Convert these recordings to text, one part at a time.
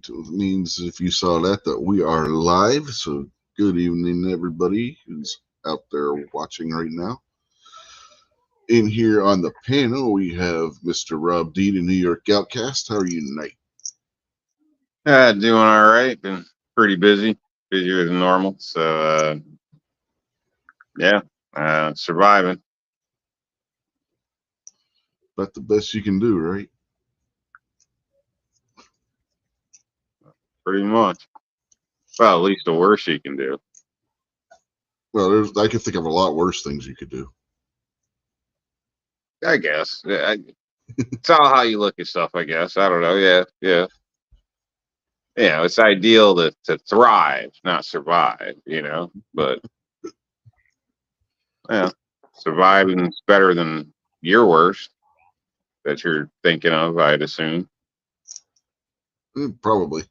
It means if you saw that we are live. So good evening, everybody who's out there watching right now. In here on the panel, we have Mr. Rob D, the New York Outcast. How are you tonight? Doing all right. Been pretty busy, busier than normal. So, surviving. About the best you can do, right? Pretty much. Well, at least the worst you can do. Well, I can think of a lot worse things you could do. I guess. It's all how you look at stuff, I guess. I don't know. Yeah. Yeah, it's ideal to thrive, not survive, But, yeah, surviving is better than your worst that you're thinking of, I'd assume. Probably.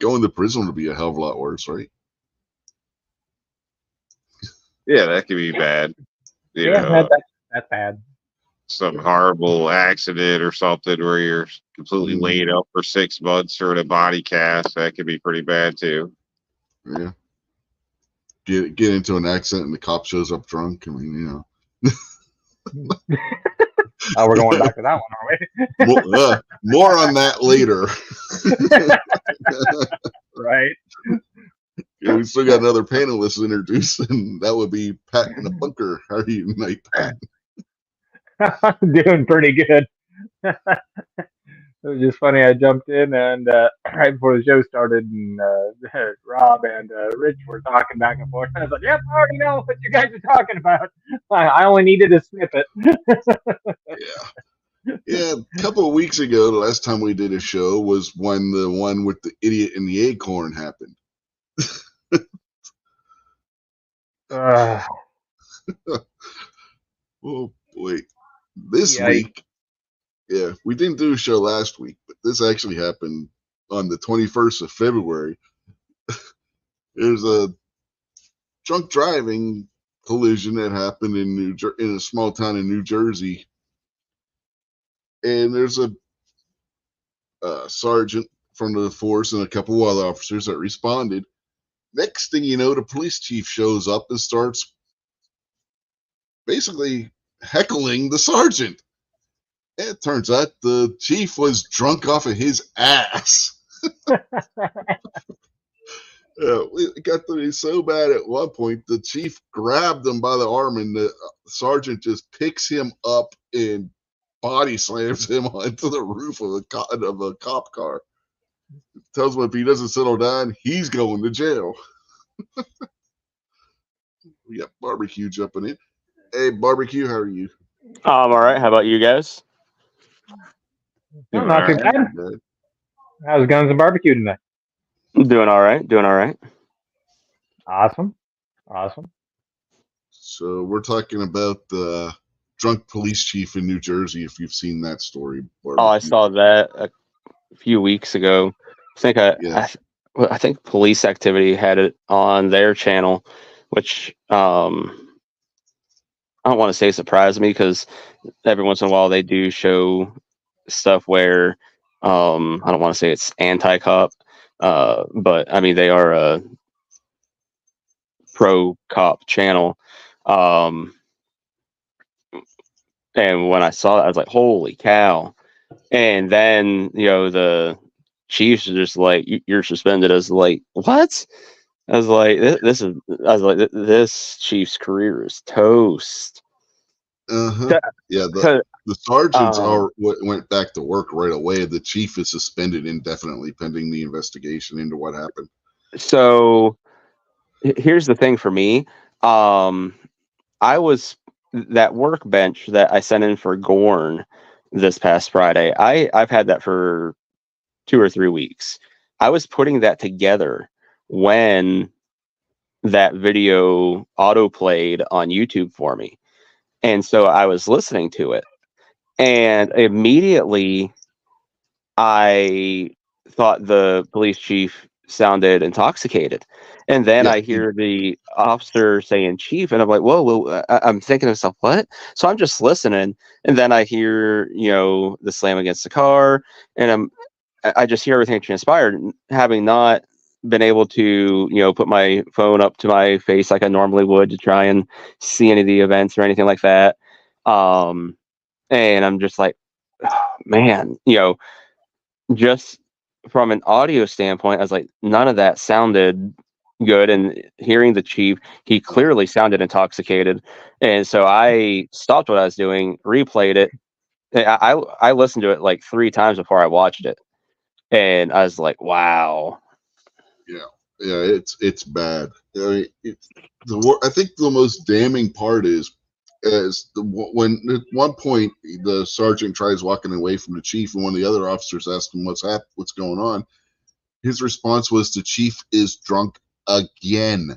Going to prison would be a hell of a lot worse, right? Yeah, that could be bad. That's bad. Some horrible accident or something where you're completely laid up for 6 months or in a body cast. That could be pretty bad too. Yeah. Get into an accident and the cop shows up drunk. I mean, Oh, we're going back to that one, are we? More on that later. Right. Yeah, we still got another panelist to introduce, and that would be Pat in the bunker. How are you tonight, Pat? Doing pretty good. It was just funny. I jumped in and right before the show started, and Rob and Rich were talking back and forth. And I was like, "Yep, I already know what you guys are talking about. I only needed a snippet." Yeah. A couple of weeks ago, the last time we did a show was when the one with the idiot and the acorn happened. Oh boy, this week. Yeah, we didn't do a show last week, but this actually happened on the 21st of February. There's a drunk driving collision that happened in a small town in New Jersey, and there's a sergeant from the force and a couple of other officers that responded. Next thing you know, the police chief shows up and starts basically heckling the sergeant. It turns out the chief was drunk off of his ass. It got to be so bad at one point, the chief grabbed him by the arm and the sergeant just picks him up and body slams him onto the roof of a cop car. Tells him if he doesn't settle down, he's going to jail. We got Barbecue jumping in. Hey, Barbecue, how are you? I'm all right. How about you guys? Not too bad. How's Guns and Barbecue tonight? Doing all right. Awesome. So we're talking about the drunk police chief in New Jersey, if you've seen that story. Barbecue. Oh, I saw that a few weeks ago. I think Police Activity had it on their channel, which I don't want to say surprised me, because every once in a while they do show stuff where I don't want to say it's anti-cop, but I mean they are a pro-cop channel. And when I saw that, I was like, "Holy cow!" And then the Chiefs are just like, "You're suspended." I was like, "What?" I was like, "This Chief's career is toast." Yeah, the sergeants went back to work right away. The chief is suspended indefinitely pending the investigation into what happened. So here's the thing for me. that workbench that I sent in for Gorn this past Friday, I've had that for 2 or 3 weeks. I was putting that together when that video auto played on YouTube for me. And so I was listening to it, and immediately I thought the police chief sounded intoxicated. And then I hear the officer saying chief, and I'm like, whoa, I'm thinking to myself, what? So I'm just listening, and then I hear, the slam against the car, and I just hear everything transpired, having not been able to, put my phone up to my face like I normally would to try and see any of the events or anything like that. And I'm just like, oh, man, just from an audio standpoint, I was like, none of that sounded good. And hearing the chief, he clearly sounded intoxicated. And so I stopped what I was doing, replayed it. I listened to it like 3 times before I watched it. And I was like, wow. Yeah, it's bad. I mean, I think the most damning part is when at one point the sergeant tries walking away from the chief, and one of the other officers asks him what's going on. His response was, "The chief is drunk again."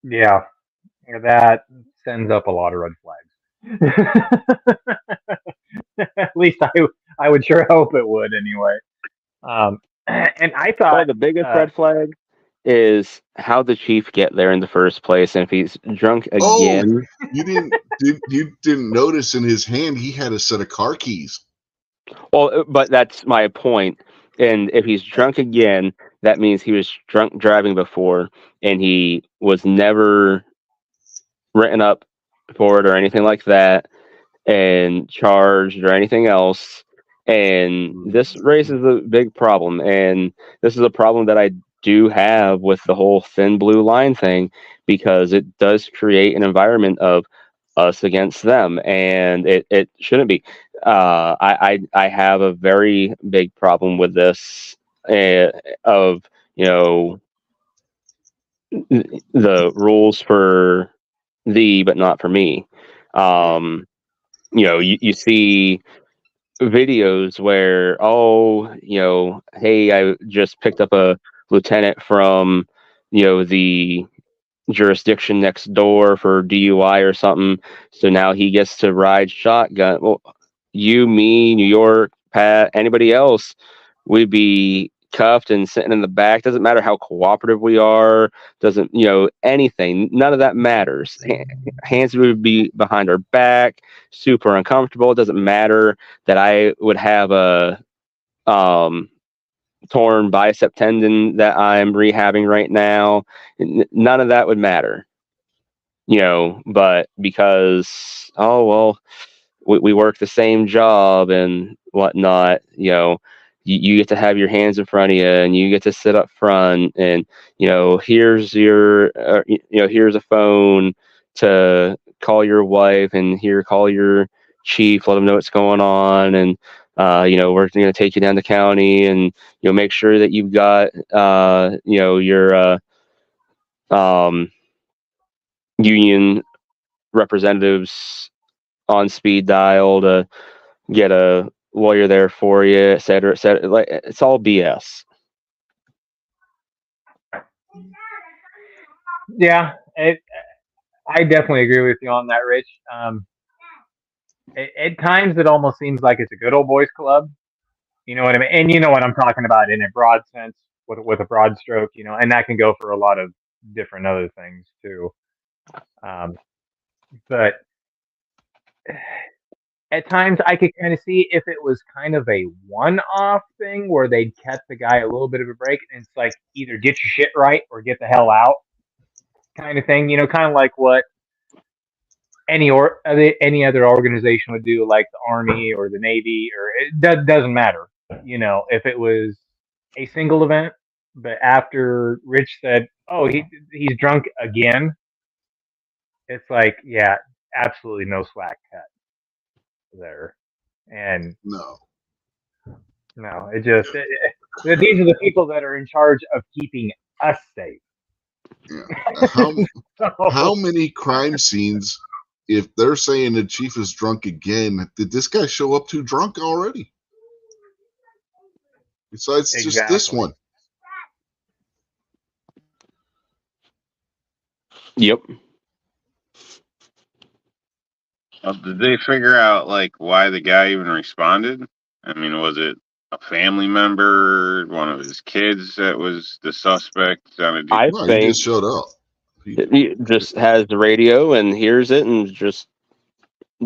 Yeah, that sends up a lot of red flags. At least I would sure hope it would anyway. And I thought the biggest red flag is how the chief get there in the first place, and if he's drunk again. Oh, you didn't notice in his hand he had a set of car keys. Well, but that's my point. And if he's drunk again, that means he was drunk driving before, and he was never written up for it or anything like that, and charged or anything else. And this raises a big problem. And this is a problem that I do have with the whole thin blue line thing, because it does create an environment of us against them, and it shouldn't be. I have a very big problem with this, of the rules for thee but not for me. You see videos where, hey, I just picked up a lieutenant from the jurisdiction next door for DUI or something, so now he gets to ride shotgun. Well, you, me, New York, Pat, anybody else, we'd be cuffed and sitting in the back. Doesn't matter how cooperative we are, doesn't anything, none of that matters. Hands would be behind our back, super uncomfortable. It doesn't matter that I would have a torn bicep tendon that I'm rehabbing right now. None of that would matter, but because, we work the same job and whatnot, you get to have your hands in front of you, and you get to sit up front, and here's your here's a phone to call your wife, and here, call your chief, let them know what's going on, and we're going to take you down the county, and make sure that you've got your union representatives on speed dial to get a lawyer there for you, et cetera, et cetera. Like, it's all BS. Yeah, I definitely agree with you on that, Rich. At times it almost seems like it's a good old boys club. You know what I mean? And you know what I'm talking about in a broad sense, with a broad stroke, and that can go for a lot of different other things too. But at times I could kind of see if it was kind of a one-off thing where they'd kept the guy a little bit of a break, and it's like, either get your shit right or get the hell out, kind of thing. Kind of like what any other organization would do, like the Army or the Navy, or it doesn't matter. If it was a single event, but after Rich said, "Oh, he's drunk again," it's like, yeah, absolutely no slack cut there. And No, it just these are the people that are in charge of keeping us safe. Yeah. How many crime scenes, if they're saying the chief is drunk again, did this guy show up too drunk already? Besides just this one. Yep. Did they figure out like why the guy even responded? I mean, was it a family member, one of his kids that was the suspect? No, he just showed up. He just has the radio and hears it and just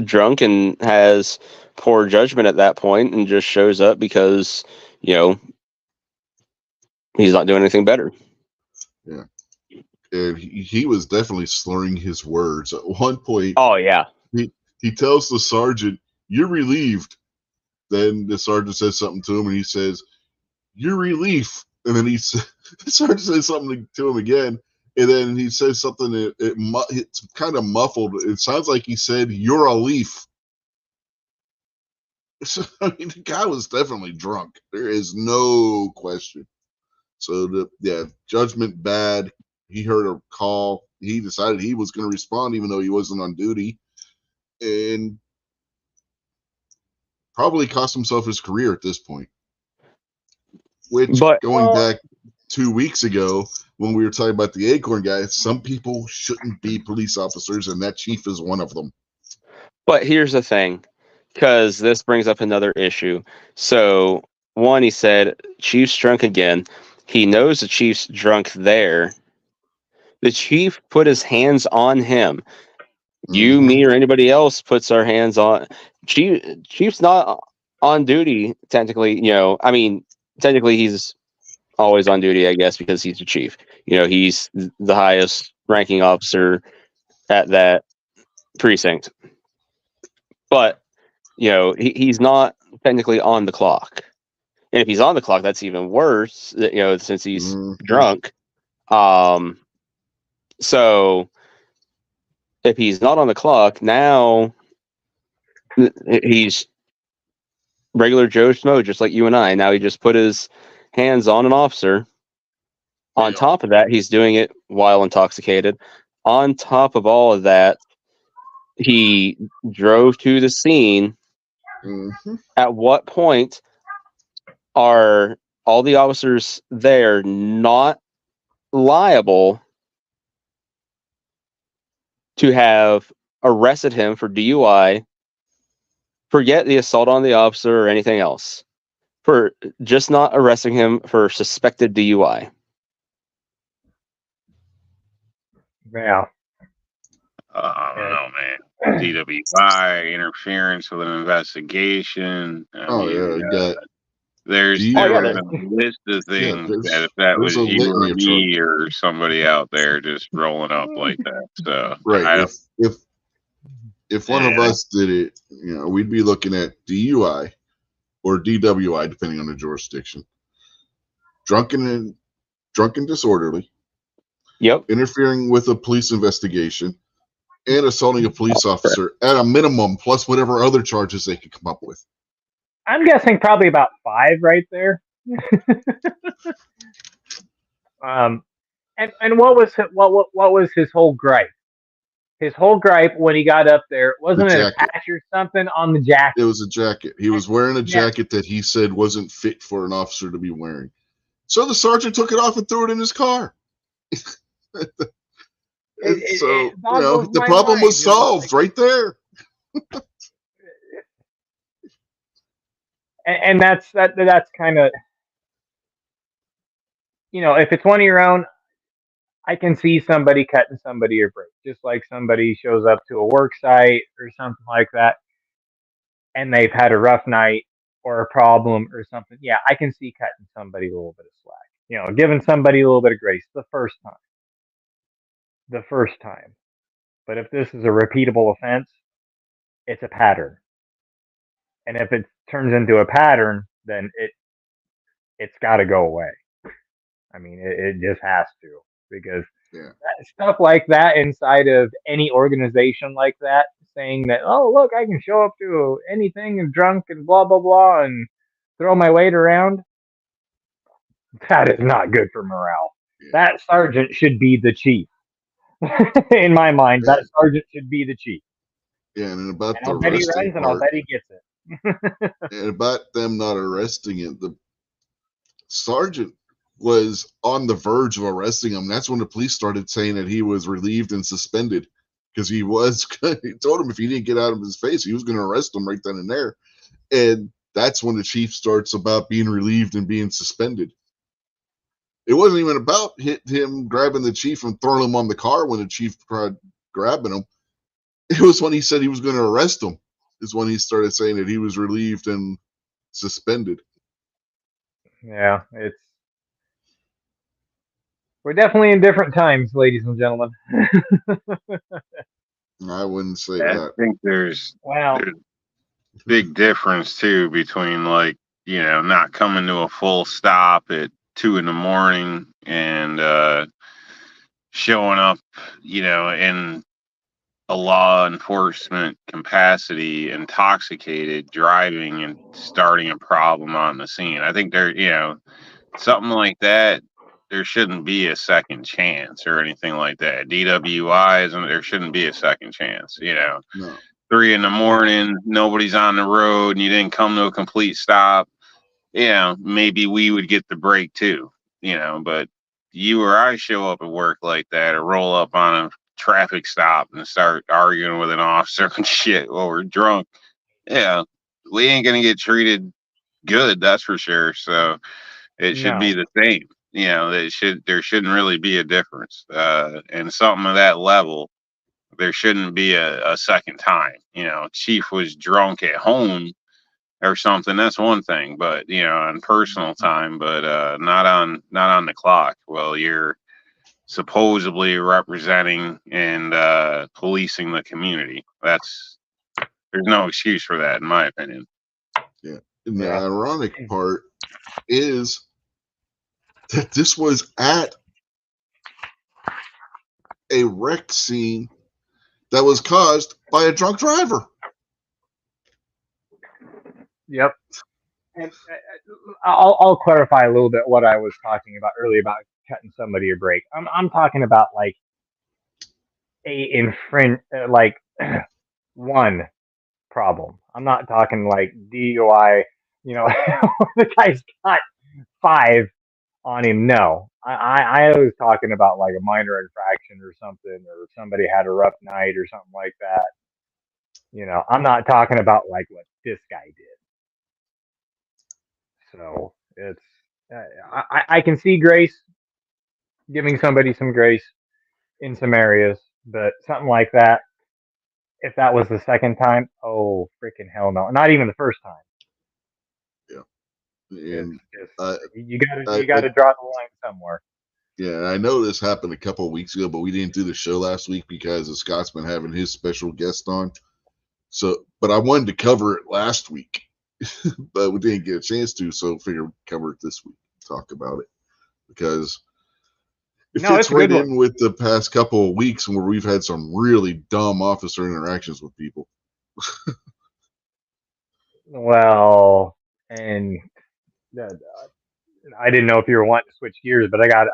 drunk and has poor judgment at that point and just shows up because, you know, he's not doing anything better. Yeah. And he was definitely slurring his words at one point. Oh, yeah. He tells the sergeant, "You're relieved." Then the sergeant says something to him and he says, "You're relief." And then the sergeant says something to him again. And then he says something, it's kind of muffled. It sounds like he said, "You're a leaf." So, I mean, the guy was definitely drunk. There is no question. So, judgment bad. He heard a call. He decided he was going to respond even though he wasn't on duty. And probably cost himself his career at this point. Which, going back 2 weeks ago, when we were talking about the Acorn guy, some people shouldn't be police officers, and that chief is one of them. But here's the thing, because this brings up another issue. So, one, he said, Chief's drunk again. He knows the Chief's drunk there. The Chief put his hands on him. You, me, or anybody else puts our hands on. Chief's not on duty, technically. You know, I mean, technically he's always on duty, I guess, because he's the chief. You know, he's the highest ranking officer at that precinct. But, you know, he's not technically on the clock. And if he's on the clock, that's even worse, you know, since he's drunk. So if he's not on the clock, now he's regular Joe Schmo, just like you and I. Now he just put his hands on an officer. On top of that, he's doing it while intoxicated. On top of all of that, he drove to the scene. At what point are all the officers there not liable to have arrested him for DUI? Forget the assault on the officer or anything else. For just not arresting him for suspected DUI. Yeah. I don't know, man. DWI, interference with an investigation. There's a list of things that if that was you or me or somebody out there just rolling up like that. So right. If one of us did it, you know, we'd be looking at DUI or DWI, depending on the jurisdiction. Drunken and disorderly. Yep. Interfering with a police investigation and assaulting a police officer at a minimum, plus whatever other charges they could come up with. I'm guessing probably about 5 right there. And what was his whole gripe? His whole gripe when he got up there, wasn't it a patch or something on the jacket? It was a jacket. He was wearing a jacket that he said wasn't fit for an officer to be wearing. So the sergeant took it off and threw it in his car. The problem was solved right there. And that's kind of, you know, if it's one of your own, I can see somebody cutting somebody a break, just like somebody shows up to a work site or something like that, and they've had a rough night or a problem or something. Yeah, I can see cutting somebody a little bit of slack. You know, giving somebody a little bit of grace the first time. But if this is a repeatable offense, it's a pattern. And if it turns into a pattern, then it's got to go away. I mean, it just has to, because stuff like that inside of any organization like that, saying that, oh, look, I can show up to anything and drunk and blah, blah, blah, and throw my weight around, that is not good for morale. That sergeant should be the chief. In my mind, that sergeant should be the chief. Yeah, and about And the I'll bet he arresting runs, and I'll part, bet he gets it. and about them not arresting it, the sergeant was on the verge of arresting him. That's when the police started saying that he was relieved and suspended because he told him if he didn't get out of his face, he was going to arrest him right then and there. And that's when the chief starts about being relieved and being suspended. It wasn't even about him grabbing the chief and throwing him on the car when the chief tried grabbing him. It was when he said he was going to arrest him, is when he started saying that he was relieved and suspended. Yeah, we're definitely in different times, ladies and gentlemen. I wouldn't say I that. think there's Well, big difference too between not coming to a full stop at 2 a.m. and showing up, in a law enforcement capacity, intoxicated, driving and starting a problem on the scene. I think something like that. There shouldn't be a second chance or anything like that. DWIs, and there shouldn't be a second chance. No. 3 a.m, nobody's on the road, and you didn't come to a complete stop. Maybe we would get the break too. But you or I show up at work like that, or roll up on a traffic stop and start arguing with an officer and shit while we're drunk. Yeah, we ain't gonna get treated good, that's for sure. So it should be no. the same. There shouldn't really be a difference. And something of that level, there shouldn't be a second time. Chief was drunk at home or something. That's one thing, but on personal time, but not on the clock. Well, you're supposedly representing and policing the community. There's no excuse for that, in my opinion. Yeah. And the ironic part is that this was at a wreck scene that was caused by a drunk driver. Yep. And I'll clarify a little bit what I was talking about earlier about cutting somebody a break. I'm talking about like like one problem. I'm not talking like DUI. The guy's got 5 on him. No, I was talking about like a minor infraction or something, or somebody had a rough night or something like that. I'm not talking about like what this guy did. So it's I can see grace, giving somebody some grace in some areas, but something like that, if that was the second time, oh freaking hell no! Not even the first time. Yeah, and you gotta draw the line somewhere. Yeah, I know this happened a couple of weeks ago, but we didn't do the show last week because of Scott's been having his special guest on. So, but I wanted to cover it last week, but we didn't get a chance to. So, figured cover it this week, talk about it, because it fits right in with the past couple of weeks where we've had some really dumb officer interactions with people. Well, and I didn't know if you were wanting to switch gears, but I got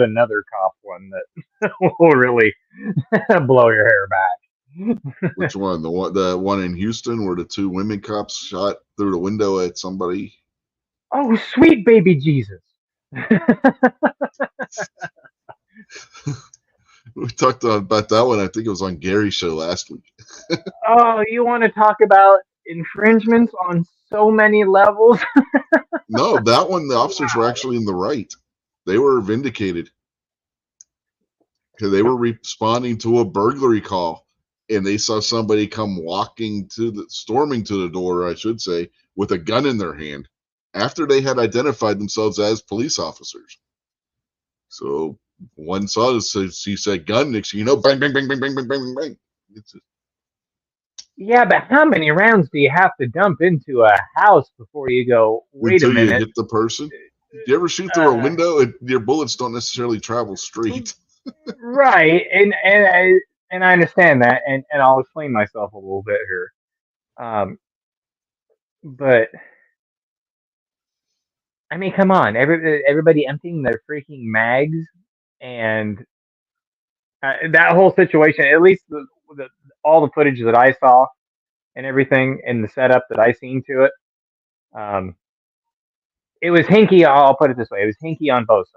another cop one that will really blow your hair back. Which one? The one in Houston where the 2 women cops shot through the window at somebody? Oh, sweet baby Jesus. We talked about that one. I think it was on Gary's show last week. Oh, you want to talk about infringements on so many levels? No, that one, the officers were actually in the right. They were vindicated. They were responding to a burglary call, and they saw somebody come storming to the door, I should say, with a gun in their hand after they had identified themselves as police officers. So one saw this, he said gun, next thing you know, bang, bang, bang, bang, bang, bang, bang, bang. Yeah, but how many rounds do you have to dump into a house before you go, wait a minute? Until you hit the person? Do you ever shoot through a window and your bullets don't necessarily travel straight? Right, and I understand that, and I'll explain myself a little bit here. But I mean, come on, everybody emptying their freaking mags And that whole situation, at least all the footage that I saw and everything and the setup that I seen to it, it was hinky. I'll put it this way: it was hinky on both sides.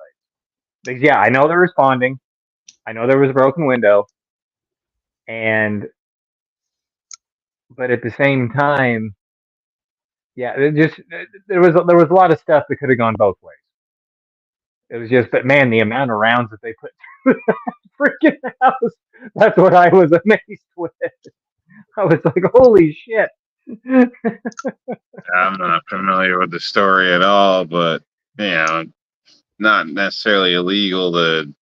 Because yeah, I know they're responding. I know there was a broken window, but at the same time, yeah, there was a lot of stuff that could have gone both ways. It was just, but man, the amount of rounds that they put through that freaking house, that's what I was amazed with. I was like, holy shit. I'm not familiar with the story at all, but, not necessarily illegal to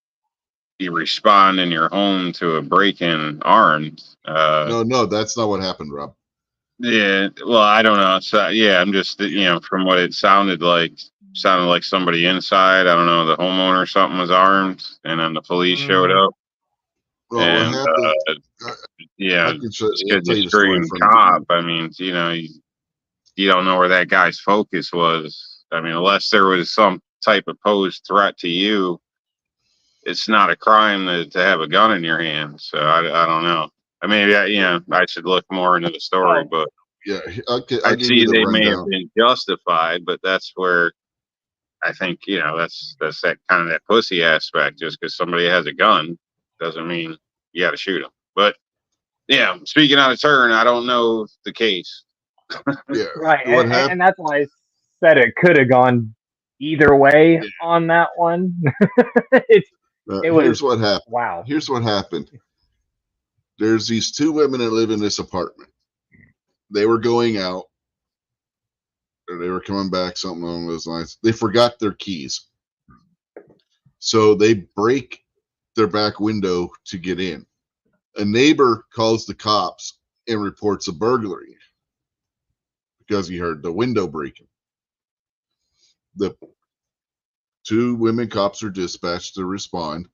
be respond in your home to a break-in armed. No, that's not what happened, Rob. Yeah, well, I don't know. So, yeah, I'm just, from what it sounded like somebody inside. I don't know, the homeowner or something was armed, and then the police showed up. Well, and, what happened? Yeah, I'll just tell because you you the story scream from cop, I mean, you don't know where that guy's focus was. I mean, unless there was some type of posed threat to you, it's not a crime to have a gun in your hand. So I don't know. I mean, I should look more into the story, but yeah, I'll I give see you the they rundown. may have been justified, but that's where I think, that's that kind of that pussy aspect. Just because somebody has a gun doesn't mean you got to shoot them. But yeah, speaking out of turn, I don't know the case. Yeah, right, what and that's why I said it could have gone either way on that one. it here's what happened. Wow. Here's what happened. There's these two women that live in this apartment. They were going out, or they were coming back, something along those lines. They forgot their keys, so they break their back window to get in. A neighbor calls the cops and reports a burglary because he heard the window breaking. The two women cops are dispatched to respond.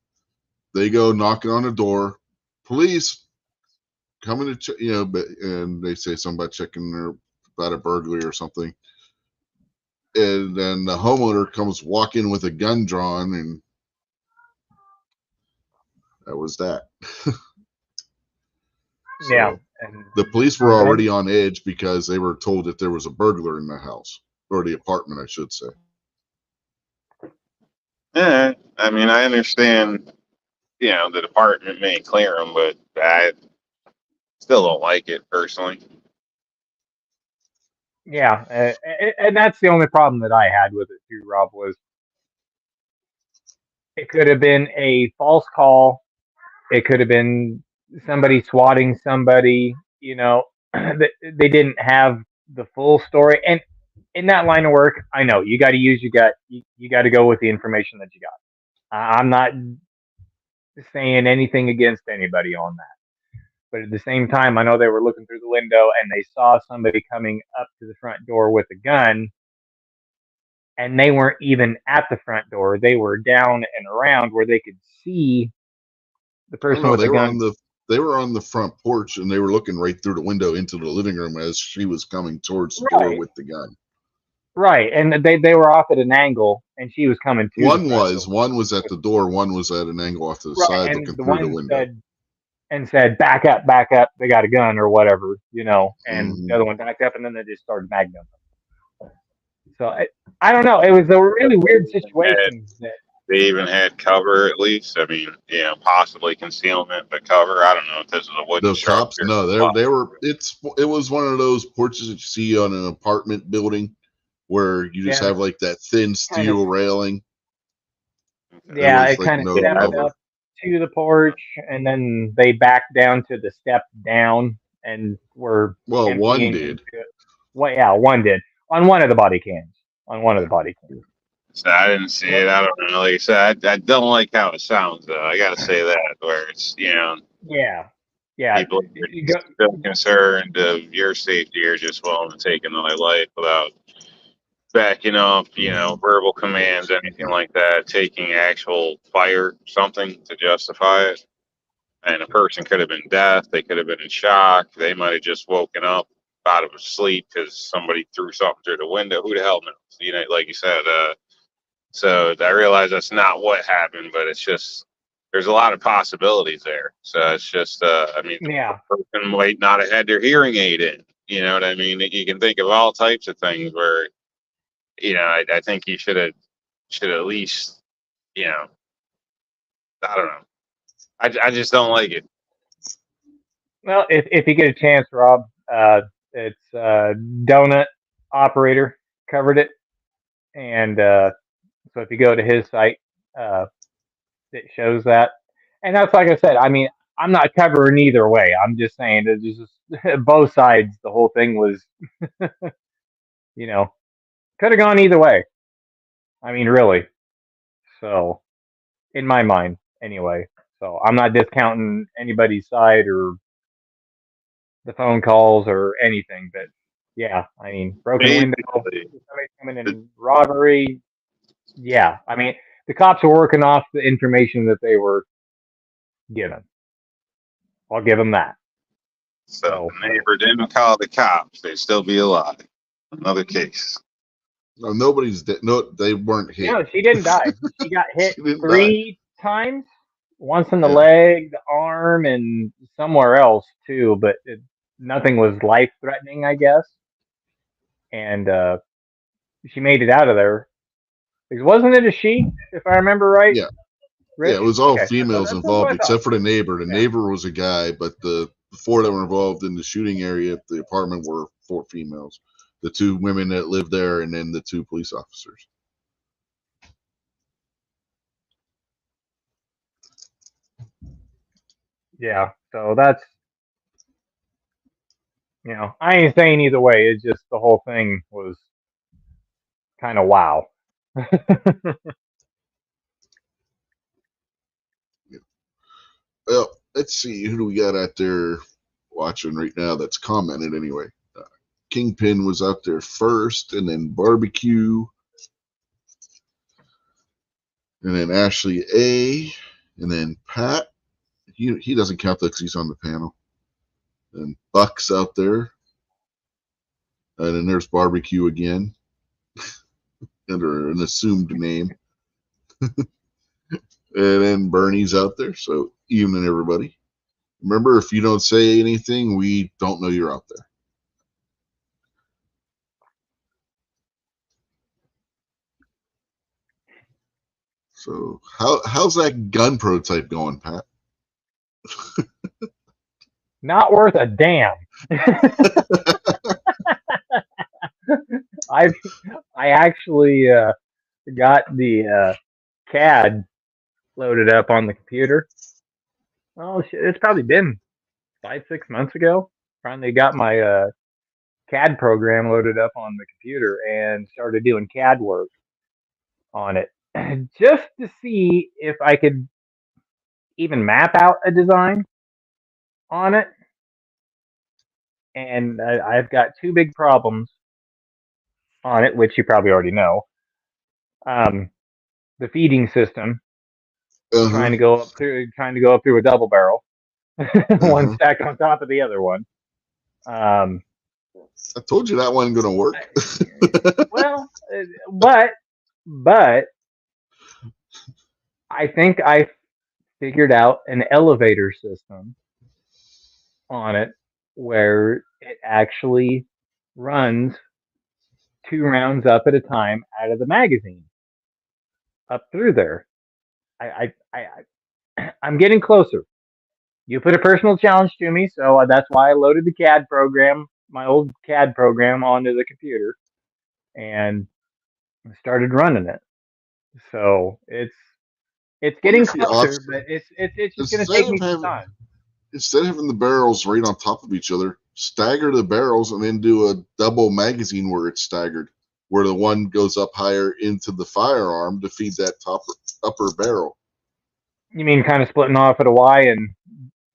They go knocking on the door. Police coming to and they say something about checking about a burglary or something. And then the homeowner comes walking with a gun drawn, and that was that. Yeah. And the police were already on edge because they were told that there was a burglar in the house, or the apartment, I should say. Yeah, I mean, I understand, the department may clear them, but I still don't like it personally. Yeah, and that's the only problem that I had with it too, Rob, was it could have been a false call. It could have been somebody swatting somebody. They didn't have the full story. And in that line of work, I know you got to use your gut. You got to go with the information that you got. I'm not saying anything against anybody on that. But at the same time, I know they were looking through the window and they saw somebody coming up to the front door with a gun, and they weren't even at the front door. They were down and around where they could see the person with the gun. They were on the front porch, and they were looking right through the window into the living room as she was coming towards the door with the gun. Right, and they were off at an angle, and she was coming to. One was at the door. One was at an angle off to the side, looking through the window. Said, back up, they got a gun or whatever, and the other one backed up, and then they just started magnum. So I don't know. It was a really weird situation. They even had cover, at least. I mean, possibly concealment, but cover. I don't know if this is a wooden structure. Cops, no, they were. It was one of those porches that you see on an apartment building where you just have like that thin steel railing. Yeah, it kind of stepped up to the porch, and then they backed down to the step down, and were one did. One did on one of the body cams. So I didn't see it. I don't know. Like I said, I don't like how it sounds, though. I got to say that, where it's yeah. People are still concerned of your safety or just willing to take another life without backing up, verbal commands, anything like that, taking actual fire, something to justify it. And a person could have been deaf. They could have been in shock. They might have just woken up out of sleep because somebody threw something through the window. Who the hell knows? Like you said, So I realize that's not what happened, but it's just there's a lot of possibilities there. So it's just, I mean, Yeah. the person might not have had their hearing aid in. You know what I mean? You can think of all types of things where, I think you should at least, I don't know. I just don't like it. Well, if you get a chance, Rob, it's Donut Operator covered it, and so if you go to his site, uh, it shows that. And that's like I said. I mean, I'm not covering either way. I'm just saying that just both sides. The whole thing was, you know, could have gone either way. I mean, really. So, in my mind, anyway. So I'm not discounting anybody's side or the phone calls or anything, but yeah, I mean, broken window, Basically, somebody coming in robbery. Yeah, I mean, the cops were working off the information that they were given. I'll give them that. so So the neighbor didn't call the cops. They'd still be alive. Another case. No, nobody's dead. No, they weren't hit. no, she didn't die. She got hit She didn't die. 3 times. Once in the Yeah. leg, the arm, and somewhere else too. But nothing was life threatening, I guess. And she made it out of there. Because wasn't it a she, if I remember right? Yeah. Rich? Yeah, it was all Okay, females that's what involved I thought. except for the neighbor. The Yeah. neighbor was a guy, but the four that were involved in the shooting area at the apartment were 4 females. The 2 women that lived there, and then the 2 police officers. Yeah, so that's, I ain't saying either way. It's just the whole thing was kind of wow. Well, let's see. Who do we got out there watching right now that's commented anyway? Kingpin was out there first, and then Barbecue, and then Ashley A, and then Pat. He doesn't count that because he's on the panel. And Buck's out there. And then there's Barbecue again under an assumed name. And then Bernie's out there. So evening, everybody. Remember, if you don't say anything, we don't know you're out there. So how's that gun prototype going, Pat? Not worth a damn. I actually got the CAD loaded up on the computer. Oh shit, it's probably been 5-6 months ago. Finally got my CAD program loaded up on the computer and started doing CAD work on it, just to see if I could even map out a design on it. And I've got 2 big problems on it, which you probably already know. The feeding system, trying to go up through a double barrel, one stacked on top of the other one. I told you that wasn't going to work. Well, but I think I figured out an elevator system on it where it actually runs 2 rounds up at a time out of the magazine up through there. I'm getting closer. You put a personal challenge to me, so that's why I loaded the CAD program, my old CAD program, onto the computer and started running it. So it's getting closer, but it's just going to take me some time. Instead of having the barrels right on top of each other, stagger the barrels and then do a double magazine where it's staggered, where the one goes up higher into the firearm to feed that upper barrel. You mean kind of splitting off at a Y and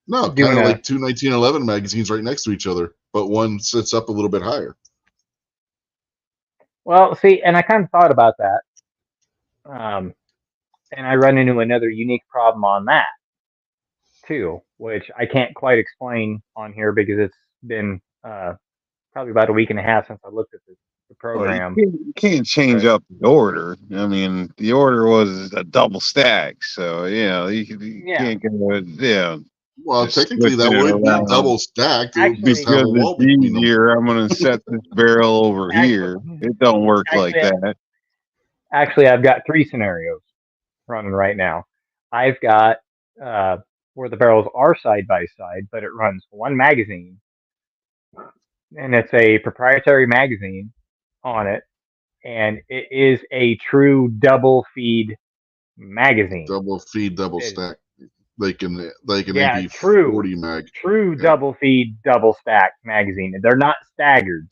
no, kind of like 2 1911 magazines right next to each other, but one sits up a little bit higher. Well, see, and I kind of thought about that, and I run into another unique problem on that too, which I can't quite explain on here because it's been probably about a week and a half since I looked at program. You can't change up the order. I mean, the order was a double stack, so you can't go. Yeah. Well, technically, that would be double stacked. It would just have a wall between them. Easier. I'm going to set this barrel over here. It don't work like that. Actually, I've got 3 scenarios running right now. I've got where the barrels are side by side, but it runs 1 magazine, and it's a proprietary magazine on it, and it is a true double feed magazine. Double feed, double stack. Like an yeah, MP40 mag. True double feed, double stack magazine. They're not staggered.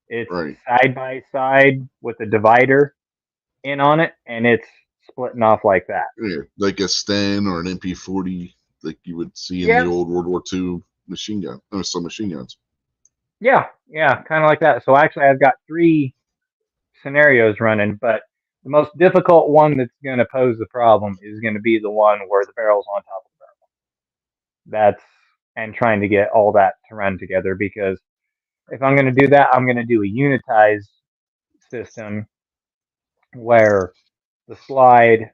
It's side by side with a divider in on it, and it's splitting off like that. Yeah, like a Sten or an MP40, like you would see in the old World War II machine gun, or some machine guns. Yeah, kind of like that. So actually, I've got 3 scenarios running, but the most difficult one that's going to pose the problem is going to be the one where the barrel's on top of the barrel. And trying to get all that to run together, because if I'm going to do that, I'm going to do a unitized system where the slide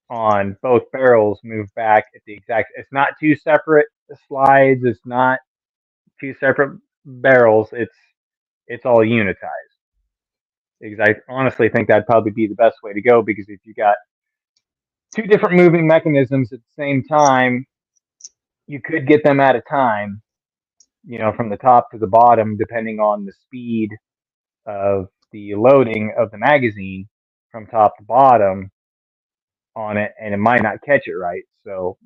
on both barrels move back at the exact. It's not 2 separate slides. It's not 2 separate barrels. It's all unitized. Because I honestly think that'd probably be the best way to go, because if you got 2 different moving mechanisms at the same time, you could get them at a time, from the top to the bottom, depending on the speed of the loading of the magazine from top to bottom on it, and it might not catch it right. So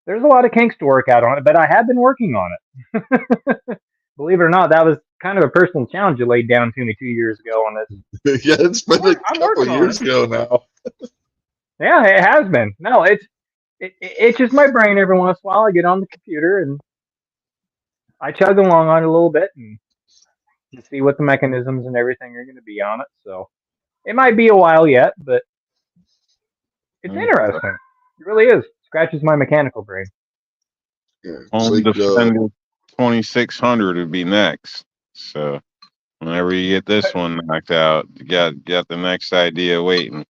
there's a lot of kinks to work out on it, but I have been working on it. Believe it or not, that was kind of a personal challenge you laid down to me 2 years ago on this. Yeah, it's been a couple of years ago now. Yeah, it has been. No, it's just my brain. Every once in a while, I get on the computer and I chug along on it a little bit and just see what the mechanisms and everything are going to be on it. So it might be a while yet, but it's interesting. It really is. Scratches my mechanical brain. Yeah, Home Defender 2600 would be next. So whenever you get this one knocked out, you got the next idea waiting.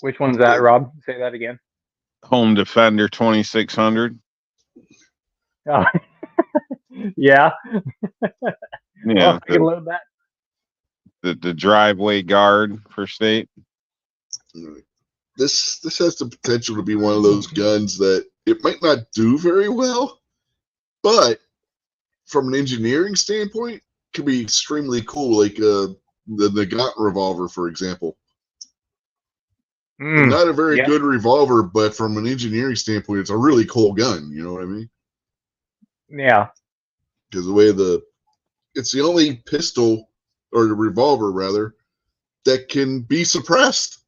Which one's that, Rob? Say that again. Home Defender 2600. Oh. Yeah. Yeah. I can load that. The driveway guard for state. This has the potential to be one of those guns that it might not do very well, but from an engineering standpoint, could be extremely cool. Like the Nagant revolver, for example. Not a very good revolver, but from an engineering standpoint, it's a really cool gun. You know what I mean? Yeah. Because the way it's the only pistol or the revolver rather that can be suppressed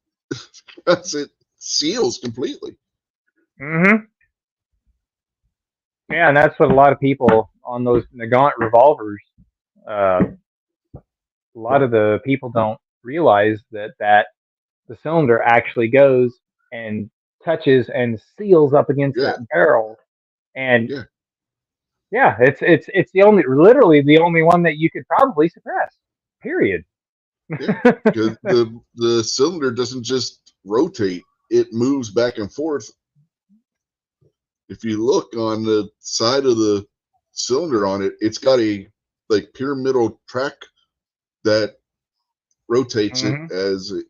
because it seals completely. Mm-hmm. Yeah, and that's what a lot of people on those Nagant revolvers. A lot of the people don't realize that the cylinder actually goes and touches and seals up against that barrel, and it's literally the only one that you could probably suppress. Period. Yeah, because the cylinder doesn't just rotate; it moves back and forth. If you look on the side of the cylinder on it, it's got a pyramidal track that rotates it as it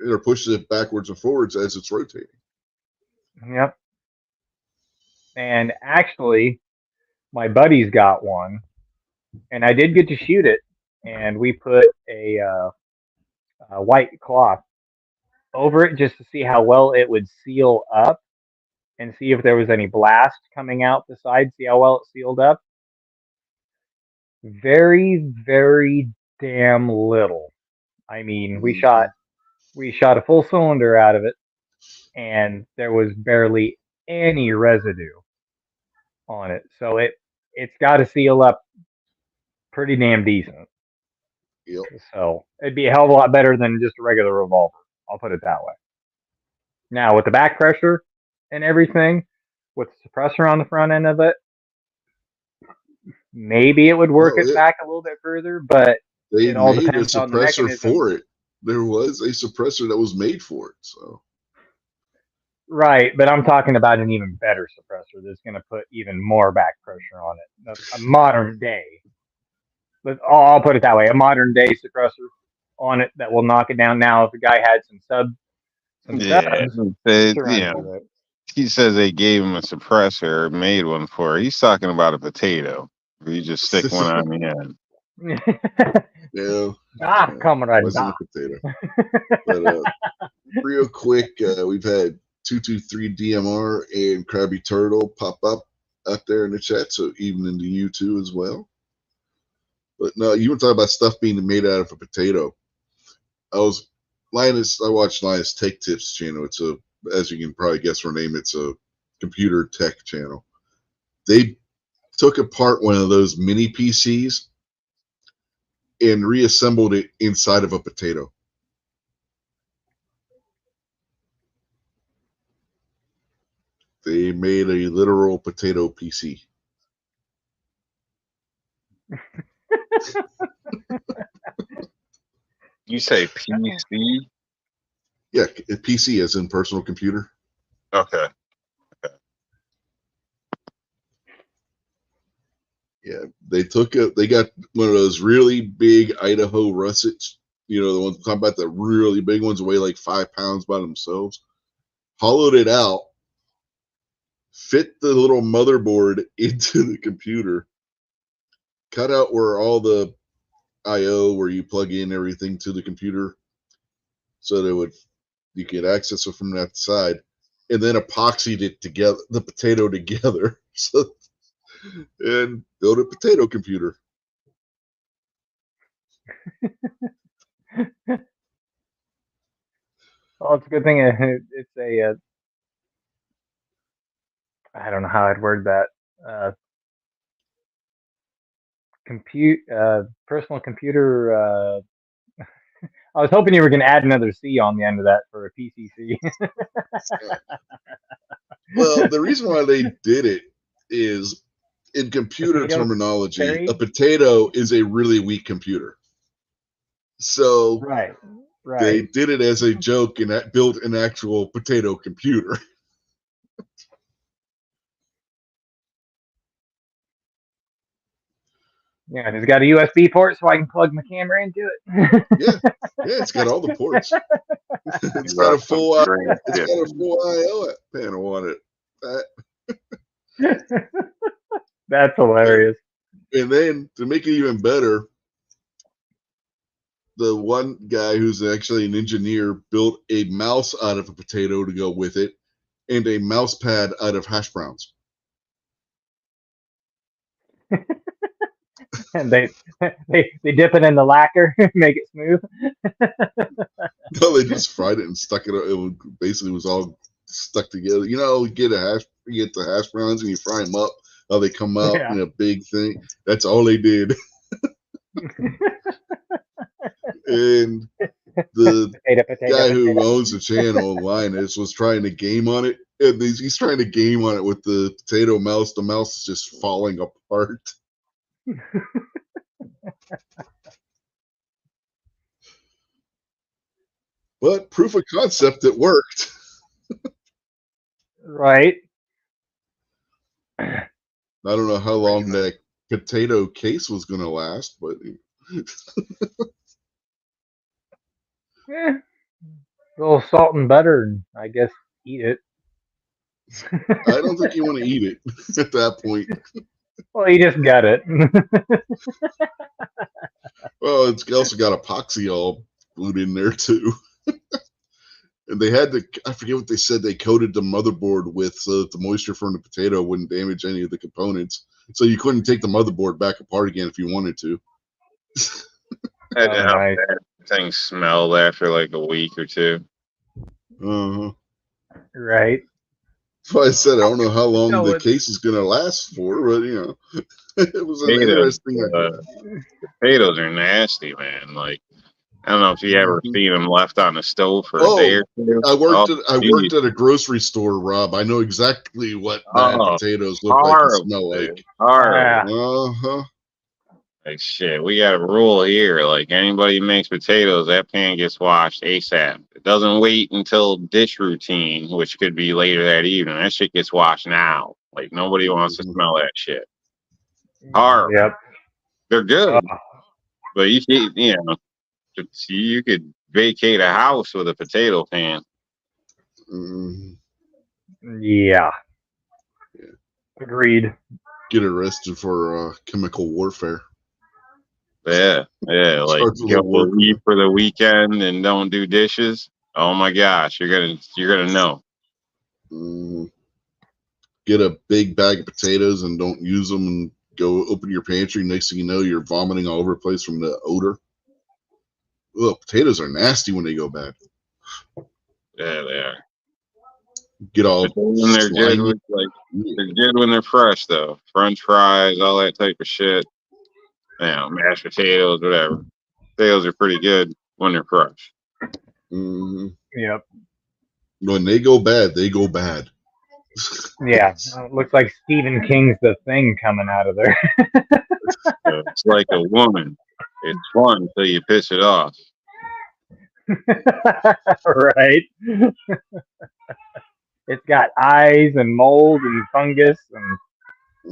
or pushes it backwards and forwards as it's rotating. Yep. And actually, my buddy's got one, and I did get to shoot it, and we put a white cloth over it just to see how well it would seal up and see if there was any blast coming out the side, see how well it sealed up. Very, very damn little. I mean, we shot a full cylinder out of it, and there was barely any residue on it. So it's got to seal up pretty damn decent. Yep. So it'd be a hell of a lot better than just a regular revolver. I'll put it that way. Now with the back pressure and everything, with the suppressor on the front end of it, maybe it would work it back a little bit further, but They all made a depends on the suppressor mechanism. for it. There was a suppressor that was made for it. So Right, but I'm talking about an even better suppressor that's going to put even more back pressure on it. A modern day, but I'll put it that way, a modern day suppressor on it that will knock it down. Now, if the guy had some subs Yeah, surrounding it. he says they gave him a suppressor, made one for it. He's talking about a potato. Where you just stick one on the end. Yeah. Comrade. Wasn't a potato. But real quick, we've had 223 DMR and Krabby Turtle pop up out there in the chat, so evening to you too as well. But no, you were talking about stuff being made out of a potato. I watched Linus Tech Tips channel. It's a, as you can probably guess her name, it's a computer tech channel. They took apart one of those mini PCs and reassembled it inside of a potato. They made a literal potato PC. You say PC? Yeah, a PC as in personal computer. Okay. Yeah, they got one of those really big Idaho russets. You know, the ones I'm talking about, the really big ones weigh like 5 pounds by themselves. Hollowed it out, fit the little motherboard into the computer, cut out where all the I/O, where you plug in everything to the computer, so that you could access it from that side, and then epoxied it together, the potato together, so, and build a potato computer. Well, it's a good thing it's a I don't know how I'd word that. Personal computer. I was hoping you were going to add another C on the end of that for a PCC. Well, the reason why they did it is, in computer terminology, a potato is a really weak computer. So right. They did it as a joke and that built an actual potato computer. Yeah, it's got a USB port so I can plug my camera into it. Yeah, it's got all the ports. It's got a full I/O panel on it. That's hilarious. And then to make it even better, the one guy who's actually an engineer built a mouse out of a potato to go with it, and a mouse pad out of hash browns. And they dip it in the lacquer, make it smooth. No, they just fried it and stuck it. It basically was all stuck together. You know, you get the hash browns and you fry them up. How they come out in a big thing. That's all they did. And the guy who owns the channel, Linus, was trying to game on it. And he's trying to game on it with the potato mouse. The mouse is just falling apart. But proof of concept, it worked. Right. I don't know how long that potato case was going to last, but yeah, a little salt and butter, and I guess eat it. I don't think you want to eat it at that point. Well, you just got it. Well, it's also got epoxy all glued in there too. And they had I forget what they said, they coated the motherboard with so that the moisture from the potato wouldn't damage any of the components. So you couldn't take the motherboard back apart again if you wanted to. Had to have things smell after like a week or two. Uh-huh. Right. That's why I said I don't know how long the case is going to last for, but you know, it was an interesting idea. Potatoes are nasty, man. Like, I don't know if you ever seen them left on the stove for a day or two. I worked at a grocery store, Rob. I know exactly what bad potatoes look like and smell like. Uh-huh. Like shit, we got a rule here. Like anybody who makes potatoes, that pan gets washed ASAP. It doesn't wait until dish routine, which could be later that evening. That shit gets washed now. Like nobody wants to smell that shit. Horrible. Yep. They're good, but you know, you could vacate a house with a potato pan. Yeah. Agreed. Get arrested for chemical warfare. Yeah, like go leave for the weekend and don't do dishes. Oh my gosh, you're gonna know. Get a big bag of potatoes and don't use them, and go open your pantry. Next thing you know, you're vomiting all over the place from the odor. Ugh, potatoes are nasty when they go bad. Yeah, they are. Get all when they're good, they're good when they're fresh though. French fries, all that type of shit. You know, mashed potatoes, whatever. Potatoes are pretty good when they're fresh. Yep. When they go bad, they go bad. Yeah, it looks like Stephen King's The Thing coming out of there. It's like a woman. It's fun until you piss it off. Right. It's got eyes and mold and fungus and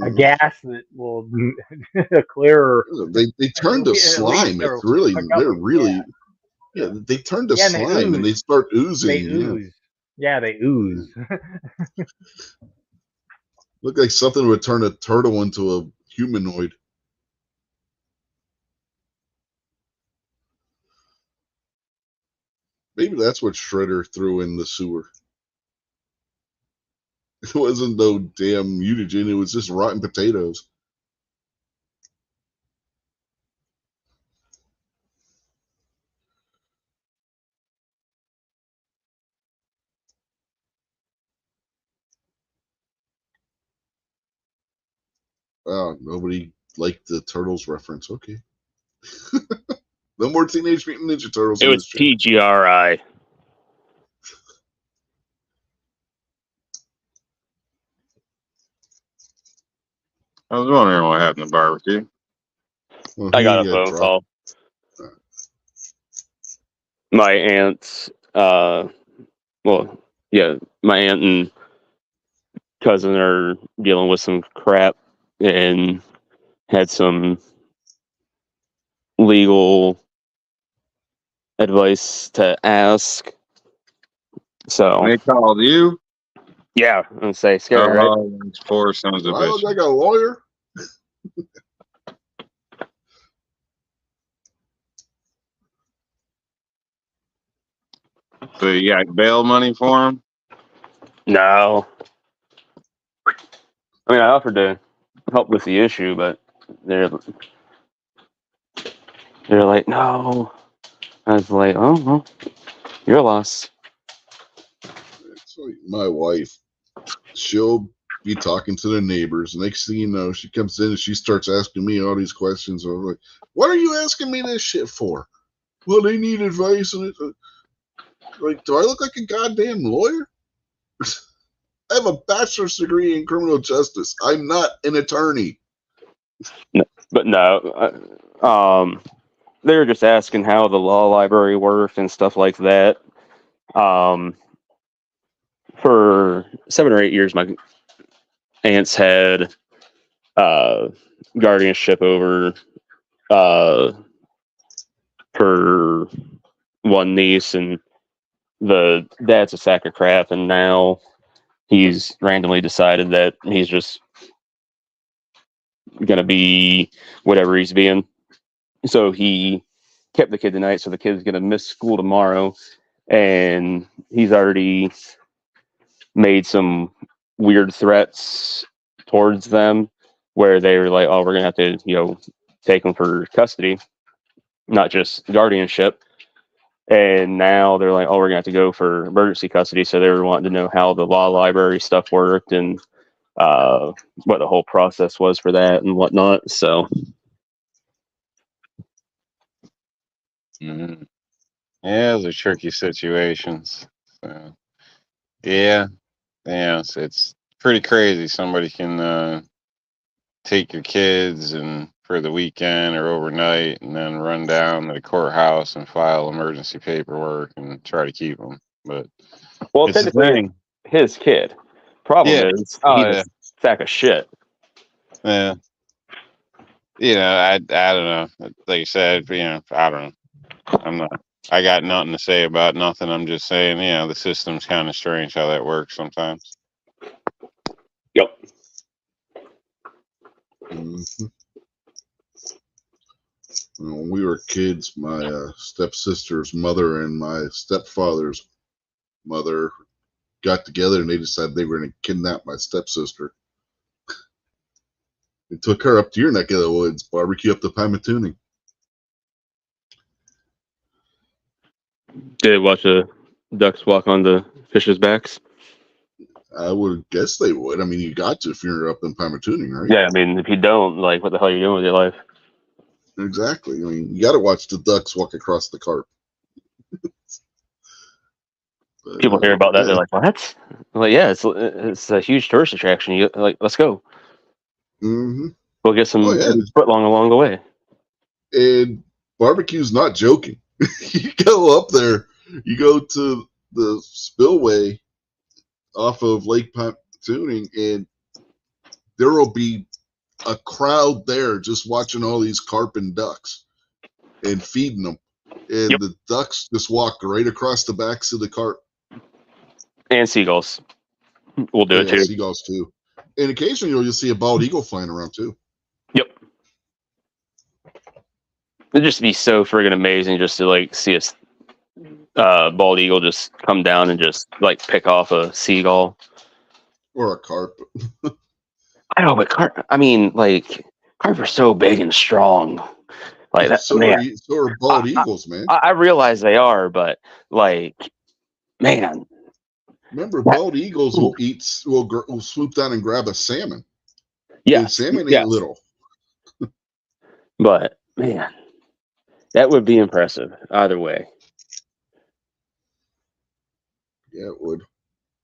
a gas that will clear. They turn to slime. It's really, they're really, yeah. They turn to slime and they start oozing. They ooze. Yeah, they ooze. Look like something would turn a turtle into a humanoid. Maybe that's what Shredder threw in the sewer. It wasn't no damn mutagen. It was just rotten potatoes. Oh, nobody liked the Turtles reference. Okay. No more Teenage Mutant Ninja Turtles. It was PGRI. I was wondering what happened to barbecue. Well, I got a phone call. My aunt's, my aunt and cousin are dealing with some crap and had some legal advice to ask. So they called you? Yeah, and say scary, right? These poor sons of bitches. I look like a lawyer. So you got bail money for him? No. I mean, I offered to help with the issue, but they're like, no. I was like, oh, well, your loss. So my wife, she'll be talking to the neighbors. Next thing you know, she comes in and she starts asking me all these questions. I'm like, what are you asking me this shit for? Well, they need advice. And it's like, do I look like a goddamn lawyer? I have a bachelor's degree in criminal justice. I'm not an attorney. No, but no, they were just asking how the law library worked and stuff like that. For 7 or 8 years, my aunts had guardianship over for one niece, and the dad's a sack of crap, and now he's randomly decided that he's just gonna be whatever he's being. So he kept the kid tonight, so the kid's gonna miss school tomorrow, and he's already made some weird threats towards them where they were like, oh, we're gonna have to, take him for custody, not just guardianship. And now they're like, oh, we're gonna have to go for emergency custody. So they were wanting to know how the law library stuff worked and what the whole process was for that and whatnot. So yeah, those are tricky situations. So yeah, it's pretty crazy. Somebody can take your kids and for the weekend or overnight, and then run down to the courthouse and file emergency paperwork and try to keep them. But well, it's the technically, thing. his kid. Problem Yeah. is, he's a sack of shit. Yeah. I don't know. Like you said, I don't know. I got nothing to say about nothing. I'm just saying, the system's kind of strange how that works sometimes. Yep. Mm-hmm. When we were kids, my stepsister's mother and my stepfather's mother got together and they decided they were going to kidnap my stepsister. They took her up to your neck of the woods, barbecue up to Pymatuning. Did they watch the ducks walk on the fish's backs? I would guess they would. I mean, you got to if you're up in Pymatuning, right? Yeah, I mean, if you don't, like, what the hell are you doing with your life? Exactly. I mean, you got to watch the ducks walk across the carp. But, people hear about that, they're like, "What?" I'm like, yeah, it's a huge tourist attraction. You like, let's go. Mm-hmm. We'll get some footlong along the way. And barbecue's not joking. You go up there, you go to the spillway off of Lake Pymatuning, and there will be a crowd there just watching all these carp and ducks and feeding them. And the ducks just walk right across the backs of the carp. And seagulls. We'll do it too. Seagulls too. And occasionally you'll see a bald eagle flying around too. Yep. It'd just be so friggin' amazing just to like see a bald eagle just come down and just like pick off a seagull. Or a carp. I know, but carp are so big and strong. Like that, so are bald eagles, man. I realize they are, but like, man. Remember, bald eagles will swoop down and grab a salmon. Yeah, and salmon ain't little. But man, that would be impressive either way. Yeah, it would.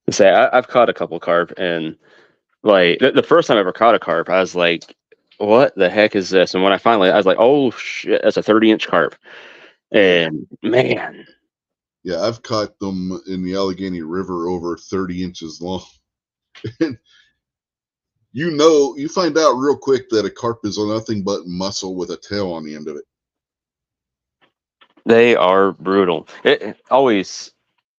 Say I've caught a couple carp, and like the first time I ever caught a carp, I was like, "What the heck is this?" And when I was like, "Oh shit, that's a 30-inch carp!" And man. Yeah, I've caught them in the Allegheny River over 30 inches long. And you find out real quick that a carp is nothing but muscle with a tail on the end of it. They are brutal. It always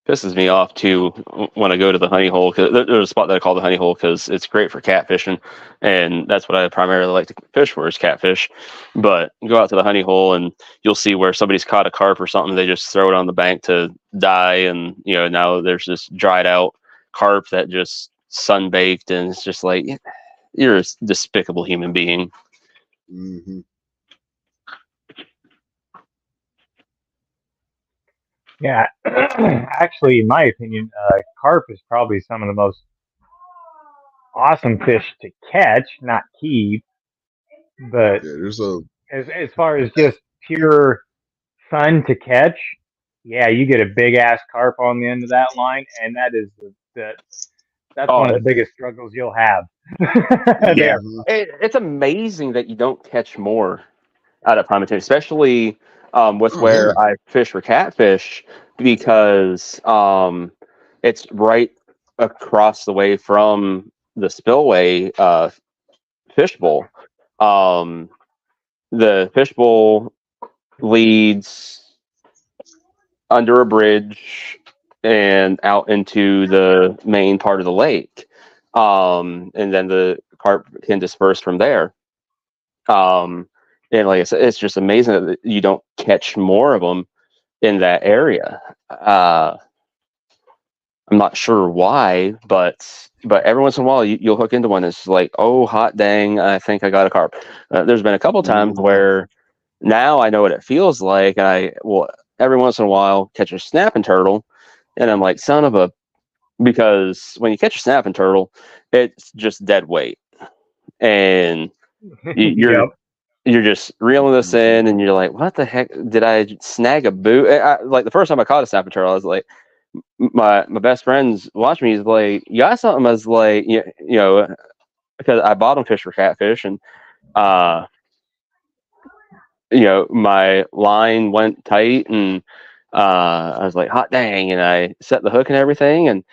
pisses me off too when I go to the honey hole, because there's a spot that I call the honey hole because it's great for catfishing, and that's what I primarily like to fish for is catfish. But go out to the honey hole and you'll see where somebody's caught a carp or something, they just throw it on the bank to die, and now there's this dried out carp that just sunbaked, and it's just like, you're a despicable human being. Mm-hmm. Yeah, actually, in my opinion, carp is probably some of the most awesome fish to catch, not keep. But as far as just pure fun to catch, yeah, you get a big ass carp on the end of that line, and that is that's one of the biggest struggles you'll have. Yeah, it's amazing that you don't catch more out of Pymatuning, especially where I fish for catfish, because it's right across the way from the spillway fishbowl. The fishbowl leads under a bridge and out into the main part of the lake, and then the carp can disperse from there. And like I said, it's just amazing that you don't catch more of them in that area. I'm not sure why, but every once in a while you'll hook into one that's like, oh, hot dang, I think I got a carp. There's been a couple times where now I know what it feels like, and I will every once in a while catch a snapping turtle, and I'm like, because when you catch a snapping turtle, it's just dead weight, and you're just reeling this in, and you're like, what the heck? Did I snag a boot? Like the first time I caught a snapping turtle, I was like, my best friends watched me. He's like, you got something? I was like, because I bottom fish for catfish, and my line went tight, and I was like, hot dang, and I set the hook and everything, and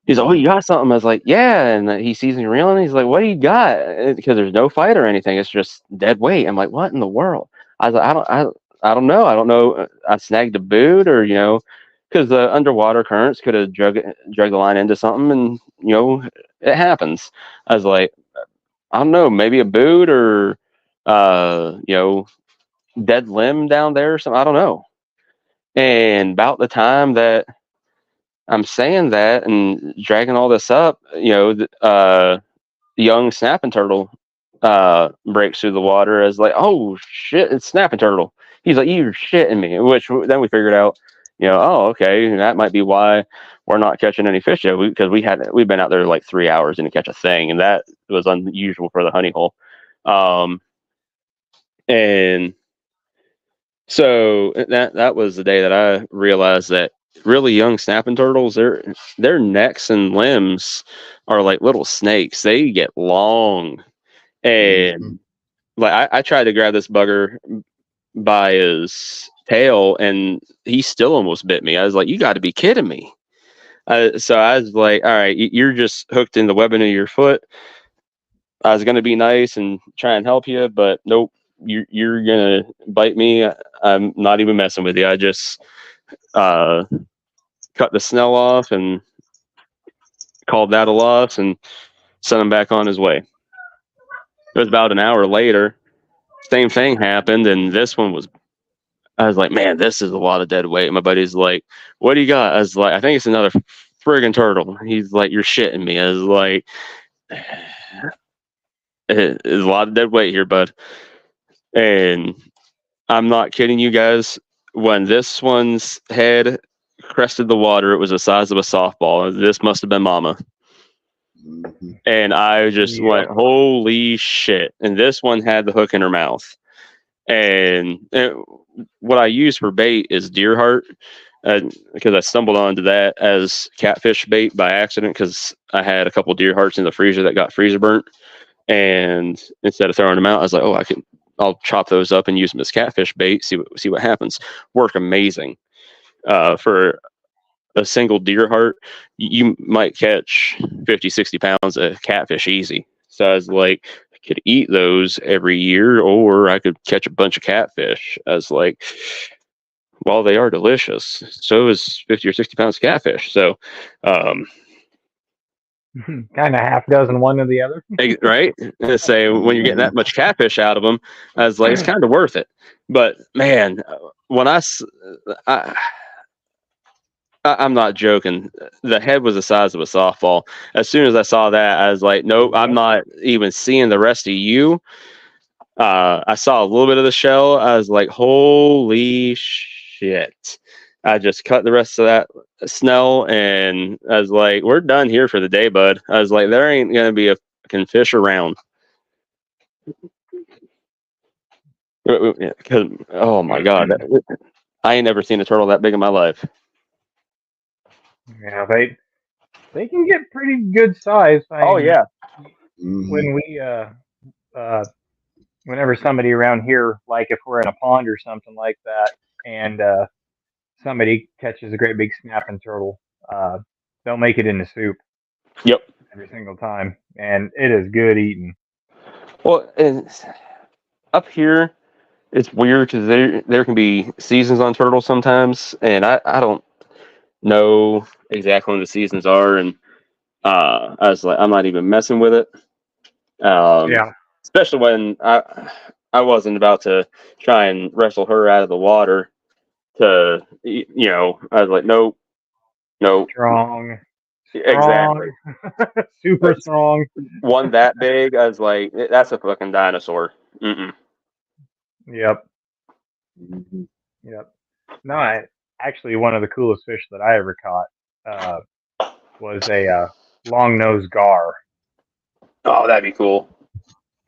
he's like, oh, you got something? I was like, yeah, and he sees me reeling, he's like, what do you got? Because there's no fight or anything, it's just dead weight. I'm like, what in the world? I was like, I don't know. I don't know. I snagged a boot, or because the underwater currents could have drug the line into something, and it happens. I was like, I don't know, maybe a boot, or dead limb down there or something. I don't know. And about the time that I'm saying that and dragging all this up, young snapping turtle breaks through the water as like, oh shit, it's snapping turtle. He's like, you're shitting me. Which then we figured out, oh, okay, that might be why we're not catching any fish yet, because we've been out there like 3 hours and didn't catch a thing, and that was unusual for the honey hole. And so that was the day that I realized that really young snapping turtles, their necks and limbs are like little snakes. They get long, and like I tried to grab this bugger by his tail, and he still almost bit me. I was like, "You got to be kidding me!" So I was like, "All right, you're just hooked in the webbing of your foot." I was gonna be nice and try and help you, but nope. You're gonna bite me. I'm not even messing with you. I just cut the snell off and called that a loss and sent him back on his way. It was about an hour later. Same thing happened, and this one was. I was like, man, this is a lot of dead weight. My buddy's like, what do you got? I was like, I think it's another friggin' turtle. He's like, you're shitting me. I was like, there's a lot of dead weight here, bud. And I'm not kidding you guys. When this one's head crested the water, it was the size of a softball. This must have been mama. And I just went, holy shit. And this one had the hook in her mouth. And what I use for bait is deer heart, because I stumbled onto that as catfish bait by accident, because I had a couple deer hearts in the freezer that got freezer burnt. And instead of throwing them out, I was like, oh, I'll chop those up and use them as catfish bait, see what happens. Work amazing. For a single deer heart, you might catch 50, 60 pounds of catfish easy. So I was like, I could eat those every year, or I could catch a bunch of catfish. I was like, well, they are delicious. So is 50 or 60 pounds of catfish. So, kind of half dozen one or the other. Right? Say when you're getting that much catfish out of them, I was like, it's kind of worth it. But man, when I'm not joking. The head was the size of a softball. As soon as I saw that, I was like, nope, I'm not even seeing the rest of you. I saw a little bit of the shell. I was like, holy shit. I just cut the rest of that snell, and I was like, we're done here for the day, bud. I was like, there ain't going to be a fucking fish around. Oh my God. I ain't never seen a turtle that big in my life. Yeah, they can get pretty good size. Yeah. When we whenever somebody around here, like if we're in a pond or something like that, and somebody catches a great big snapping turtle, they'll make it into soup. Yep. Every single time, and it is good eating. Well, and up here, it's weird because there can be seasons on turtles sometimes, and I don't know exactly when the seasons are, and I was like, I'm not even messing with it. Yeah. Especially when I wasn't about to try and wrestle her out of the water. I was like, nope. Strong. Exactly. Super strong. One that big, I was like, that's a fucking dinosaur. Mm-mm. Yep. No, actually, one of the coolest fish that I ever caught was a long-nosed gar. Oh, that'd be cool.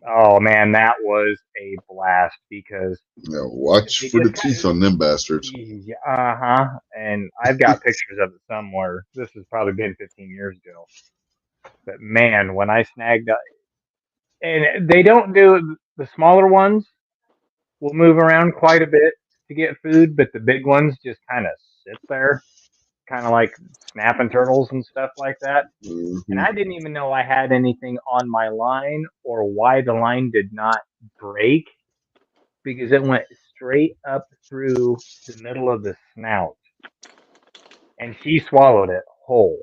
Oh man, that was a blast because watch for the teeth on them bastards. And I've got pictures of it somewhere. This has probably been 15 years ago. But man, when I snagged, and they don't do the smaller ones. will move around quite a bit to get food, but the big ones just kind of sit there, kind of like snapping turtles and stuff like that. And Mm-hmm. I didn't even know I had anything on my line or why the line did not break because it went straight up through the middle of the snout and she swallowed it whole.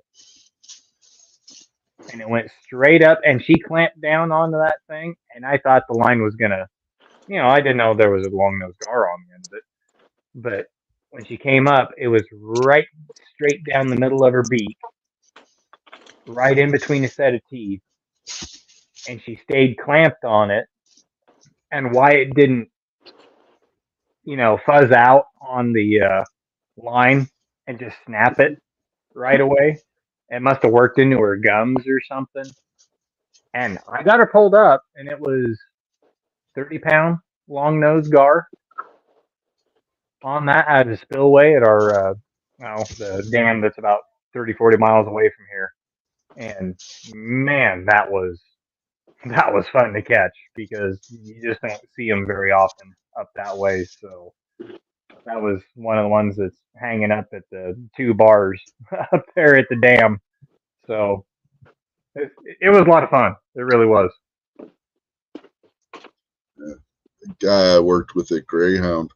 And it went straight up and she clamped down onto that thing. And I thought the line was going to, I didn't know there was a long nosed gar on the end of it. But when she came up, it was right straight down the middle of her beak, right in between a set of teeth. And she stayed clamped on it. And why it didn't, fuzz out on the line and just snap it right away. It must have worked into her gums or something. And I got her pulled up, and it was 30-pound long nosed gar on that at a spillway at our, the dam that's about 30, 40 miles away from here. And man, that was fun to catch because you just don't see them very often up that way. So that was one of the ones that's hanging up at the 2 bars up there at the dam. So it was a lot of fun. It really was. The guy I worked with at Greyhound,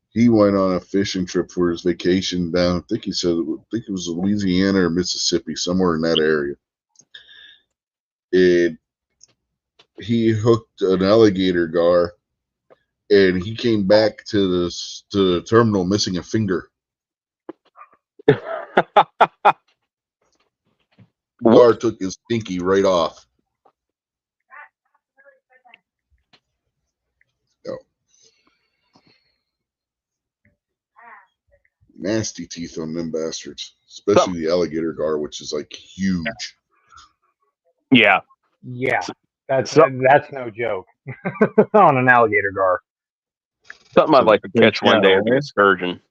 he went on a fishing trip for his vacation down, I think it was Louisiana or Mississippi, somewhere in that area. And he hooked an alligator gar, and he came back to the terminal missing a finger. Gar took his pinky right off. No. Nasty teeth on them bastards, especially the alligator gar, which is like huge. Yeah. Yeah. That's no joke on an alligator gar. Something I'd like to catch one day would be a sturgeon.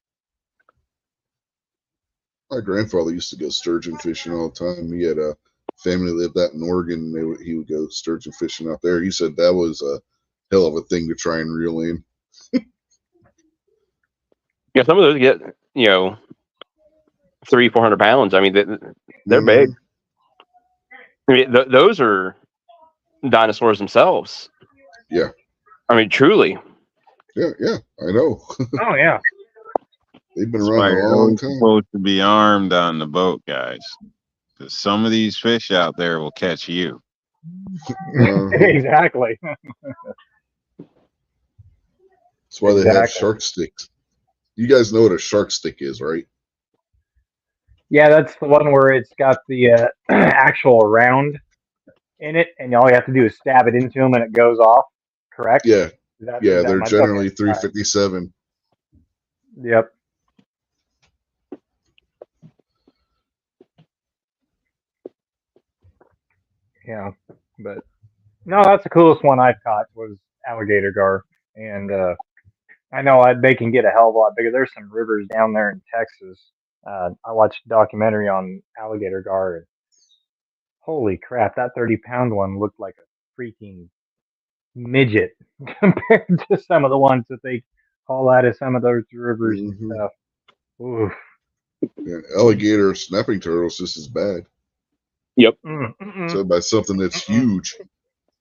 My grandfather used to go sturgeon fishing all the time. He had a family lived out in Oregon. He would go sturgeon fishing out there. He said that was a hell of a thing to try and reel in. Yeah, some of those get 300-400 pounds. I mean, they're big. I mean, those are dinosaurs themselves. Yeah. I mean, truly. Yeah, I know. Oh yeah. They've been around a long time. Supposed to be armed on the boat, guys. Because some of these fish out there will catch you. Exactly. That's why they have shark sticks. You guys know what a shark stick is, right? Yeah, that's the one where it's got the actual round in it, and all you have to do is stab it into them, and it goes off. Correct? Yeah. They're generally 357. Yep. Yeah, but no, that's the coolest one I've caught was alligator gar, and I know they can get a hell of a lot bigger. There's some rivers down there in Texas. I watched a documentary on alligator gar, and holy crap, that 30-pound one looked like a freaking midget compared to some of the ones that they haul out of some of those rivers and stuff. Oof. Yeah, alligator snapping turtles just as bad. Yep. So by something that's huge.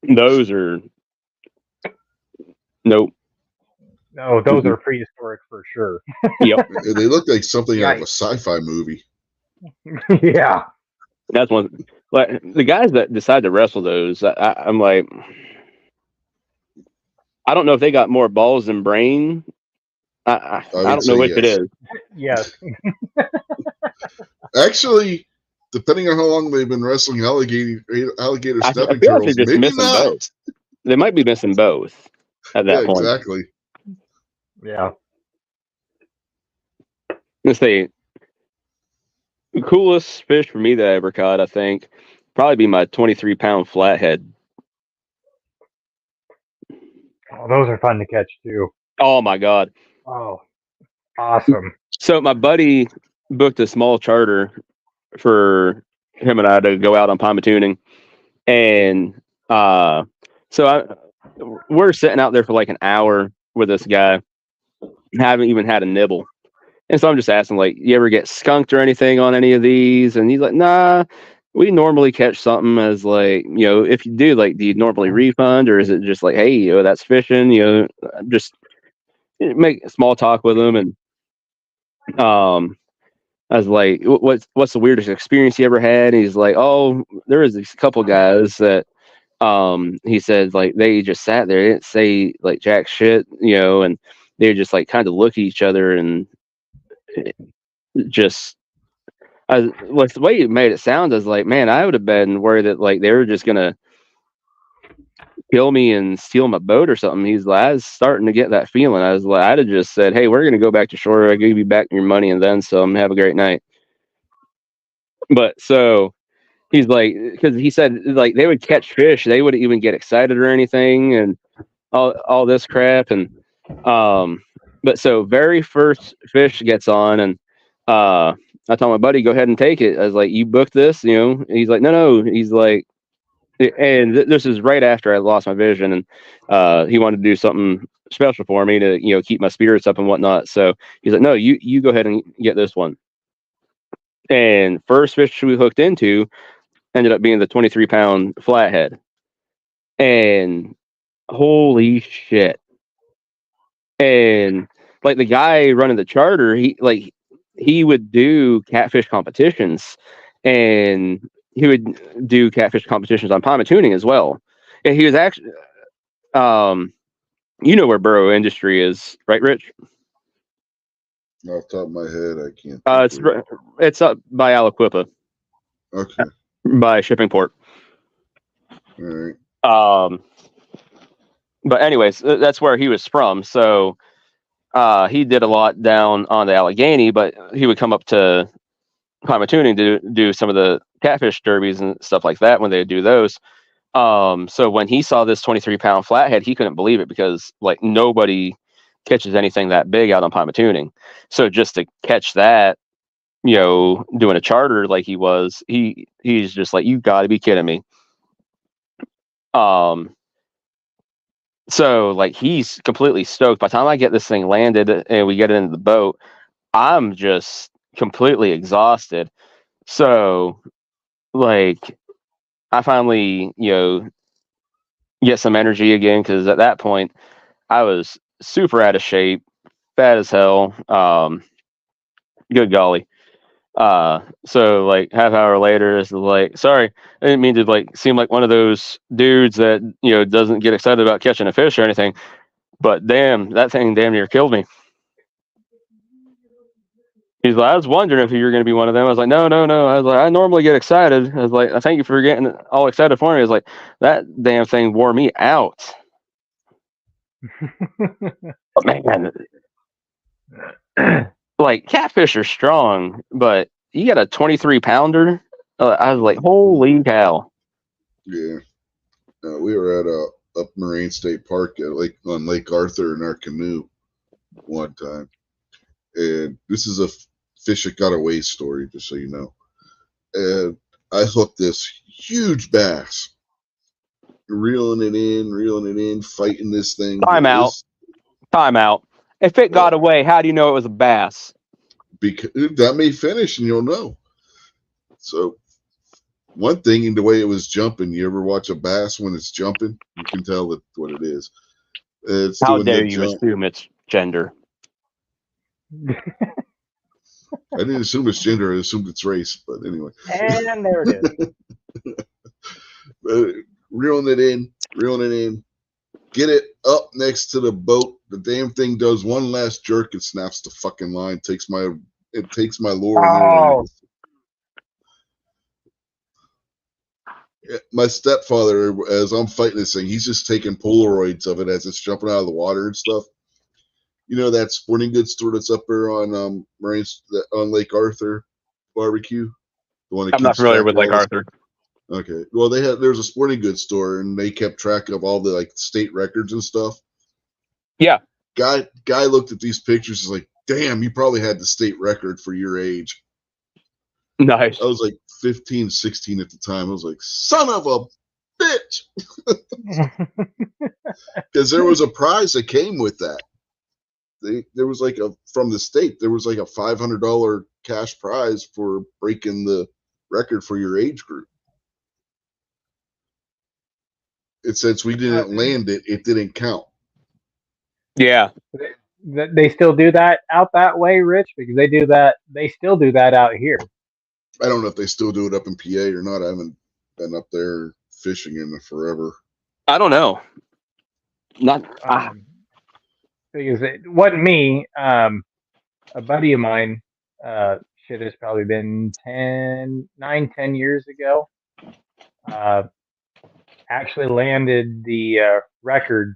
Those are nope. No, those are prehistoric for sure. Yep. They look like something out of a sci-fi movie. Yeah. That's one. Like the guys that decide to wrestle those, I'm like, I don't know if they got more balls than brain. I don't know which it is. Yes. Actually, depending on how long they've been wrestling alligator snapping turtles, like maybe not. Both. They might be missing both at that point. Exactly. Yeah. Let's say the coolest fish for me that I ever caught, I think, probably be my 23-pound flathead. Oh, those are fun to catch too. Oh my God. Oh, awesome. So my buddy booked a small charter for him and I to go out on pontoon tuning. And so we're sitting out there for like an hour with this guy, haven't even had a nibble. And so I'm just asking, like, you ever get skunked or anything on any of these? And he's like, nah, we normally catch something as like, if you do, like, do you normally refund, or is it just like, hey, that's fishing, just make small talk with him. And I was like, what's the weirdest experience you ever had? And he's like, oh, there was these couple guys that he said, like, they just sat there, they didn't say like jack shit, and they just like kind of look at each other and just like the way you made it sound is like, man, I would have been worried that like they were just gonna kill me and steal my boat or something. He's like, I was starting to get that feeling. I was like, I'd have just said, hey, we're gonna go back to shore. I give you back your money and then some. Have a great night. But so he's like, because he said like they would catch fish, they wouldn't even get excited or anything, and all this crap. And but so very first fish gets on, and I told my buddy, go ahead and take it. I was like, you booked this, He's like, no. He's like, and this is right after I lost my vision, and he wanted to do something special for me to keep my spirits up and whatnot. So he's like, no, you go ahead and get this one. And first fish we hooked into ended up being the 23-pound flathead, and holy shit. And like the guy running the charter, he would do catfish competitions, and he would do catfish competitions on pontoon as well. And he was actually, where Burrow Industry is, right, Rich? Off the top of my head, I can't. It's up by Aliquippa. Okay. By Shipping Port. All right. But anyways, that's where he was from. So he did a lot down on the Allegheny, but he would come up to Pontoon to do some of the catfish derbies and stuff like that when they would do those. So when he saw this 23-pound flathead, he couldn't believe it because like nobody catches anything that big out on Pontoon. So just to catch that, doing a charter like he was, he's just like, you got to be kidding me. So like he's completely stoked. By the time I get this thing landed and we get it into the boat, I'm just completely exhausted. So like I finally, get some energy again, because at that point I was super out of shape, fat as hell. Good golly. So like half hour later, it's like, sorry, I didn't mean to like seem like one of those dudes that doesn't get excited about catching a fish or anything, but damn, that thing damn near killed me. He's like, I was wondering if you were going to be one of them. I was like, no. I was like, I normally get excited. I was like, I thank you for getting all excited for me. I was like, that damn thing wore me out. Man, like catfish are strong, but you got a 23-pounder. I was like, holy cow. Yeah. We were at up Moraine State Park on Lake Arthur in our canoe one time. And this is a fish that got away story, just so you know. And I hooked this huge bass, reeling it in, fighting this thing. Time out. If it got away, how do you know it was a bass? Because that may finish and you'll know. So one thing, in the way it was jumping, you ever watch a bass when it's jumping? You can tell what it is. It's how dare you assume it's gender? I didn't assume it's gender. I assumed it's race. But anyway. And there it is. Reeling it in. Get it up next to the boat. The damn thing does one last jerk and snaps the fucking line. Takes my lure. Oh. My stepfather, as I'm fighting this thing, he's just taking Polaroids of it as it's jumping out of the water and stuff. You know that sporting goods store that's up there on Lake Arthur barbecue? The one that I'm not familiar with Lake Arthur. Okay. Well, there's a sporting goods store, and they kept track of all the like state records and stuff. Yeah. Guy looked at these pictures, is like, damn, you probably had the state record for your age. Nice. I was like 15, 16 at the time. I was like, son of a bitch. Because there was a prize that came with that. There was like from the state, there was like a $500 cash prize for breaking the record for your age group. And since we didn't land it, it didn't count. Yeah. They still do that out that way, Rich? Because they do that. They still do that out here. I don't know if they still do it up in PA or not. I haven't been up there fishing in forever. I don't know. Not because it wasn't me. A buddy of mine, shit, has probably been 10 years ago. Actually landed the record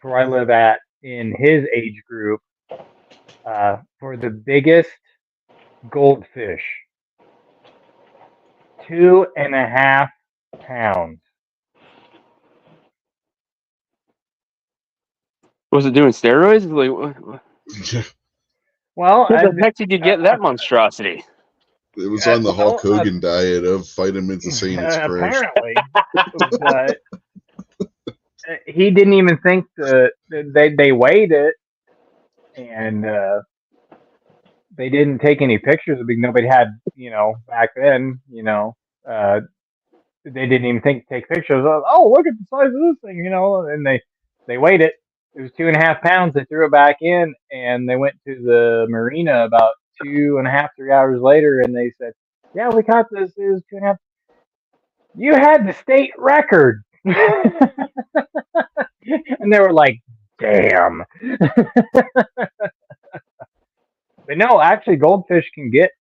where I live at in his age group for the biggest goldfish. 2.5 pounds. Was it doing steroids? Like, what? Well, how the heck did you get that monstrosity? It was on the Hulk Hogan diet of vitamins and saying it's fresh. Apparently, but he didn't even think they weighed it, and they didn't take any pictures because nobody had, back then, they didn't even think to take pictures of. Oh, look at the size of this thing, and they weighed it. It was 2.5 pounds. They threw it back in, and they went to the marina about 2.5, 3 hours later, and they said, "Yeah, we caught this. It was 2.5. You had the state record." And they were like, "Damn." But no, actually, goldfish can get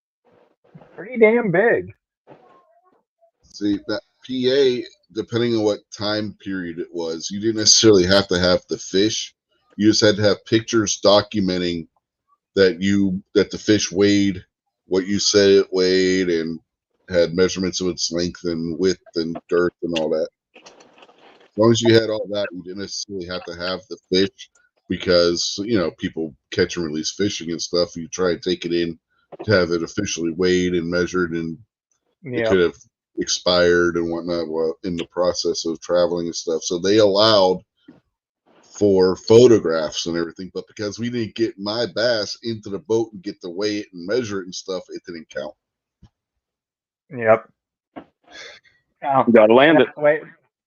pretty damn big. See, that PA, depending on what time period it was, you didn't necessarily have to have the fish. You just had to have pictures documenting that the fish weighed what you said it weighed and had measurements of its length and width and girth and all that. As long as you had all that, you didn't necessarily have to have the fish because, people catch and release fishing and stuff. You try to take it in to have it officially weighed and measured, and it could have expired and whatnot in the process of traveling and stuff. So they allowed for photographs and everything, but because we didn't get my bass into the boat and get to weigh it and measure it and stuff, it didn't count. Yep. You gotta land it.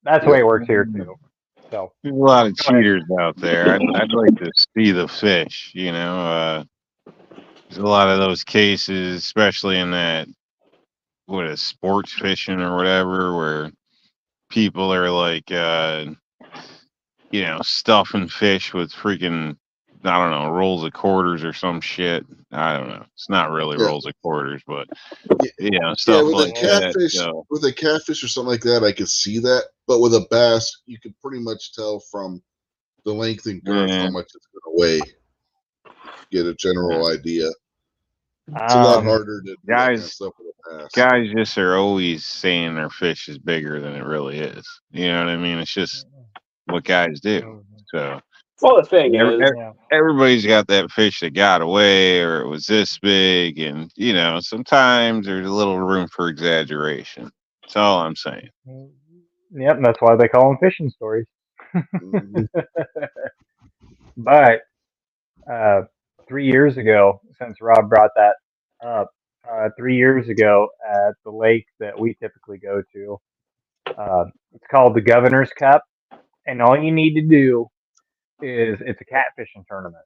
That's the way it works here too. So there's a lot of cheaters out there. I'd like to see the fish. There's a lot of those cases, especially in that sports fishing or whatever, where people are like, stuffing fish with freaking, I don't know, rolls of quarters or some shit. I don't know. It's not really rolls of quarters, but stuff with like catfish, that. With a catfish or something like that, I could see that. But with a bass, you could pretty much tell from the length and girth how much it's going to weigh. Get a general idea. It's a lot harder to do that kind of stuff with a bass. Guys just are always saying their fish is bigger than it really is. You know what I mean? It's just what guys do. So, well, the thing is, everybody's got that fish that got away, or it was this big, and sometimes there's a little room for exaggeration. That's all I'm saying. Yep, that's why they call them fishing stories. But 3 years ago, since Rob brought that up, 3 years ago at the lake that we typically go to, it's called the Governor's Cup, and all you need to do is it's a catfishing tournament,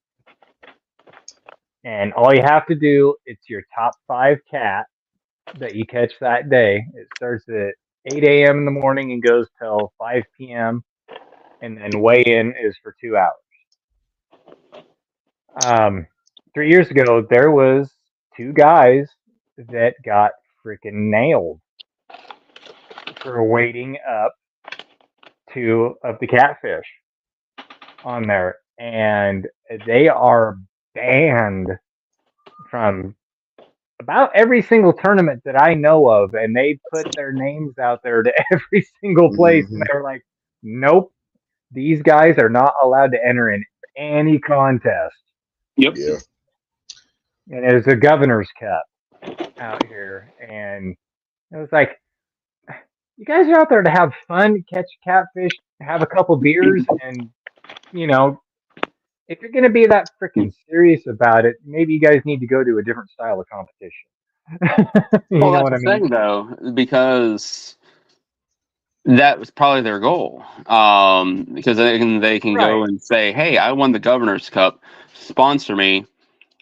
and all you have to do, it's your top 5 cat that you catch that day. It starts at 8 a.m. in the morning and goes till 5 p.m. and then weigh-in is for 2 hours. 3 years ago, there was 2 guys that got freaking nailed for weighting up 2 of the catfish on there, and they are banned from about every single tournament that I know of, and they put their names out there to every single place, and they were like, nope, these guys are not allowed to enter in any contest. Yep. Yeah. And it was a Governor's Cup out here, and it was like, you guys are out there to have fun, catch catfish, have a couple beers, and you know, if you're gonna be that freaking serious about it, maybe you guys need to go to a different style of competition. You Well, know that's what the I mean? thing, though, because that was probably their goal. Because they can go Right. and say, "Hey, I won the Governor's Cup. Sponsor me."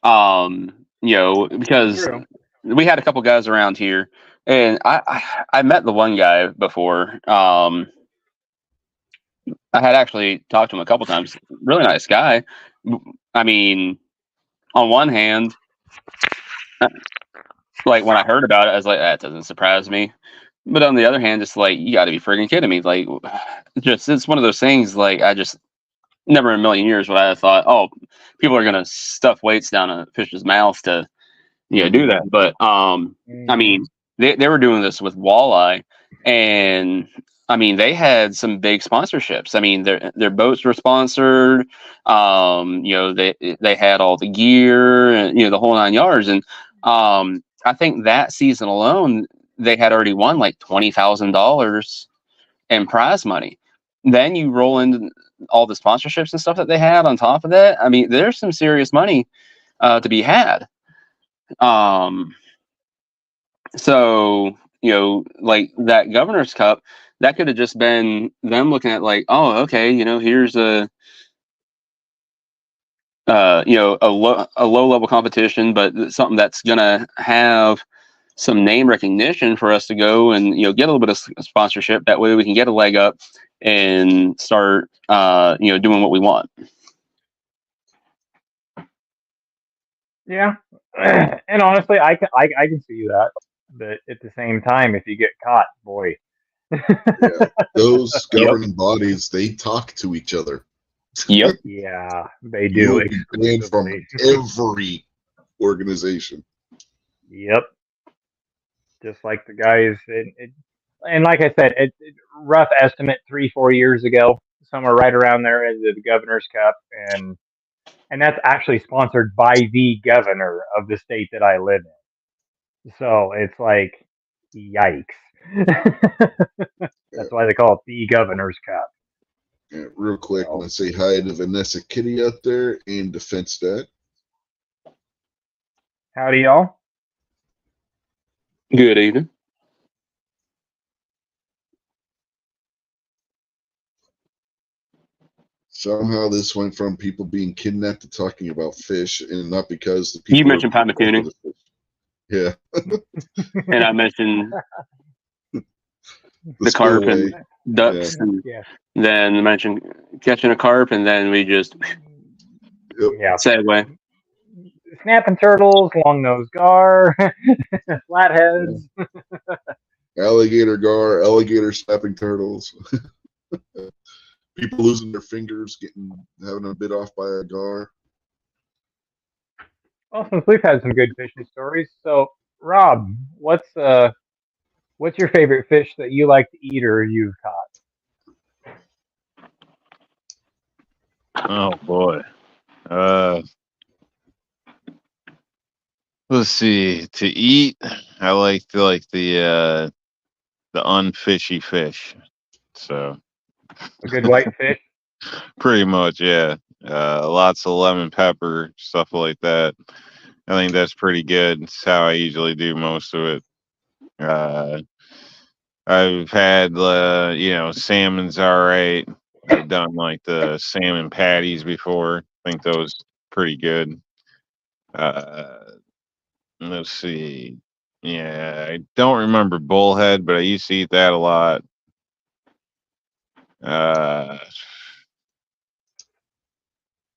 Because True. we had a couple guys around here, and I met the one guy before. I had actually talked to him a couple times. Really nice guy. I mean, on one hand, like when I heard about it, I was like, that doesn't surprise me. But on the other hand, it's like, you got to be freaking kidding me. Like, just it's one of those things. Like, I just never in a million years would I have thought, oh, people are gonna stuff weights down a fish's mouth to do that. But I Hmm. mean, they were doing this with walleye, and I mean, they had some big sponsorships. I mean, their boats were sponsored. They had all the gear and the whole 9 yards. And I think that season alone, they had already won like $20,000 in prize money. Then you roll into all the sponsorships and stuff that they had on top of that. I mean, there's some serious money to be had. Um, so, like that Governor's Cup, that could have just been them looking at like, oh, okay, here's a low level competition, but something that's gonna have some name recognition for us to go and get a little bit of sponsorship. That way we can get a leg up and start doing what we want. Yeah. And honestly, I can see that. But at the same time, if you get caught, boy. Yeah, those Yep. governing bodies, they talk to each other. Yep. Yeah, they You do will be banned from exclusively. every organization. Yep. Just like the guys, and like I said, rough estimate 3-4 years ago, somewhere right around there is the Governor's Cup, and that's actually sponsored by the governor of the state that I live in. So it's like, yikes. Yeah, That's why they call it the Governor's Cup. yeah, real quick, I So want to say hi to Vanessa Kitty out there and Defense Dad. howdy, y'all. Good evening. Somehow this went from people being kidnapped to talking about fish, and not because the people You mentioned are for tuning, the fish. Yeah, and I mentioned the carp spillway. and ducks, and Yeah. then I mentioned catching a carp, and then we just Yep. Yeah. segue. Snapping turtles, long nosed gar, flatheads. Alligator gar, alligator snapping turtles. People losing their fingers, having them bit off by a gar. Well, since we've had some good fishing stories, so Rob, what's your favorite fish that you like to eat or you've caught? Oh boy. Let's see. To eat, I like the unfishy fish. So A good white fish. pretty much, yeah. Lots of lemon pepper, stuff like that. I think that's pretty good. It's how I usually do most of it. Uh, I've had, salmon's all right. I've done like the salmon patties before. I think those pretty good. Uh, let's see. Yeah, I don't remember bullhead, but I used to eat that a lot. Uh,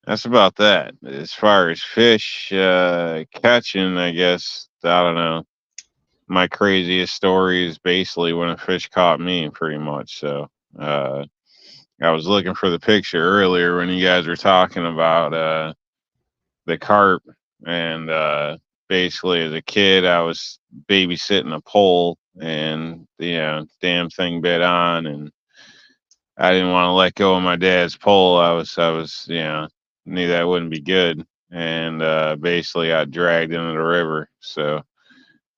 that's about that. As far as fish catching, I guess I don't know. My craziest story is basically when a fish caught me, pretty much. So I was looking for the picture earlier when you guys were talking about the carp, and basically as a kid I was babysitting a pole, and damn thing bit on, and I didn't want to let go of my dad's pole. I was knew that wouldn't be good, and basically got dragged into the river. So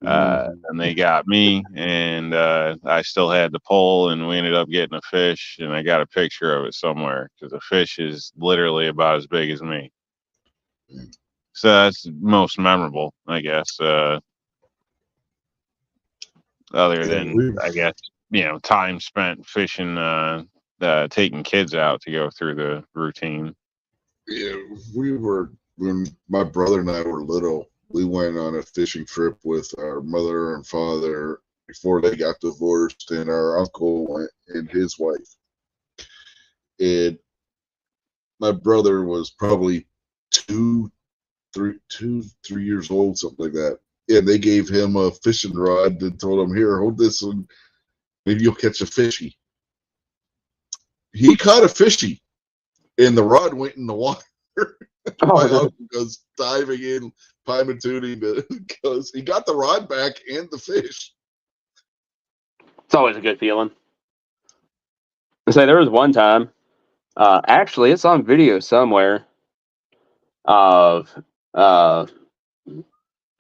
And they got me, and I still had the pole, and we ended up getting a fish, and I got a picture of it somewhere because the fish is literally about as big as me. So that's most memorable, I guess. Other than, I guess, time spent fishing, taking kids out to go through the routine. Yeah, when my brother and I were little, we went on a fishing trip with our mother and father before they got divorced, and our uncle went and his wife. And my brother was probably 3 years old, something like that. And they gave him a fishing rod and told him, "Here, hold this, and maybe you'll catch a fishy." He caught a fishy, and the rod went in the water. My uncle goes diving in, pine tuning because he got the rod back and the fish. It's always a good feeling. So there was one time, actually, it's on video somewhere, of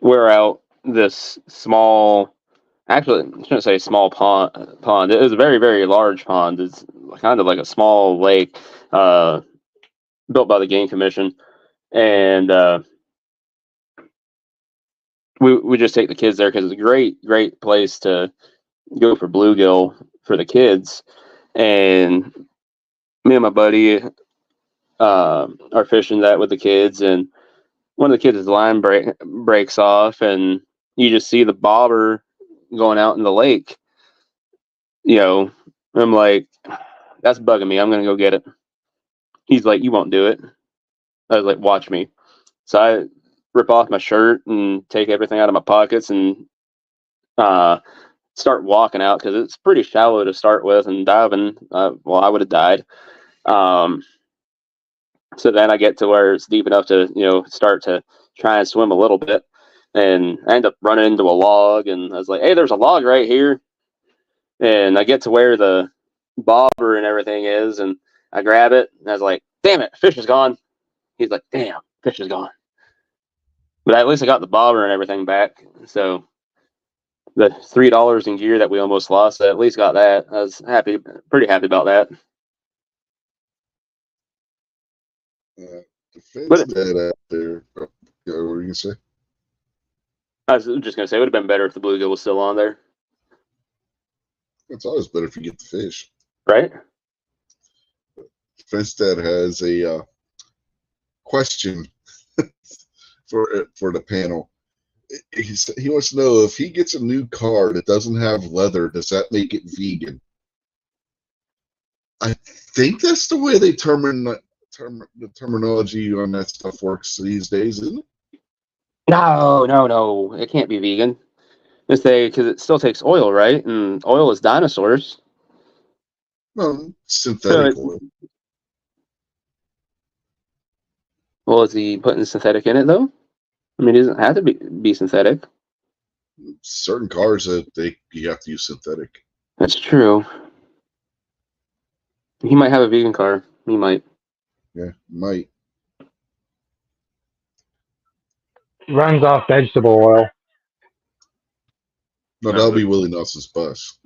we're out this small, actually, I shouldn't say small pond. It was a very, very large pond. It's kind of like a small lake, built by the Game Commission. And we just take the kids there because it's a great place to go for bluegill for the kids. And me and my buddy are fishing that with the kids, and one of the kids' line breaks off, and you just see the bobber going out in the lake. I'm like, that's bugging me. I'm gonna go get it. He's like, you won't do it. I was like, watch me. So I rip off my shirt and take everything out of my pockets and start walking out because it's pretty shallow to start with, and diving, well, I would have died. So then I get to where it's deep enough to, start to try and swim a little bit, and I end up running into a log, and I was like, hey, there's a log right here. And I get to where the bobber and everything is, and I grab it, and I was like, damn it, fish is gone. He's like, damn, fish is gone. But at least I got the bobber and everything back. So the $3 in gear that we almost lost, I at least got that. I was pretty happy about that. Defense that out there. What were you gonna say? I was just gonna say it would have been better if the bluegill was still on there. It's always better if you get the fish, right? Defense Dad has a question for the panel. He wants to know if he gets a new car that doesn't have leather, does that make it vegan? I think that's the way they the terminology on that stuff works these days, isn't it? No, it can't be vegan. Because it still takes oil, right? And oil is dinosaurs. No, synthetic oil. Well, is he putting synthetic in it though? I mean, it doesn't have to be synthetic. Certain cars you have to use synthetic. That's true. He might have a vegan car. He might. Yeah, might. Runs off vegetable oil. No, that'll be Willie Nelson's bus.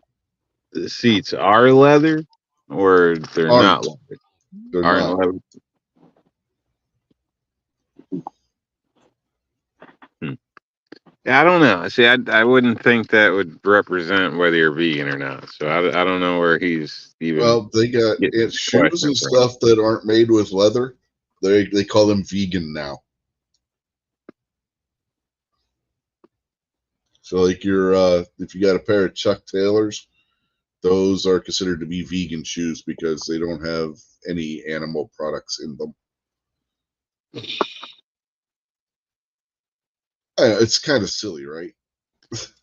The seats are leather, or they're not leather? They're not. Leather. Yeah, I don't know. See, I wouldn't think that would represent whether you're vegan or not. So I don't know where he's even. Well, they got shoes and stuff that aren't made with leather. They call them vegan now. So like if you got a pair of Chuck Taylors, those are considered to be vegan shoes because they don't have any animal products in them. It's kind of silly, right?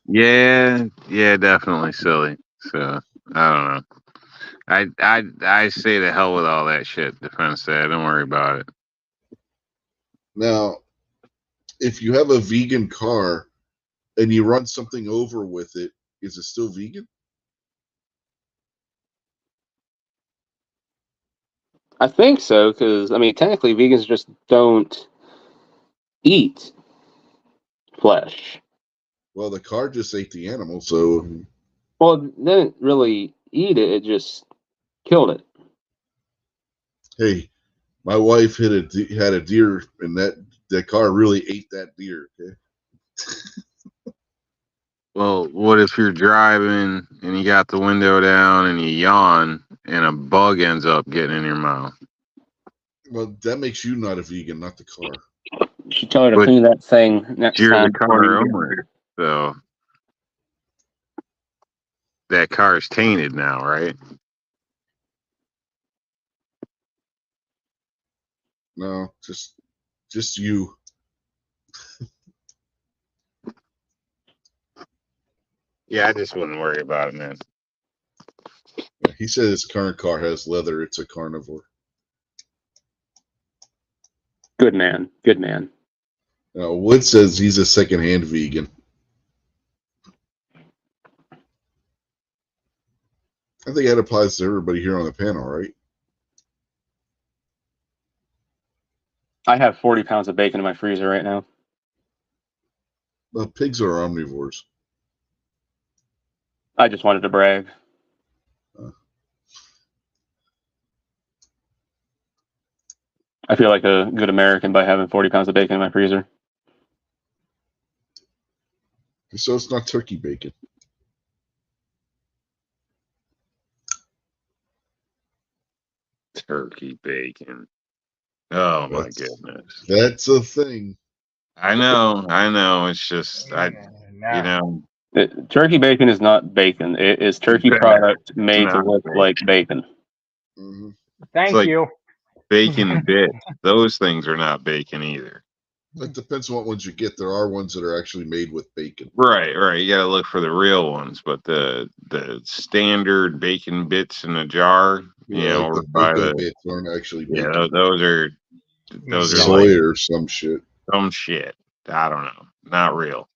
Yeah, definitely silly. So I don't know. I say the hell with all that shit. Defense Dad, don't worry about it. Now, if you have a vegan car and you run something over with it, is it still vegan? I think so, because I mean, technically, vegans just don't eat flesh. Well, the car just ate the animal, so. Well, it didn't really eat it; it just killed it. Hey, my wife had a deer, and that car really ate that deer. Okay. Well, what if you're driving and you got the window down and you yawn and a bug ends up getting in your mouth? Well, that makes you not a vegan, not the car. You should tell her to clean that thing next You're time. the car owner, so that car is tainted now, right? No, just you. Yeah, I just wouldn't worry about it, man. Yeah, he said his current car has leather. It's a carnivore. Good man. Good man. Now, Wood says he's a secondhand vegan. I think that applies to everybody here on the panel, right? I have 40 pounds of bacon in my freezer right now. Well, pigs are omnivores. I just wanted to brag. I feel like a good American by having 40 pounds of bacon in my freezer. So it's not turkey bacon. Turkey bacon. Oh my goodness. That's a thing. I know. It's just you know. Turkey bacon is not bacon. It is turkey product made to look like bacon. Mm-hmm. Thank you. Bacon bits. Those things are not bacon either. It depends on what ones you get. There are ones that are actually made with bacon. Right. You got to look for the real ones, but the standard bacon bits in a jar, you know, like or the by bacon bits aren't actually bacon. Yeah, those are soy like or some shit. Some shit. I don't know. Not real.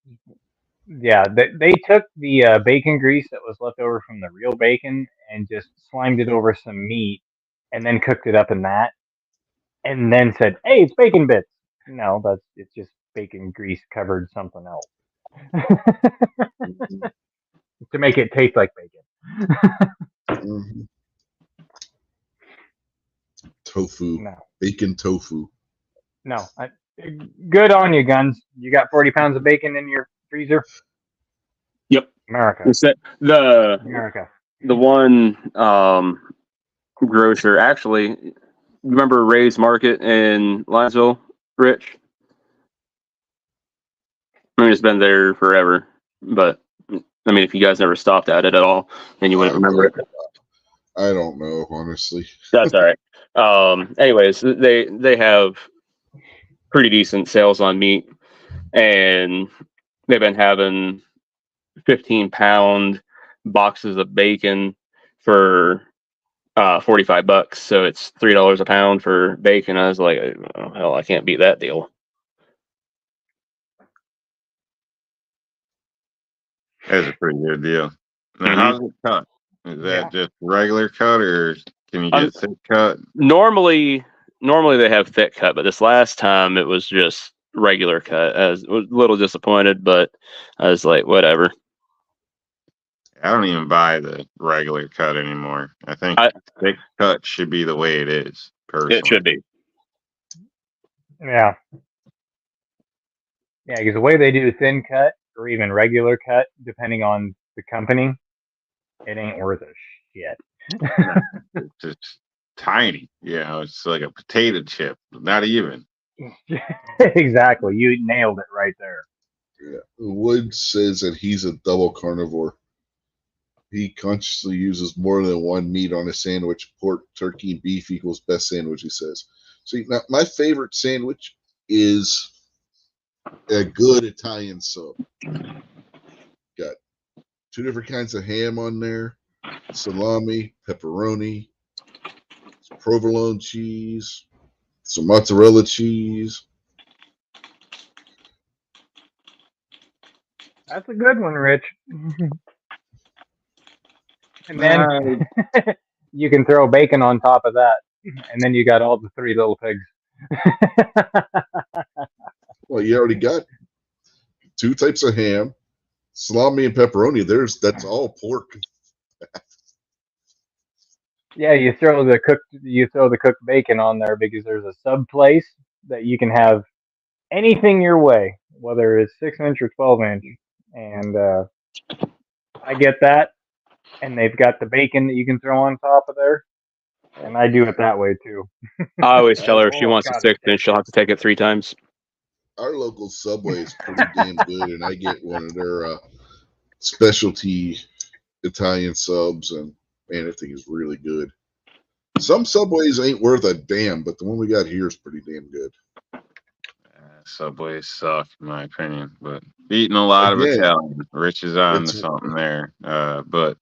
Yeah, they took the bacon grease that was left over from the real bacon and just slimed it over some meat, and then cooked it up in that, and then said, "Hey, it's bacon bits." No, it's just bacon grease covered something else to make it taste like bacon. Mm-hmm. Tofu. No, bacon tofu. No, good on you, Guns. You got 40 pounds of bacon in your freezer. Yep, America. America. The one grocer actually. Remember Ray's Market in Linesville, Rich? I mean, it's been there forever, but I mean, if you guys never stopped at it at all, then you wouldn't remember it. I don't know, honestly. That's all right. Anyways, they have pretty decent sales on meat, and they've been having 15-pound boxes of bacon for $45. So it's $3 a pound for bacon. I was like, oh, hell, I can't beat that deal. That's a pretty good deal. Now, how's it cut? Is that just regular cut, or can you get thick cut? Normally they have thick cut, but this last time it was just regular cut. I was a little disappointed, but I was like, whatever. I don't even buy the regular cut anymore. I think thick cut should be the way it is. Personally, it should be. Yeah, because the way they do thin cut or even regular cut, depending on the company, it ain't worth a shit. It's just tiny. It's like a potato chip. Not even. Exactly. You nailed it right there. Yeah. Wood says that he's a double carnivore. He consciously uses more than one meat on a sandwich. Pork, turkey, and beef equals best sandwich, he says. See, now my favorite sandwich is a good Italian sub. Got 2 different kinds of ham on there, salami, pepperoni, provolone cheese, some mozzarella cheese. That's a good one, Rich. And then you can throw bacon on top of that, and then you got all the 3 little pigs. Well, you already got 2 types of ham, salami and pepperoni. That's all pork. Yeah, you throw the cooked bacon on there because there's a sub place that you can have anything your way, whether it's 6-inch or 12-inch, and I get that, and they've got the bacon that you can throw on top of there, and I do it that way too. I always tell her if she Oh wants a God, 6-inch, she'll have to take it 3 times. Our local Subway is pretty damn good, and I get one of their specialty Italian subs, and man, that thing is really good. Some Subways ain't worth a damn, but the one we got here is pretty damn good. Subways suck, in my opinion. But eating a lot of Italian, Rich is on to something there. But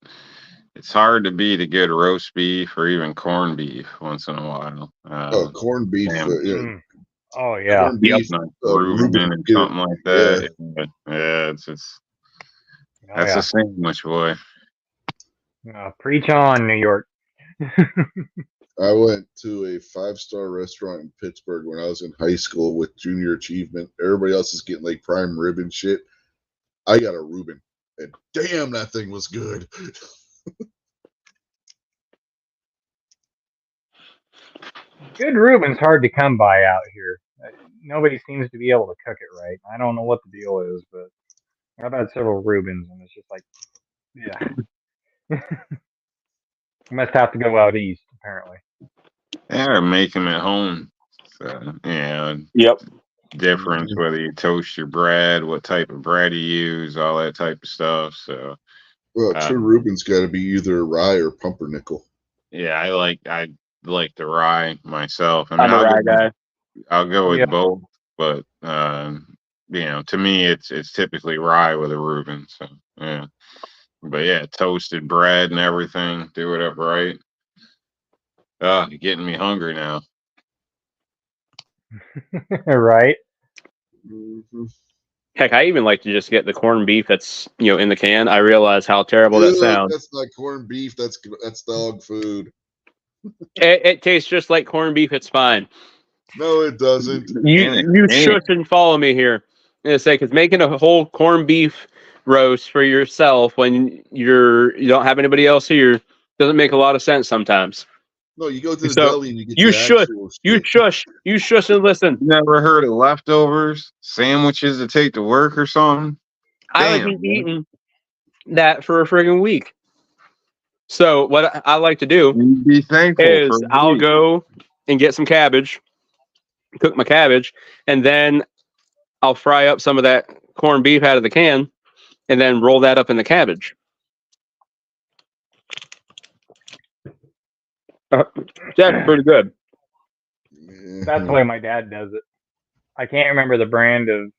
it's hard to beat a good roast beef or even corned beef once in a while. Corned beef. Oh yeah, corned beef, Reuben and something like that. Yeah, it's that's a sandwich, boy. Preach on, New York. I went to a 5-star restaurant in Pittsburgh when I was in high school with junior achievement. Everybody else is getting like prime rib and shit. I got a Reuben, and damn, that thing was good. Good Reuben's hard to come by out here. Nobody seems to be able to cook it right. I don't know what the deal is, but I've had several Reubens, and it's just like, yeah. You must have to go out east, apparently. Yeah, or make them at home. So, Yep. Difference whether you toast your bread, what type of bread you use, all that type of stuff. So, well, true Reuben's got to be either rye or pumpernickel. Yeah, I like the rye myself. I mean, I'm a rye guy. I'll go with both, but to me, it's typically rye with a Reuben. So yeah, but yeah, toasted bread and everything. Do it up right. You're getting me hungry now. Right. Mm-hmm. Heck, I even like to just get the corned beef that's in the can. I realize how terrible that sounds. That's not corned beef. That's dog food. It tastes just like corned beef. It's fine. No, it doesn't. You shouldn't follow me here. I'm gonna say, because making a whole corned beef roast for yourself when you don't have anybody else here doesn't make a lot of sense sometimes. No, you go to the deli and you get you shush and listen. Never heard of leftovers sandwiches to take to work or something? I would be eating that for a friggin' week. So what I like to do be thankful is I'll go and get some cabbage, cook my cabbage, and then I'll fry up some of that corned beef out of the can, and then roll that up in the cabbage. That's pretty good. That's the way my dad does it. I can't remember the brand of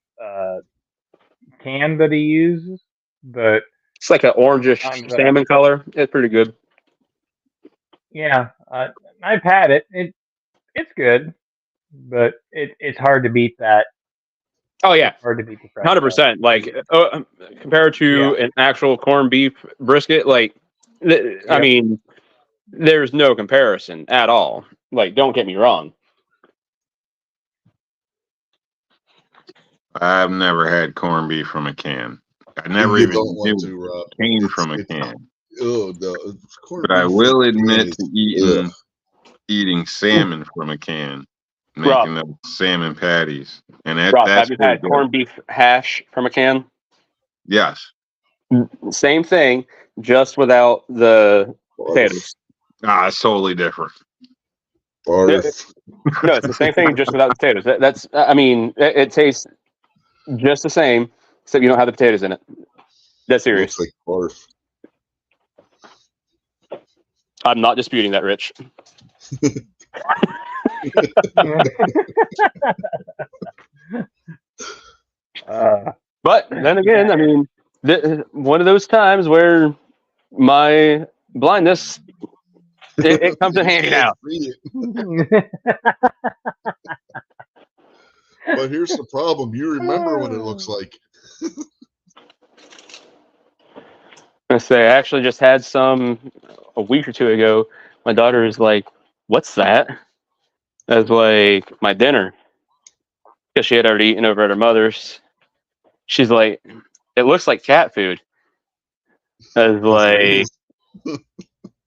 can that he uses, but it's like an orangish salmon color. It's pretty good. Yeah, I've had it. It's good, but it's hard to beat that. Oh yeah, it's hard to beat the 100%. Like compared to an actual corned beef brisket, like I mean, there's no comparison at all. Like, don't get me wrong. I've never had corned beef from a can. I never even came from a can. But I will admit to eating salmon from a can, making those salmon patties. And that's have you had corned beef hash from a can? Yes. Same thing, just without the potatoes. It's totally different. No, it's the same thing, just without the potatoes. That's I mean, it tastes just the same, except you don't have the potatoes in it. That's serious. Looks like barf. I'm not disputing that, Rich. But then again, I mean, one of those times where my blindness it comes in handy now. But here's the problem: you remember what it looks like. I say, I actually just had some a week or two ago. My daughter is like, "What's that?" I was like, "My dinner," because she had already eaten over at her mother's. She's like, it looks like cat food. I was like,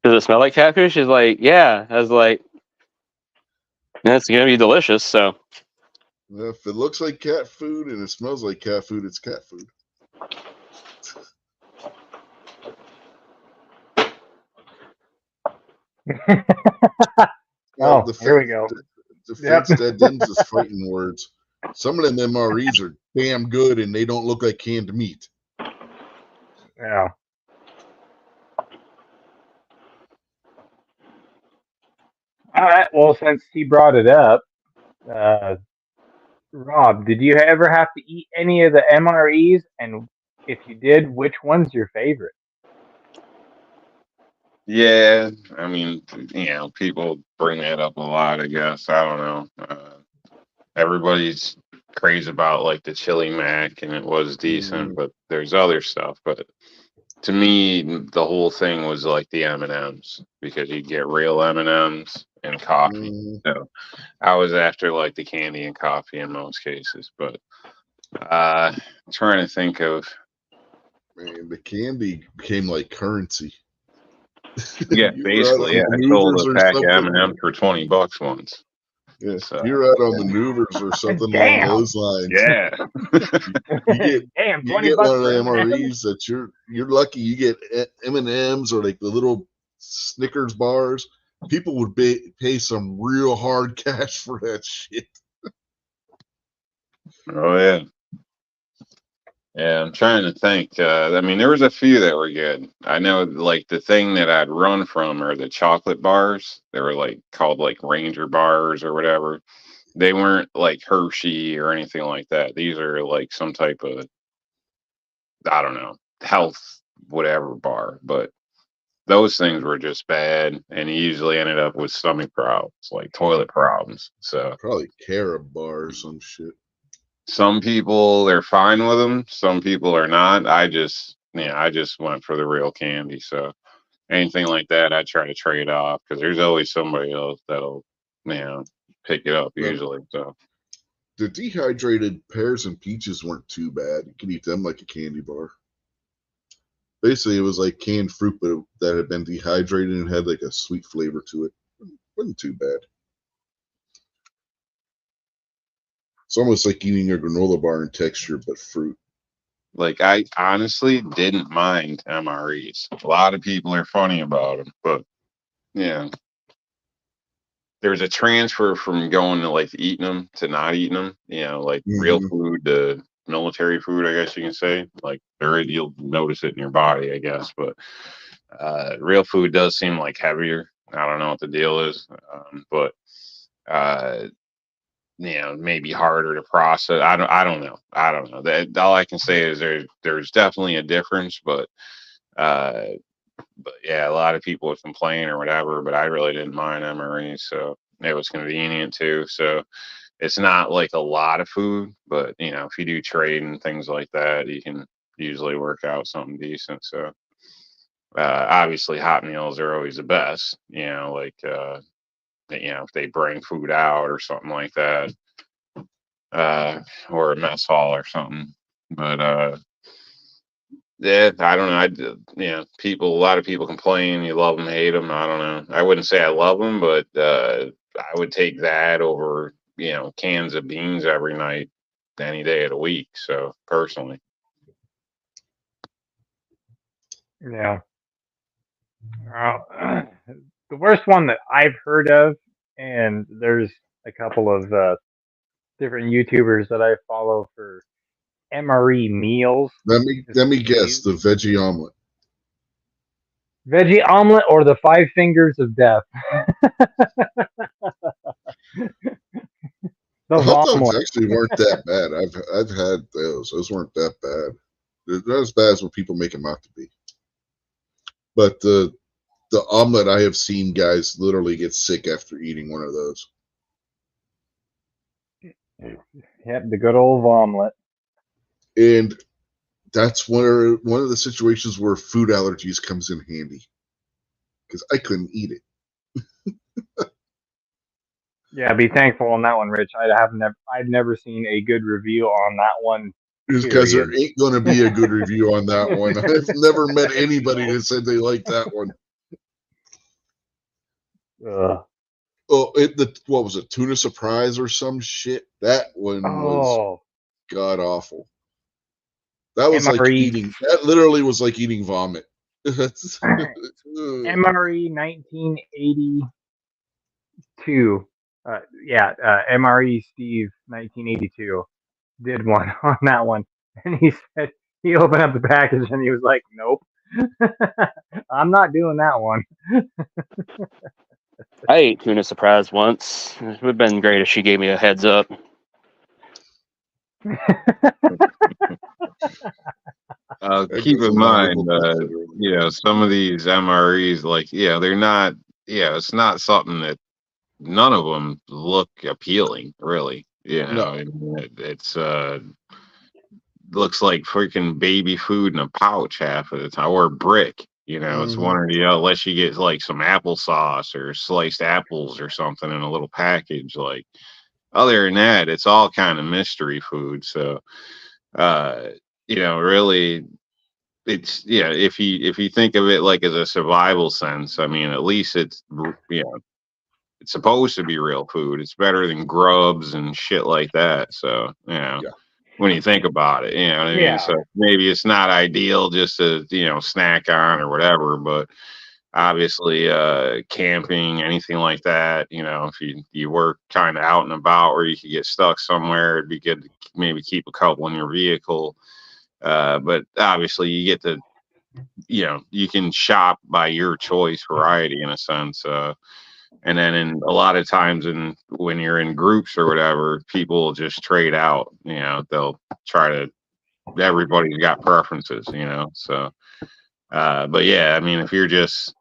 does it smell like catfish? She's like, yeah. I was like, that's gonna be delicious. So if it looks like cat food and it smells like cat food, it's cat food. Oh, here we go. Defense that them's is fighting words. Some of them MREs are damn good and they don't look like canned meat. Yeah. All right. Well, since he brought it up, Rob, did you ever have to eat any of the MREs? And if you did, which one's your favorite? Yeah, I mean, people bring that up a lot, I guess. I don't know. Everybody's crazy about like the chili mac, and it was decent, but there's other stuff. But to me, the whole thing was like the M&Ms, because you get real M&Ms and coffee. So I was after like the candy and coffee in most cases. But trying to think of, man, the candy became like currency. Yeah, basically, yeah. I sold a pack of M&Ms for $20 once. Yeah, so, you're out on maneuvers or something along those lines. Yeah, you get one of the MREs that you're lucky you get M&Ms or like the little Snickers bars. People would pay some real hard cash for that shit. Oh yeah. Yeah, I'm trying to think. I mean, there was a few that were good. I know, like, the thing that I'd run from are the chocolate bars. They were like called like Ranger bars or whatever. They weren't like Hershey or anything like that. These are like some type of, I don't know, health whatever bar. But those things were just bad, and you usually ended up with stomach problems, like toilet problems. So probably carob bar or some shit. Some people, they're fine with them. Some people are not. I just went for the real candy. So anything like that, I try to trade off, because there's always somebody else that'll, pick it up usually. So the dehydrated pears and peaches weren't too bad. You could eat them like a candy bar. Basically, it was like canned fruit, but that had been dehydrated and had like a sweet flavor to it. Wasn't too bad. It's almost like eating a granola bar in texture, but fruit. Like, I honestly didn't mind MREs. A lot of people are funny about them, but yeah, there's a transfer from going to like eating them to not eating them. Like real food to military food, I guess you can say. Like, you'll notice it in your body, I guess. But real food does seem like heavier. I don't know what the deal is, but maybe harder to process. I don't know. That, all I can say is there's definitely a difference, but yeah, a lot of people would complain or whatever, but I really didn't mind MREs, so it was convenient too. So it's not like a lot of food, but if you do trade and things like that, you can usually work out something decent. So obviously hot meals are always the best, if they bring food out or something like that, or a mess hall or something. But yeah, I don't know. A lot of people complain. You love them, hate them. I don't know. I wouldn't say I love them, but I would take that over, cans of beans every night, any day of the week. So personally, yeah. The worst one that I've heard of, and there's a couple of different YouTubers that I follow for MRE meals. Let me guess, the veggie omelet. Veggie omelet or the 5 fingers of death. The hot dogs actually weren't that bad. I've had those. Those weren't that bad. They're not as bad as what people make them out to be. But the omelet, I have seen guys literally get sick after eating one of those. Yep, the good old omelet. And that's one of the situations where food allergies comes in handy, because I couldn't eat it. Yeah, be thankful on that one, Rich. I've never seen a good review on that one Because there ain't going to be a good review on that one. I've never met anybody that said they liked that one. Oh, what was it? Tuna surprise or some shit? That one was god awful. That was like eating. That literally was like eating vomit. MRE 1982. MRE Steve 1982 did one on that one, and he said he opened up the package and he was like, "Nope, I'm not doing that one." I ate tuna surprise once. It would have been great if she gave me a heads up. Keep in mind, some of these MREs, like, they're not, it's not something that none of them look appealing, really. No. I mean, it's looks like freaking baby food in a pouch half of the time, or a brick. It's one or the other, unless you get like some applesauce or sliced apples or something in a little package. Like, other than that, it's all kind of mystery food. So, really, it's if you think of it like as a survival sense, I mean, at least it's it's supposed to be real food. It's better than grubs and shit like that. So when you think about it, you know what I mean. So maybe it's not ideal just to snack on or whatever, but obviously camping, anything like that, if you work kind of out and about where you could get stuck somewhere, it'd be good to maybe keep a couple in your vehicle. But obviously you get to, you can shop by your choice variety in a sense. And then in a lot of times when you're in groups or whatever, people just trade out, they'll try to, everybody's got preferences, so, but yeah, I mean, if you're just,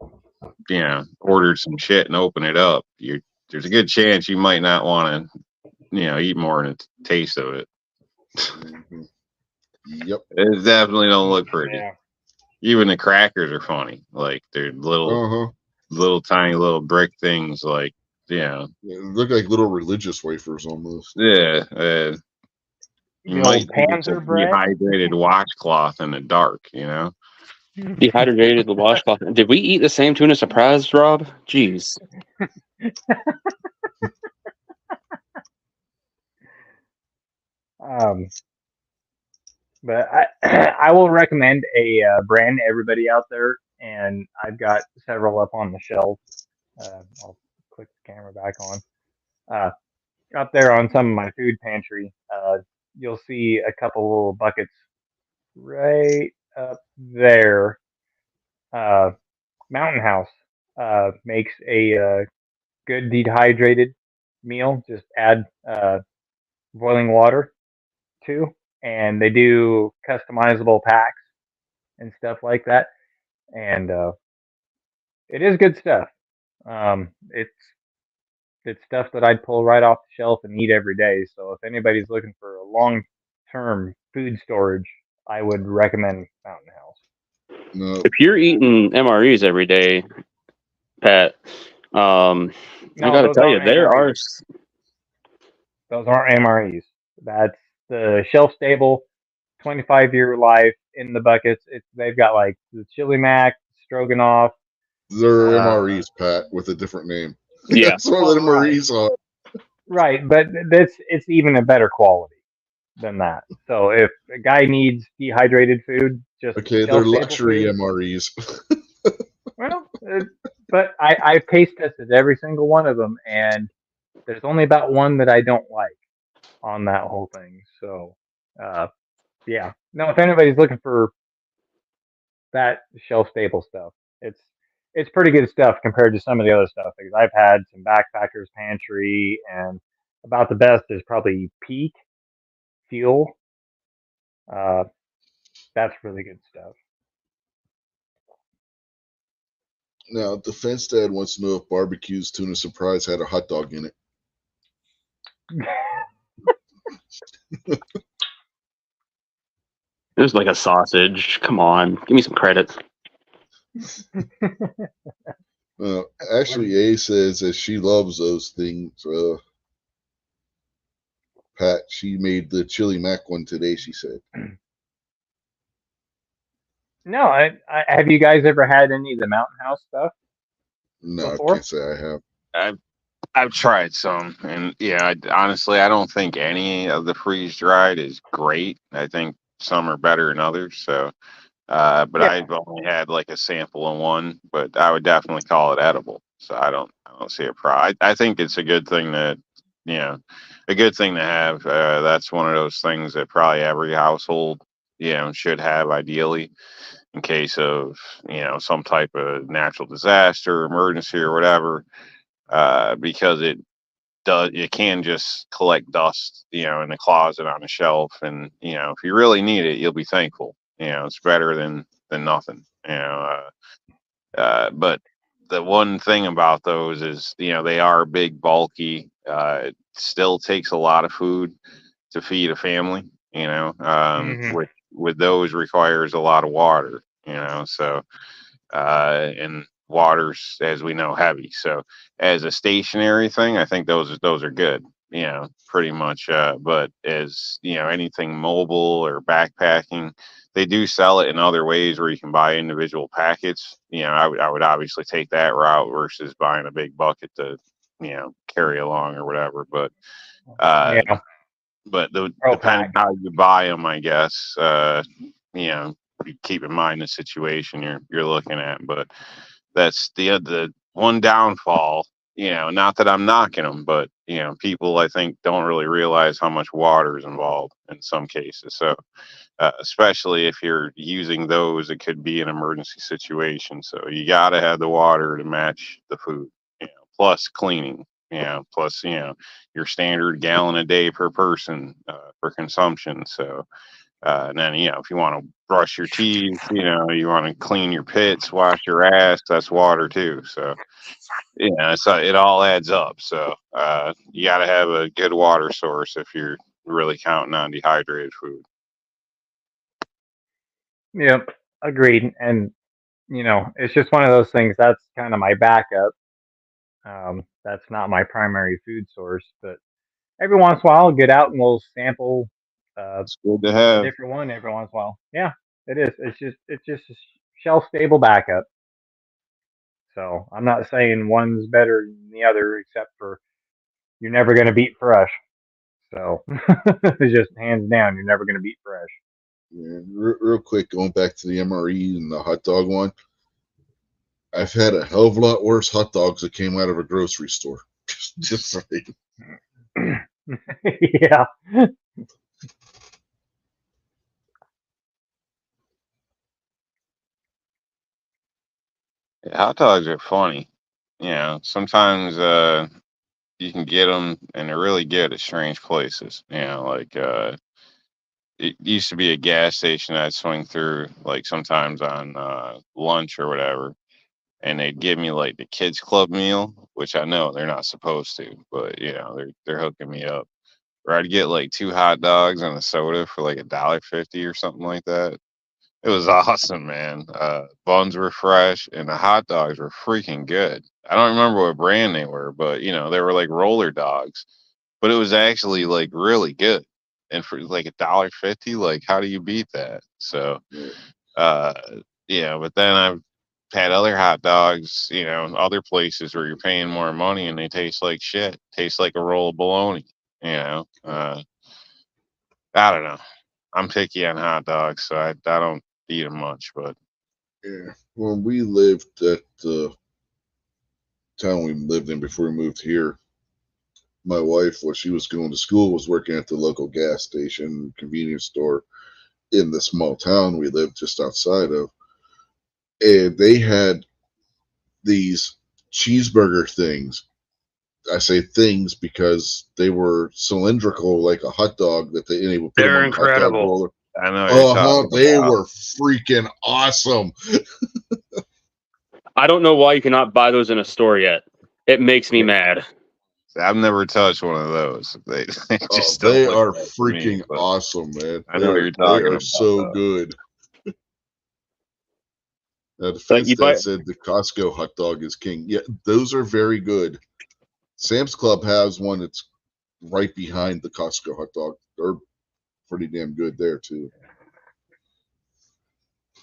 ordered some shit and open it up, there's a good chance you might not want to, eat more than a taste of it. Yep. It definitely don't look pretty. Yeah. Even the crackers are funny. Like, they're little tiny little brick things. Like, they look like little religious wafers almost. Yeah. You might think it's a dehydrated washcloth in the dark. Dehydrated washcloth. Did we eat the same tuna surprise, Rob? Jeez. But I will recommend a brand to everybody out there, and I've got several up on the shelf. I'll click the camera back on. Up there on some of my food pantry, you'll see a couple little buckets right up there. Mountain House makes a good dehydrated meal. Just add boiling water to, and they do customizable packs and stuff like that. And it is good stuff. It's stuff that I'd pull right off the shelf and eat every day. So if anybody's looking for a long-term food storage, I would recommend Mountain House. No. If you're eating MREs every day, Pat, I gotta tell you, there are. Those aren't MREs. That's the shelf stable, 25-year life in the buckets. They've got like the chili mac, stroganoff. They're MREs, Pat, with a different name. Yeah, that's what the MREs are. Right, but it's even a better quality than that. So if a guy needs dehydrated food, just they're luxury food, MREs. Well, but I've taste tested every single one of them, and there's only about one that I don't like on that whole thing. So, yeah. No, if anybody's looking for that shelf stable stuff, it's pretty good stuff compared to some of the other stuff, because I've had some Backpackers Pantry, and about the best is probably Peak Fuel. That's really good stuff. Now, the fence dad wants to know if Barbecue's Tuna Surprise had a hot dog in it. It was like a sausage. Come on, give me some credit. Actually, A says that she loves those things. Pat, she made the chili mac one today, she said. No, I have you guys ever had any of the Mountain House stuff No, I before? can't say I have. I've tried some, and yeah, honestly, I don't think any of the freeze dried is great. I think some are better than others. So, but Yeah. I've only had like a sample of one, but I would definitely call it edible. So I don't see a problem. I think it's a good thing that, you know, a good thing to have. That's one of those things that probably every household, should have ideally in case of, some type of natural disaster, emergency, or whatever. Because it can just collect dust, in the closet on a shelf, and if you really need it, you'll be thankful. It's better than nothing. But the one thing about those is, they are big, bulky. It still takes a lot of food to feed a family. Hmm. With those requires a lot of water. So and water's, as we know, heavy. So as a stationary thing, I think those are good. Pretty much. But as anything mobile or backpacking, they do sell it in other ways where you can buy individual packets. I would obviously take that route versus buying a big bucket to carry along or whatever. But uh, Yeah. Pro depending pack. how you buy them, I guess. You know, you keep in mind the situation you're looking at. But that's the one downfall. Not that I'm knocking them, but people I think don't really realize how much water is involved in some cases. So especially if you're using those, it could be an emergency situation. So you got to have the water to match the food. Plus cleaning. Plus your standard gallon a day per person for consumption. So and then, if you want to brush your teeth, you want to clean your pits, wash your ass, that's water too. So, so it all adds up. So, you got to have a good water source if you're really counting on dehydrated food. Yep. Agreed. And it's just one of those things. That's kind of my backup. That's not my primary food source, but every once in a while, I'll get out and we'll sample It's good to a have. different one every once in a while. Yeah, it is. It's just a shelf stable backup. So I'm not saying one's better than the other, except for you're never going to beat fresh. So it's just hands down, you're never going to beat fresh. Yeah, real quick, going back to the MRE and the hot dog one. I've had a hell of a lot worse hot dogs that came out of a grocery store. Just saying. Yeah. Yeah, hot dogs are funny. Sometimes you can get them and they're really good at strange places. Like it used to be a gas station I'd swing through like sometimes on lunch or whatever, and they'd give me like the kids club meal, which I know they're not supposed to, but they're hooking me up. Or I'd get like two hot dogs and a soda for like $1.50 or something like that. It was awesome, man. Buns were fresh and the hot dogs were freaking good. I don't remember what brand they were, but they were like roller dogs. But it was actually like really good. And for like $1.50, like how do you beat that? So Yeah. uh but then I've had other hot dogs, other places where you're paying more money and they taste like shit. Taste like a roll of bologna, you know. I don't know. I'm picky on hot dogs, so I don't eat them much, but Yeah. When we lived at the town we lived in before we moved here, my wife, while she was going to school, was working at the local gas station, convenience store in the small town we lived just outside of. And they had these cheeseburger things. I say things because they were cylindrical like a hot dog that they would put them they're on the hot dog incredible. roller. I know what you're talking They about. were freaking awesome. I don't know why you cannot buy those in a store yet. It makes me mad. I've never touched one of those. They just don't They look are right to me, freaking but awesome, man. I know what you're They talking are about, so though. good. Now, the Like fence you dad buy, said the Costco hot dog is king. Yeah, those are very good. Sam's Club has one that's right behind the Costco hot dog. They're pretty damn good there too.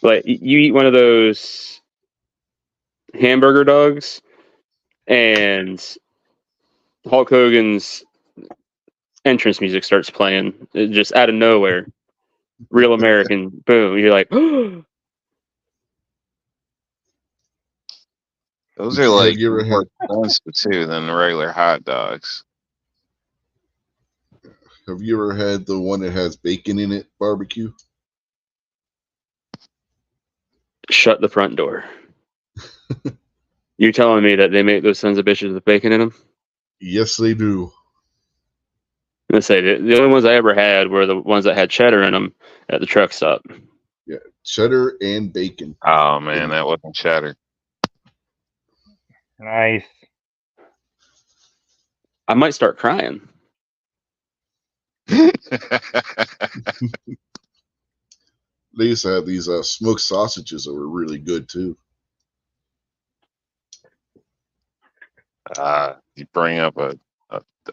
Like you eat one of those hamburger dogs, and Hulk Hogan's entrance music starts playing just out of nowhere. Real American, boom! You're like, those are like more expensive too than the regular hot dogs. Have you ever had the one that has bacon in it barbecue? shut the front door. You're telling me that they make those sons of bitches with bacon in them? Yes, they do. Let's say the only ones I ever had were the ones that had cheddar in them at the truck stop. Yeah, cheddar and bacon. Oh man, that wasn't cheddar. Nice. I might start crying. They used to have these smoked sausages that were really good too. You bring up a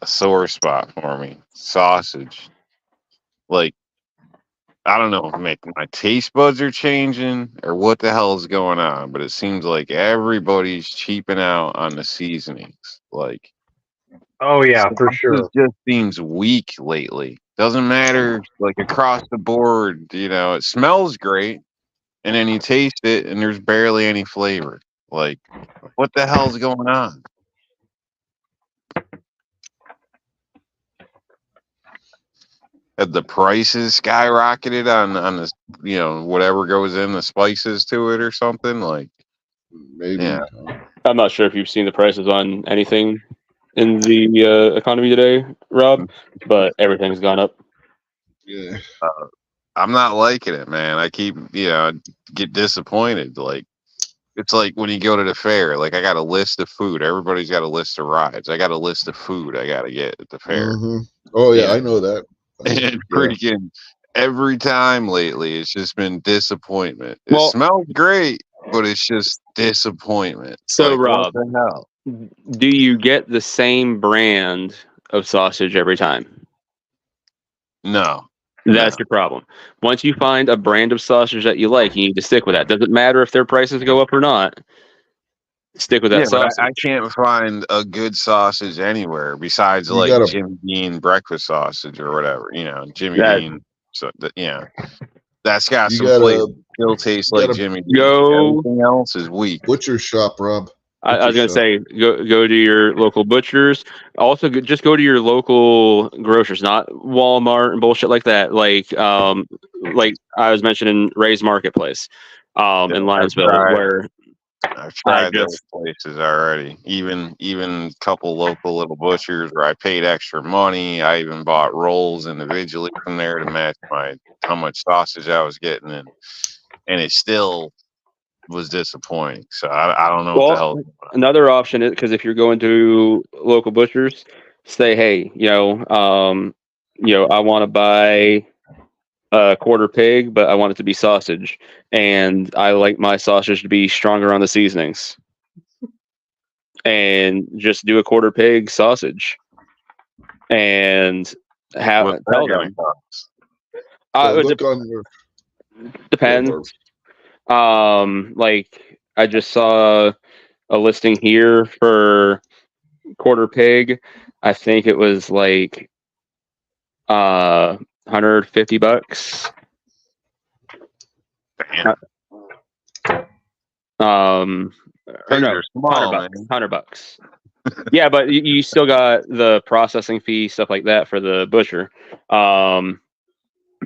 sore spot for me. Sausage. Like, I don't know if my taste buds are changing or what the hell is going on, but it seems like everybody's cheaping out on the seasonings. Like, oh yeah, for sure. It just seems weak lately. Doesn't matter, like across the board. It smells great, and then you taste it, and there's barely any flavor. Like, what the hell's going on? Have the prices skyrocketed on this, whatever goes in the spices to it or something? Like, maybe. Yeah. I'm not sure if you've seen the prices on anything in the economy today, Rob, but everything's gone up. Yeah. I'm not liking it, man. I keep, get disappointed. Like, it's like when you go to the fair, like I got a list of food. Everybody's got a list of rides. I got a list of food I got to get at the fair. Mm-hmm. Oh yeah, I know that. And freaking every time lately, it's just been disappointment. It smells great, but it's just disappointment. So, like, Rob, what the hell? Do you get the same brand of sausage every time? No. That's your problem. Once you find a brand of sausage that you like, you need to stick with that. Doesn't matter if their prices go up or not. Stick with that sausage. I can't find a good sausage anywhere besides Jimmy Dean breakfast sausage or whatever. Jimmy Dean. So that's got some flavor. Still tastes like Jimmy Dean. Everything else is weak. Butcher shop, Rob. I was gonna say go to your local butchers. Also, just go to your local grocers, not Walmart and bullshit like that. Like I was mentioning, Ray's Marketplace in Linesville, where I've tried those places already. Even a couple local little butchers where I paid extra money. I even bought rolls individually from there to match how much sausage I was getting, and it still was disappointing. So I don't know what the hell. Another option is, because if you're going to local butchers, say, hey, I want to buy a quarter pig, but I want it to be sausage, and I like my sausage to be stronger on the seasonings, and just do a quarter pig sausage, and tell them. Depends. Like I just saw a listing here for quarter pig. I think it was like $150. $100. Yeah, but you still got the processing fee, stuff like that for the butcher.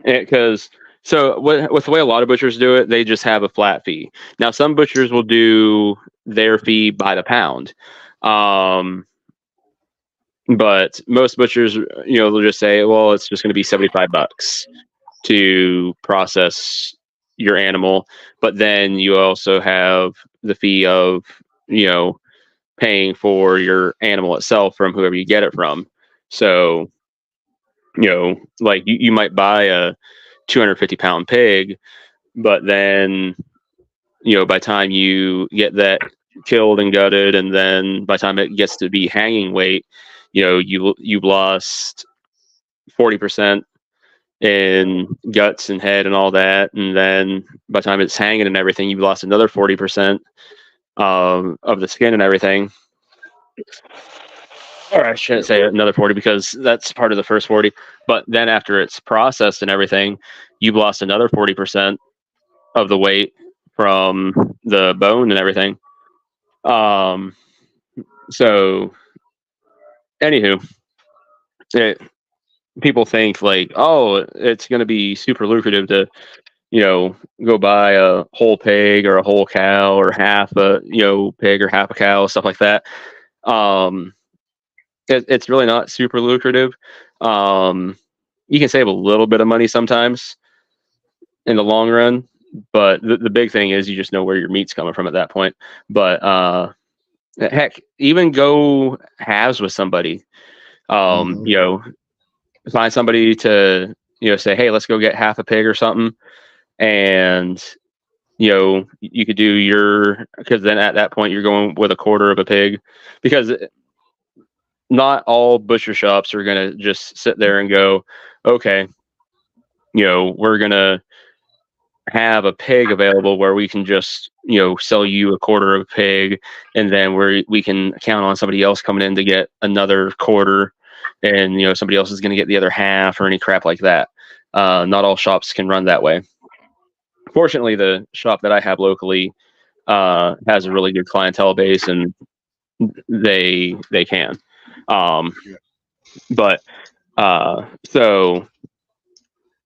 Because with the way a lot of butchers do it, they just have a flat fee. Now, some butchers will do their fee by the pound. But most butchers, they'll just say, well, it's just going to be $75 to process your animal. But then you also have the fee of, paying for your animal itself from whoever you get it from. So, like you might buy a 250-pound pig, but then, by the time you get that killed and gutted, and then by the time it gets to be hanging weight, you've lost 40% in guts and head and all that, and then by the time it's hanging and everything, you've lost another 40% of the skin and everything. Or I shouldn't say another 40 because that's part of the first 40. But then after it's processed and everything, you've lost another 40% of the weight from the bone and everything. So, anywho, people think like, oh, it's going to be super lucrative to, go buy a whole pig or a whole cow or half a, pig or half a cow, stuff like that. It's really not super lucrative. You can save a little bit of money sometimes in the long run, but the big thing is you just know where your meat's coming from at that point. But heck, even go halves with somebody. Find somebody to say, hey, let's go get half a pig or something, and you could do because then at that point you're going with a quarter of a pig, because not all butcher shops are going to just sit there and go, okay, we're going to have a pig available where we can just, sell you a quarter of a pig, and then we can count on somebody else coming in to get another quarter, and, somebody else is going to get the other half or any crap like that. Not all shops can run that way. Fortunately, the shop that I have locally has a really good clientele base, and they can. But so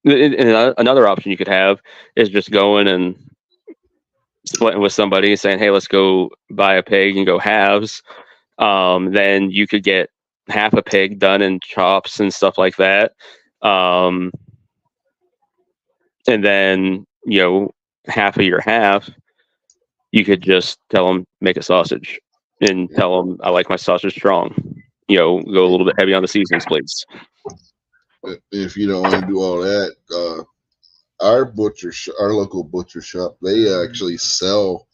another option you could have is just going and splitting with somebody, saying, hey, let's go buy a pig and go halves. Then you could get half a pig done in chops and stuff like that. And then, half of your half, you could just tell them, make a sausage, and tell them, I like my sausage strong. Go a little bit heavy on the seasonings, please. If you don't want to do all that, our local butcher shop, they actually sell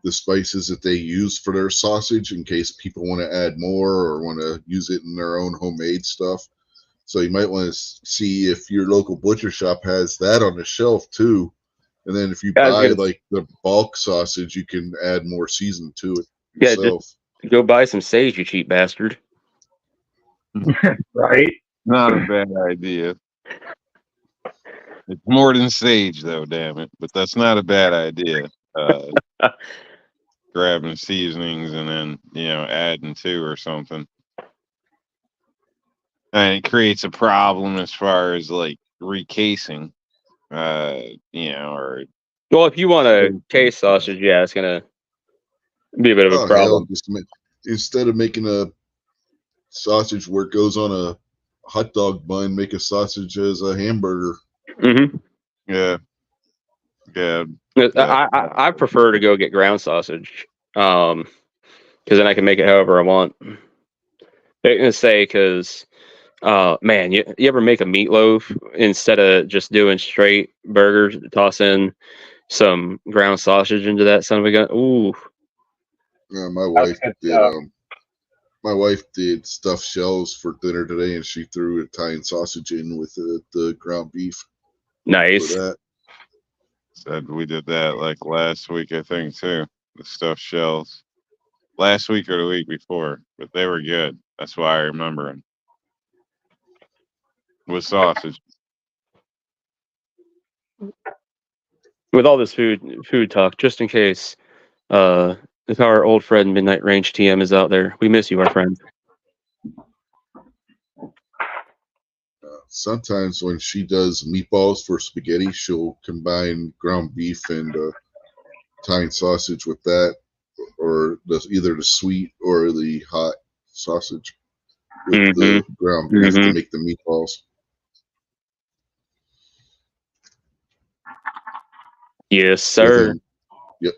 the spices that they use for their sausage in case people want to add more or want to use it in their own homemade stuff. So you might want to see if your local butcher shop has that on the shelf too. And then if you buy like the bulk sausage, you can add more seasoning to it yourself. Yeah, go buy some sage, you cheap bastard. Right? Not a bad idea. It's more than sage, though, damn it. But that's not a bad idea. Grabbing seasonings and then, adding to or something. And it creates a problem as far as like recasing, or. Well, if you want a case sausage, yeah, it's gonna be a bit of a problem. Instead of making a sausage where it goes on a hot dog bun, make a sausage as a hamburger. Mm-hmm. Yeah. I prefer to go get ground sausage, because then I can make it however I want. I'm gonna say, because man, you ever make a meatloaf instead of just doing straight burgers, toss in some ground sausage into that son of a gun? Ooh. Yeah, my wife did. My wife did stuffed shells for dinner today, and she threw Italian sausage in with the ground beef. Nice. Said we did that like last week, I think, too. The stuffed shells. Last week or the week before, but they were good. That's why I remember them. With sausage. With all this food talk, just in case, if our old friend Midnight Range TM is out there, we miss you, our friend. Sometimes when she does meatballs for spaghetti, she'll combine ground beef and Italian sausage with that, or either the sweet or the hot sausage with the ground beef to make the meatballs. Yes, sir.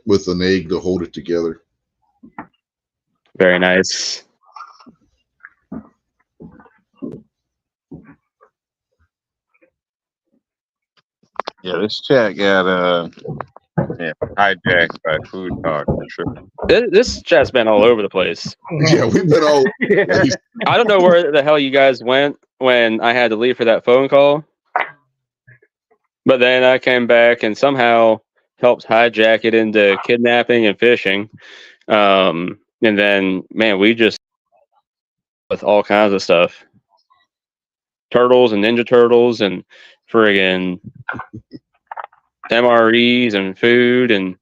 With an egg to hold it together. Very nice. Yeah, this chat got Yeah, hijacked by food talk for sure. This chat's been all over the place. Yeah, we've been all. Yeah. I don't know where the hell you guys went when I had to leave for that phone call. But then I came back and somehow helped hijack it into kidnapping and fishing. And then, man, we just with all kinds of stuff. Turtles and Ninja Turtles and friggin' MREs and food and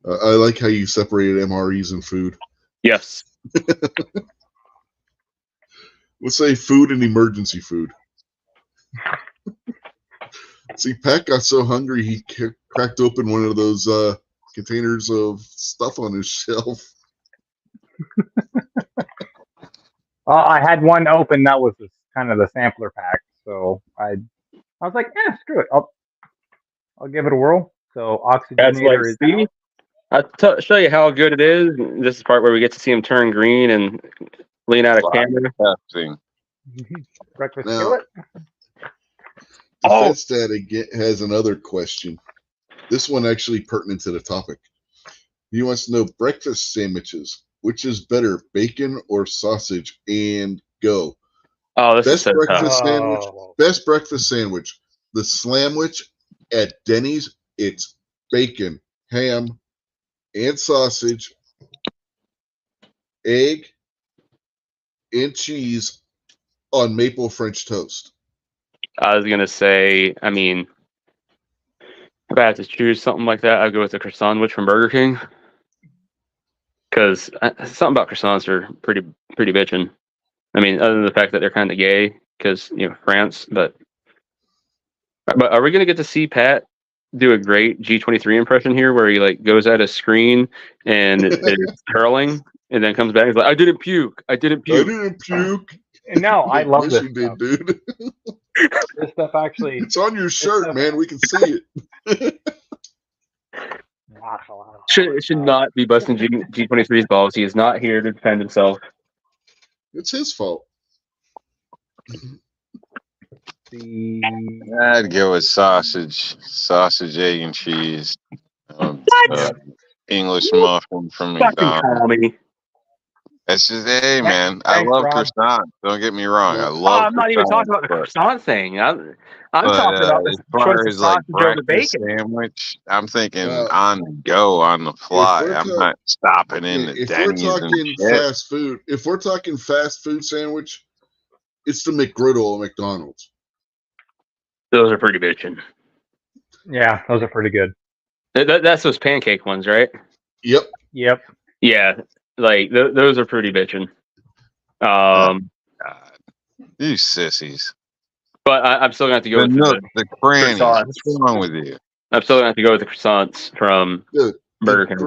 I like how you separated MREs and food. yes. Let's say food and emergency food. See, Pat got so hungry he cracked open one of those containers of stuff on his shelf. I had one open that was kind of the sampler pack, so I was like, yeah, screw it. I'll give it a whirl. So oxygenator is see, I'll show you how good it is. This is the part where we get to see him turn green and lean out of camera. Breakfast Now, skillet. Defense Dad again has another question. This one actually pertinent to the topic. He wants to know breakfast sandwiches. Which is better, bacon or sausage? And go. Oh, this best is so breakfast tough. sandwich. Best breakfast sandwich. The Slamwich at Denny's. It's bacon, ham, and sausage, egg, and cheese on maple French toast. I was gonna say, I mean, if I had to choose something like that, I'd go with the croissant sandwich from Burger King. Because something about croissants are pretty bitchin'. I mean, other than the fact that they're kind of gay, because France. But are we gonna get to see Pat do a great G23 impression here, where he like goes at a screen and it's curling, and then comes back and he's like, "I didn't puke. I didn't puke." And no, I love this. You did, dude. This stuff actually. It's on your shirt, man. We can see it. Should not be busting G23's balls. He is not here to defend himself. It's his fault. I'd go with sausage, egg, and cheese. English muffin from McDonald's. That's just, hey, man. I love croissants. Don't get me wrong. I love. I'm not even talking about the croissant thing. I'm talking about as far as like breakfast sandwich. I'm thinking on the go, on the fly. I'm not stopping in the Denny's. If we're talking fast food, if we're talking fast food sandwich, it's the McGriddle at McDonald's. Those are pretty bitchin'. Yeah, those are pretty good. That's those pancake ones, right? Yep. Yeah, like those are pretty bitchin'. God. You sissies. But I'm still going to have to go with the crannies. What's wrong with you? I'm still going to have to go with the croissants from Burger King.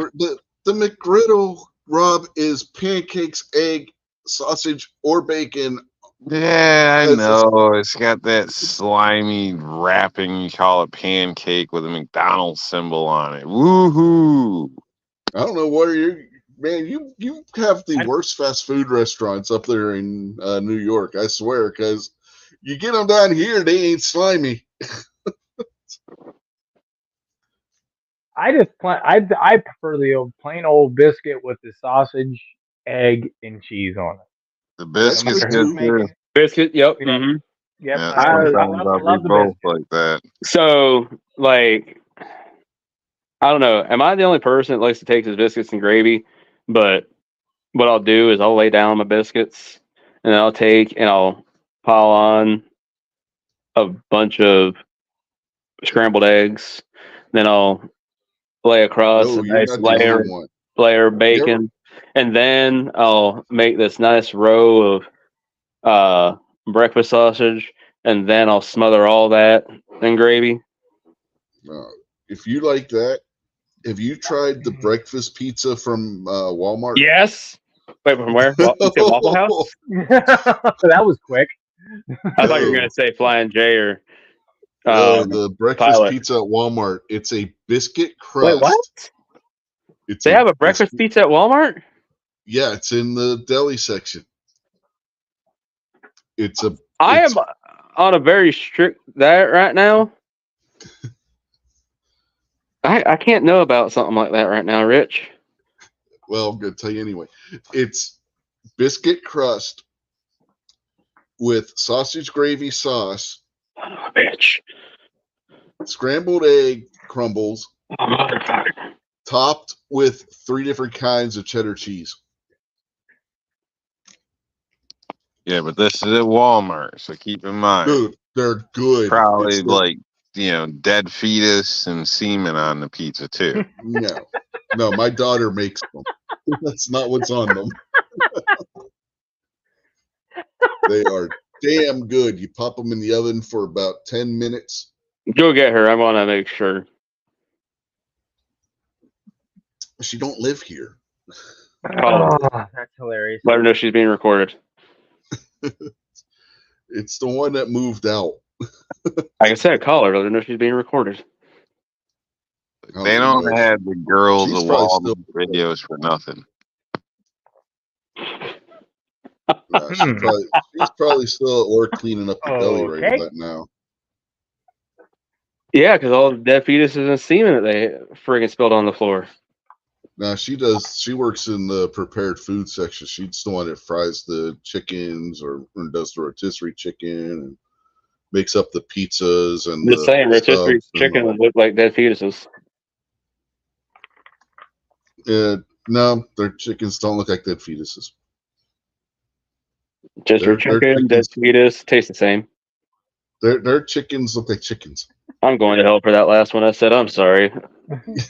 The McGriddle, Rob, is pancakes, egg, sausage, or bacon. Yeah, I know. It's got that slimy wrapping. You call it pancake with a McDonald's symbol on it. Woohoo! I don't know what you, man. You have the worst fast food restaurants up there in New York. I swear, because you get them down here, they ain't slimy. I prefer the plain old biscuit with the sausage, egg, and cheese on it. The biscuit's good too. Biscuit, yep. Yep. Mm-hmm. Yep. Yeah, I love the both biscuit. like that. So, like, I don't know. Am I the only person that likes to take his biscuits and gravy? But what I'll do is I'll lay down my biscuits and then I'll take and I'll pile on a bunch of scrambled eggs. Then I'll lay across a nice layer of bacon. And then I'll make this nice row of breakfast sausage, and then I'll smother all that in gravy. If you like that, have you tried the breakfast pizza from Walmart? Yes. Wait, from where? Waffle House? That was quick. I thought you were going to say Flying J or the breakfast Pilot. pizza at Walmart. It's a biscuit crust. Wait, what? They have a breakfast pizza at Walmart? Yeah, it's in the deli section. I am on a very strict diet right now. I can't know about something like that right now, Rich. Well, I'm going to tell you anyway. It's biscuit crust with sausage gravy sauce, Oh, bitch. scrambled egg crumbles, Oh, motherfucker. topped with 3 different kinds of cheddar cheese. Yeah, but this is at Walmart, so keep in mind. Dude, they're good. Probably like, dead fetus and semen on the pizza too. No, my daughter makes them. That's not what's on them. They are damn good. You pop them in the oven for about 10 minutes. Go get her. I want to make sure. She don't live here. Oh, that's hilarious. Let her know she's being recorded. It's the one that moved out. Like I said, call her. Let her know she's being recorded. They don't have the girls of Walmart videos for nothing. She's probably still at work cleaning up the deli right about now. Yeah, because all the dead fetuses and semen that they friggin' spilled on the floor. Now she does. She works in the prepared food section. She's the one that fries the chickens or does the rotisserie chicken and makes up the pizzas and the same rotisserie chicken would look like dead fetuses. No, their chickens don't look like dead fetuses. Just your chicken, dead fetus, taste the same. Their chickens look like chickens. I'm going to hell for that last one I said. I'm sorry.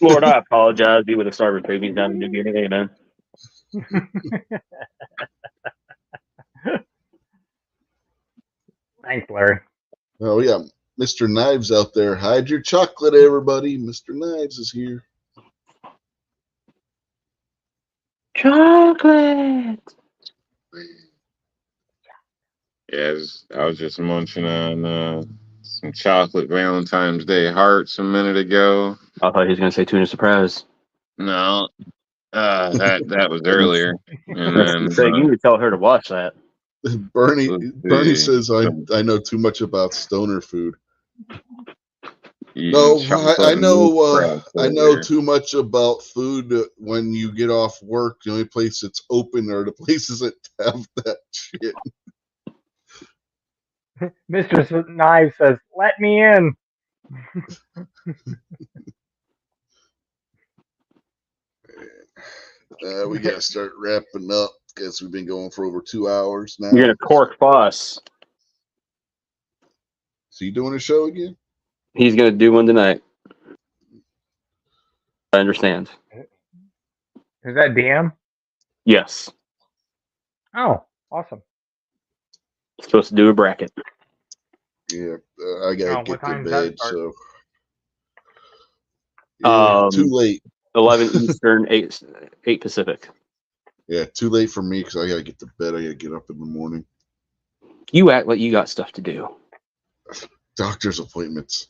Lord, I apologize. Be with the starving babies down in New Guinea. Amen. Thanks, Larry. Oh, yeah. Mr. Knives out there. Hide your chocolate, everybody. Mr. Knives is here. Chocolate. Yeah, I was just munching on some chocolate Valentine's Day hearts a minute ago. I thought he was going to say tuna surprise. No, that was earlier. And then so you need to tell her to watch that. Bernie says I know too much about stoner food. No, I know too much about food. When you get off work, the only place that's open are the places that have that shit. Mr. Knives says, "Let me in." We gotta start wrapping up because we've been going for over 2 hours now. You're gonna cork Foss. So you doing a show again? He's gonna do one tonight. I understand. Is that DM? Yes. Oh, awesome. Supposed to do a bracket. Yeah, I gotta get to bed, so too late. 11 Eastern, 8 Pacific. Yeah, too late for me because I gotta get to bed. I gotta get up in the morning. You act like you got stuff to do. Doctor's appointments.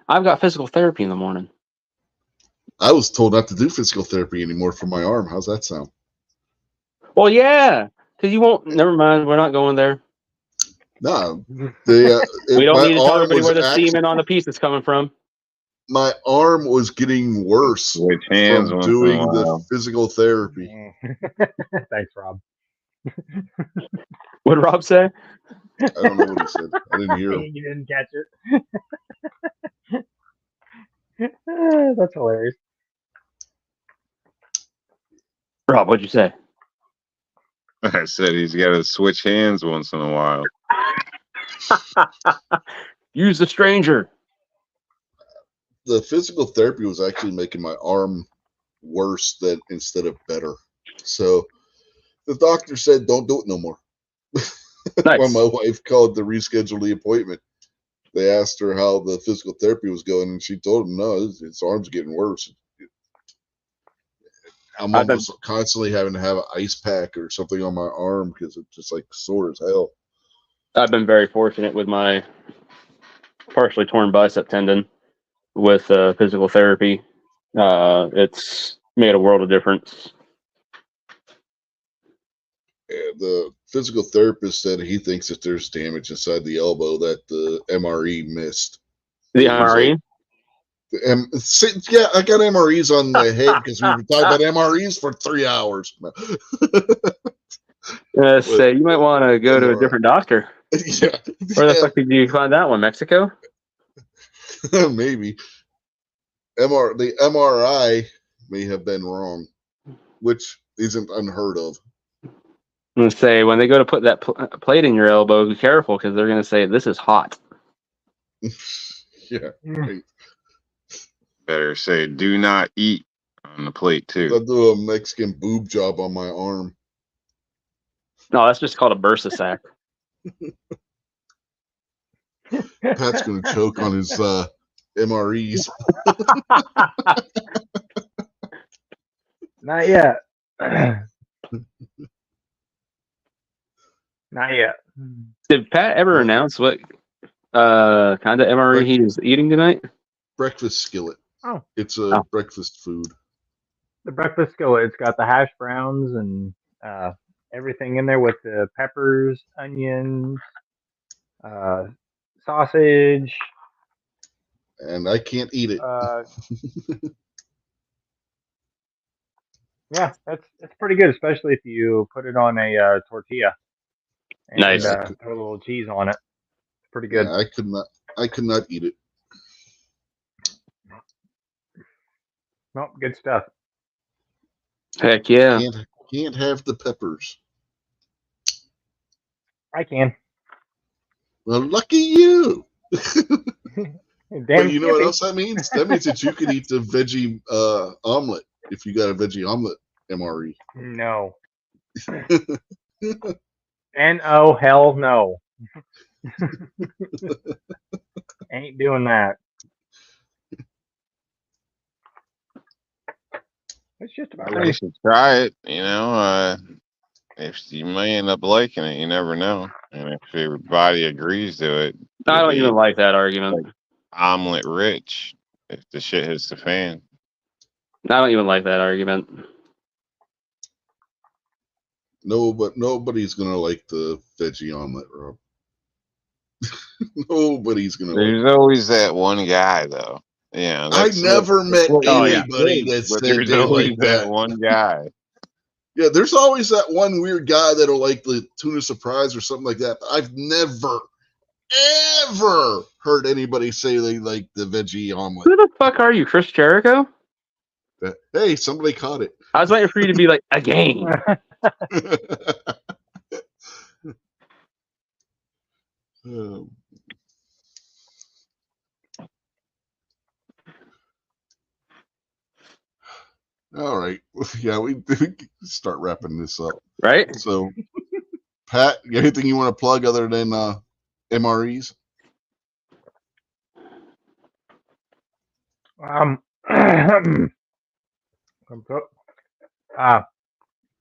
I've got physical therapy in the morning. I was told not to do physical therapy anymore for my arm. How's that sound? Well, yeah, because you won't. Never mind. We're not going there. No, we don't need to tell everybody where the semen on the piece is coming from. My arm was getting worse from doing the physical therapy. Thanks, Rob. What did Rob say? I don't know what he said. I didn't hear him. You didn't catch it. That's hilarious. Rob, what'd you say? I said he's got to switch hands once in a while. Use the stranger. The physical therapy was actually making my arm worse instead of better. So the doctor said, don't do it no more. Nice. When my wife called to reschedule the appointment, they asked her how the physical therapy was going, and she told them, no, his arm's getting worse. I'm almost constantly having to have an ice pack or something on my arm because it's just like sore as hell. I've been very fortunate with my partially torn bicep tendon with physical therapy. It's made a world of difference. Yeah, the physical therapist said he thinks that there's damage inside the elbow that the MRE missed. The MRE? Yeah, I got MREs on the head because we were talking about MREs for 3 hours. So you might want to go to a different doctor. Yeah. Where the fuck did you find that one? Mexico? Maybe. The MRI may have been wrong, which isn't unheard of. I'm gonna say when they go to put that plate in your elbow, be careful because they're gonna say this is hot. Yeah. Right. Better say do not eat on the plate too. They'll do a Mexican boob job on my arm. No, that's just called a bursa sack. Pat's gonna choke on his MREs. Not yet. Not yet. Did Pat ever announce what kind of MRE he is eating tonight? Breakfast skillet. Oh. It's a breakfast food. The breakfast skillet. It's got the hash browns and everything in there with the peppers, onions, sausage. And I can't eat it. Yeah, it's pretty good, especially if you put it on a tortilla. And, nice. Throw a little cheese on it. It's pretty good. Yeah, I could not eat it. Well, good stuff. Heck yeah. Can't have the peppers. I can. Well, lucky you. But you know what else that means? That means that you could eat the veggie omelet if you got a veggie omelet MRE. No. No, hell no. Ain't doing that. It's just about right. You should try it. You know, if you may end up liking it, you never know. And if your body agrees to it, I don't even like that argument. Like omelet rich. If the shit hits the fan. I don't even like that argument. No, but nobody's gonna like the veggie omelet, Rob. Nobody's gonna. There's always that one guy, though. Yeah, I never met anybody that said there's they always like that one guy. Yeah, there's always that one weird guy that'll like the tuna surprise or something like that. But I've never, ever heard anybody say they like the veggie omelet. Who the fuck are you, Chris Jericho? Hey, somebody caught it. I was waiting for you to be like, again. All right. Yeah, we start wrapping this up. Right? So, Pat, anything you want to plug other than MREs?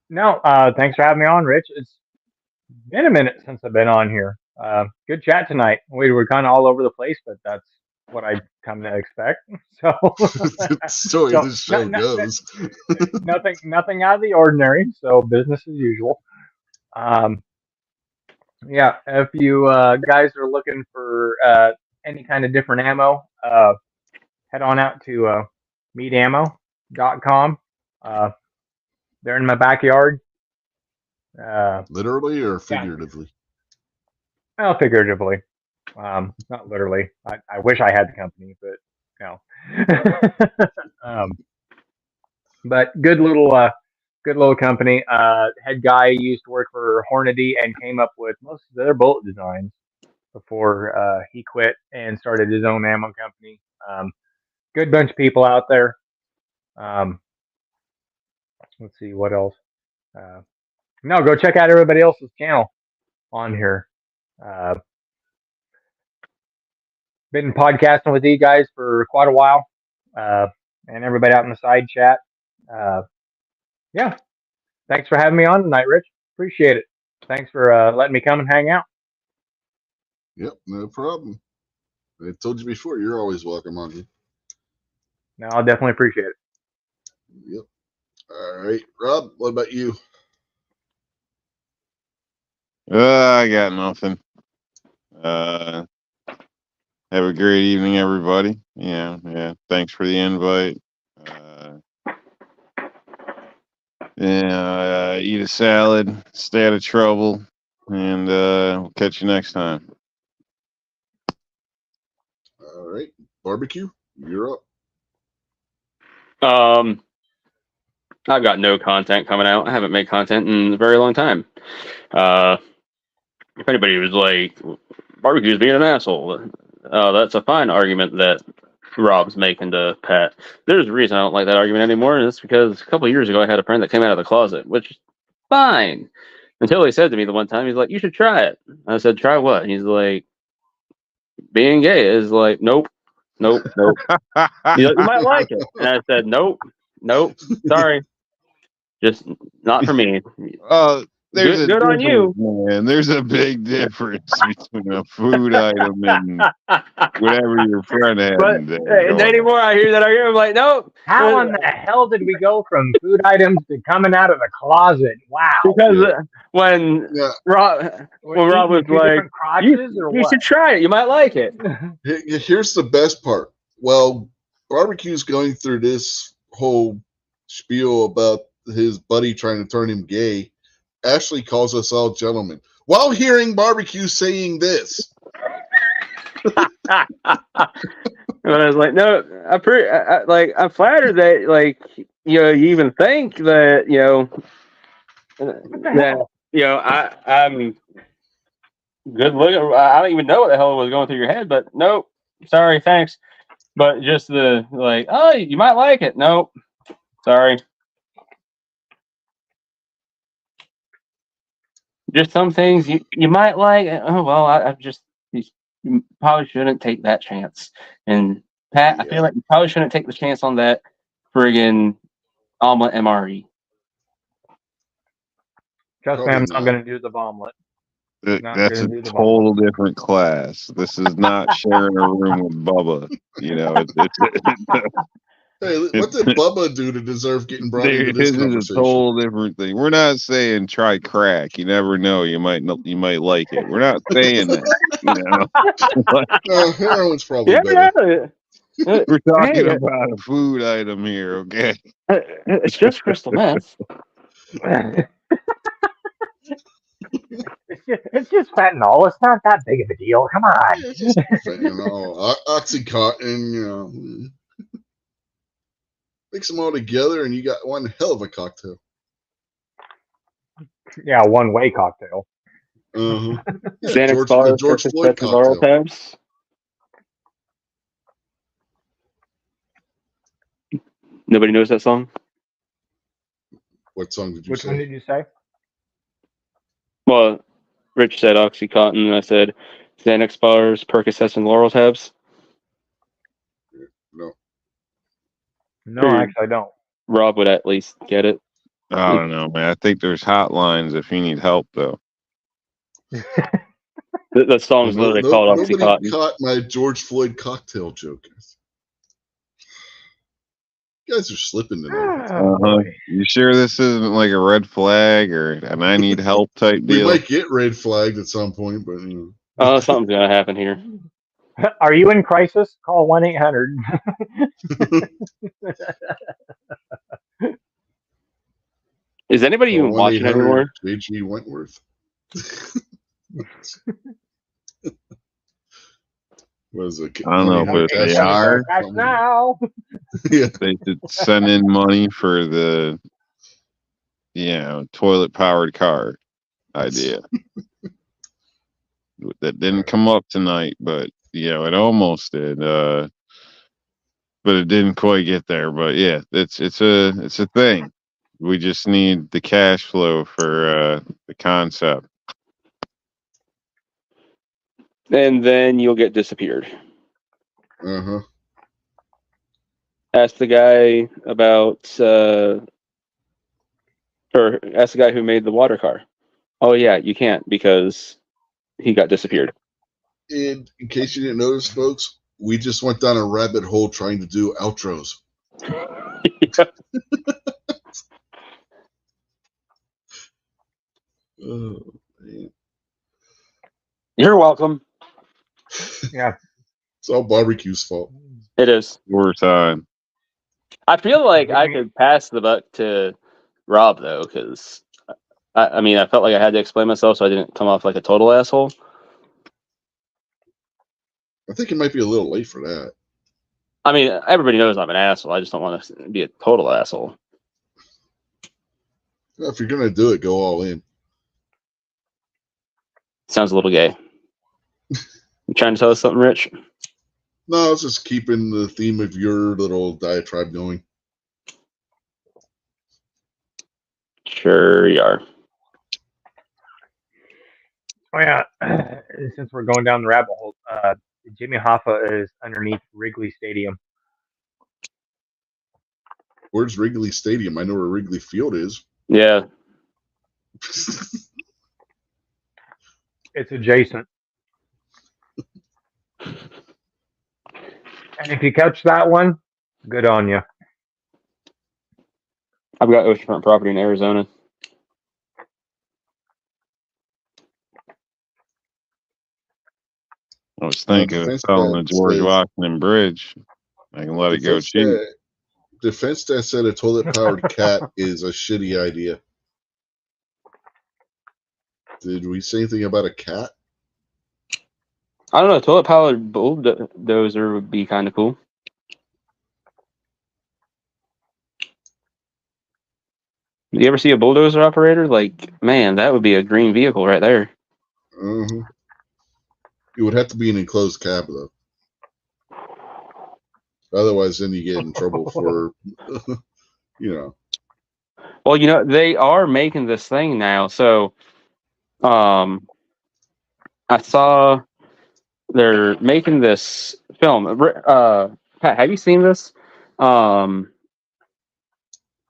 No, thanks for having me on, Rich. It's been a minute since I've been on here. Good chat tonight. We were kind of all over the place, but that's what I come to expect. So, this show goes. nothing out of the ordinary. So business as usual. Yeah, if you guys are looking for any kind of different ammo, head on out to meatammo.com. They're in my backyard. Literally or figuratively? Yeah. Well, figuratively. Not literally. I wish I had the company, but no. But good little company. Head guy used to work for Hornady and came up with most of their bullet designs before he quit and started his own ammo company. Good bunch of people out there. Let's see what else. No, go check out everybody else's channel on here. Been podcasting with you guys for quite a while, and everybody out in the side chat. Yeah, thanks for having me on tonight, Rich. Appreciate it. Thanks for letting me come and hang out. Yep, no problem. I told you before, you're always welcome on here. No, I'll definitely appreciate it. Yep. All right, Rob, what about you? I got nothing. Have a great evening, everybody. Yeah. Thanks for the invite. Eat a salad, stay out of trouble, and we'll catch you next time. All right, barbecue, you're up. I've got no content coming out. I haven't made content in a very long time. If anybody was like, barbecue's being an asshole, that's a fine argument that Rob's making to Pat. There's a reason I don't like that argument anymore, and it's because a couple of years ago I had a friend that came out of the closet, which is fine. Until he said to me the one time, he's like, "You should try it." I said, "Try what?" And he's like, "Being gay." Is like, nope. He's like, "You might like it," and I said, "Nope, sorry, just not for me." There's good on you, man. There's a big difference between a food item and whatever your friend had. But anymore, I hear that argument. I'm like, nope. How in the hell did we go from food items to coming out of the closet? Wow. Because when Rob was like, you should try it. You might like it. Here's the best part. Well, barbecue's going through this whole spiel about his buddy trying to turn him gay. Ashley calls us all gentlemen while hearing barbecue saying this. But I was like, no, I'm flattered that you even think that I'm good looking. I don't even know what the hell was going through your head, but nope, sorry, thanks. But just the oh, you might like it. Nope, sorry. Just some things you might like. Oh well, you probably shouldn't take that chance. And Pat, I feel like you probably shouldn't take the chance on that friggin' omelet MRE. Trust me, I'm not going to do the omelet. That's a total different class. This is not sharing a room with Bubba. Hey, what did Bubba do to deserve getting brought into this conversation? This is a total different thing. We're not saying try crack. You never know. You might like it. We're not saying that. Heroin's probably better. We're talking about a food item here, okay? It's just crystal meth. It's just fentanyl. It's not that big of a deal. Come on. Yeah, it's just fentanyl, Oxycontin, Mix them all together, and you got one hell of a cocktail. Yeah, one-way cocktail. George Floyd cocktail. Nobody knows that song? What song did you Which one did you say? Well, Rich said Oxycontin, and I said Xanax bars, Percocets, and Laurel tabs. No, actually, I don't. Rob would at least get it. I don't know, man. I think there's hotlines if you need help, though. The song's literally called Oxycontin. Nobody caught my George Floyd cocktail joke. You guys are slipping tonight. You sure this isn't like a red flag or an I need help type deal? We might get red flagged at some point, but something's gonna happen here. Are you in crisis? Call 1-800. Is anybody even watching anymore? J.G. Wentworth. Was it? I don't know, but if they are, now. Yeah. They should send in money for the, toilet-powered car idea. That didn't come up tonight, but it almost did. But it didn't quite get there. But yeah, it's a thing. We just need the cash flow for the concept. And then you'll get disappeared. Ask the guy about, or ask the guy who made the water car. Oh yeah, you can't because he got disappeared. And in case you didn't notice, folks, we just went down a rabbit hole trying to do outros. Oh, man. You're welcome. Yeah. It's all barbecue's fault. It is. Worst time. I feel like I could pass the buck to Rob though, because I mean, I felt like I had to explain myself so I didn't come off like a total asshole. I think it might be a little late for that. I mean, everybody knows I'm an asshole. I just don't want to be a total asshole. If you're gonna do it, go all in. Sounds a little gay. You trying to tell us something, Rich? No, I was just keeping the theme of your little diatribe going. Sure you are. Oh yeah, since we're going down the rabbit hole, Jimmy Hoffa is underneath Wrigley Stadium. Where's Wrigley Stadium? I know where Wrigley Field is. Yeah. It's adjacent. And if you catch that one, good on you. I've got oceanfront property in Arizona. I was thinking of selling the George Washington Bridge. I can let it go cheap. Defense Stat said a toilet-powered cat is a shitty idea. Did we say anything about a cat? I don't know. A toilet-powered bulldozer would be kind of cool. Did you ever see a bulldozer operator? Like, man, that would be a green vehicle right there. Mm-hmm. It would have to be an enclosed cab, though. Otherwise, then you get in trouble for, you know. Well, you know, they are making this thing now. So, I saw they're making this film. Pat, have you seen this?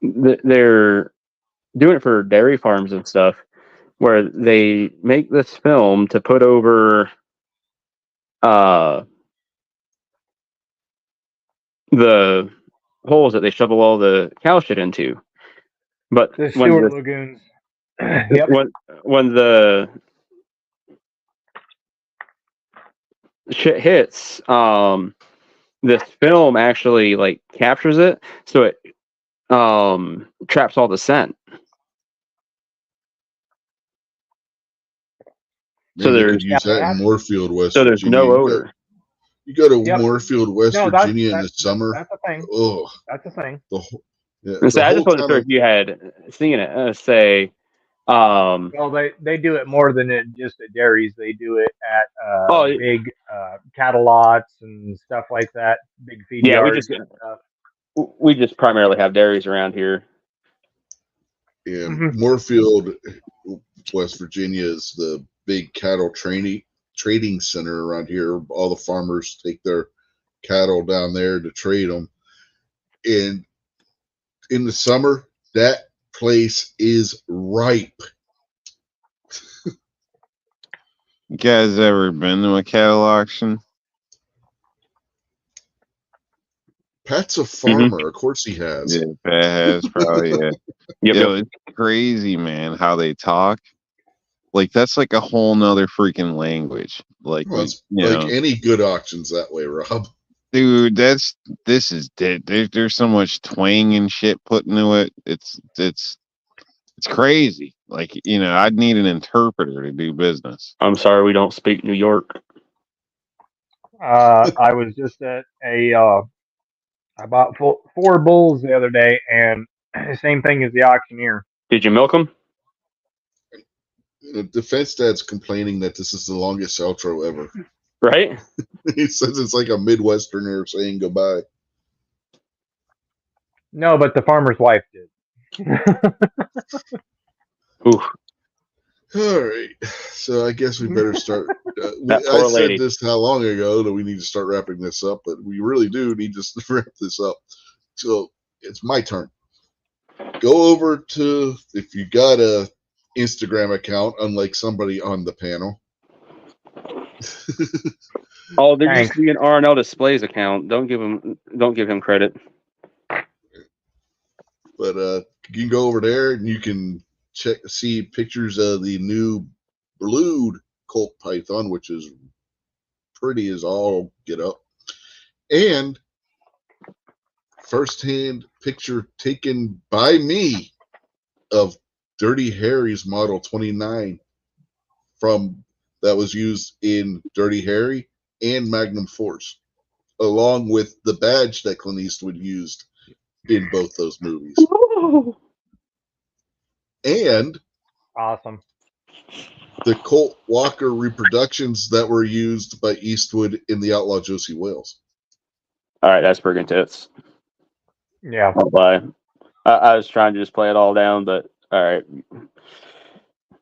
They're doing it for dairy farms and stuff, where they make this film to put over the holes that they shovel all the cow shit into. But the sewer lagoons. Yep. When the shit hits, this film actually like captures it, so it traps all the scent. Man, so there's use that in Moorfield, West Virginia. So there's no odor. You go to Moorfield, West Virginia in the summer. That's a thing. Oh, that's a thing. Yeah, so I just wasn't sure if you had seen it. Say, well, they do it more than just at dairies. They do it at big cattle lots and stuff like that. Big feed yards. We just primarily have dairies around here. Yeah, Moorfield, West Virginia is the big cattle trading center around here. All the farmers take their cattle down there to trade them. And in the summer, that place is ripe. You guys ever been to a cattle auction? Pat's a farmer. Of course he has. Yeah, Pat has probably. Yeah. Yo, it's crazy, man, how they talk. Like, that's like a whole nother freaking language. Like, well, it's like any good auction's that way, Rob. Dude, this is dead. There's so much twang and shit put into it. It's crazy. Like, you know, I'd need an interpreter to do business. I'm sorry, we don't speak New York. I was just at I bought 4 bulls the other day, and same thing as the auctioneer. Did you milk them? Defense Dad's complaining that this is the longest outro ever. Right? He says it's like a Midwesterner saying goodbye. No, but the farmer's wife did. Oof. All right. So I guess we better start. I said this how long ago that we need to start wrapping this up, but we really do need to wrap this up. So it's my turn. Go over to, if you got a Instagram account, unlike somebody on the panel. Oh, there used to be an R&L Displays account. Don't give him credit. But you can go over there and you can see pictures of the new blued Colt Python, which is pretty as all get up. And first-hand picture taken by me of Dirty Harry's Model 29 that was used in Dirty Harry and Magnum Force, along with the badge that Clint Eastwood used in both those movies. And awesome. The Colt Walker reproductions that were used by Eastwood in The Outlaw Josie Wales. All right, that's friggin' tits. Yeah. I'll lie. I was trying to just play it all down, but all right,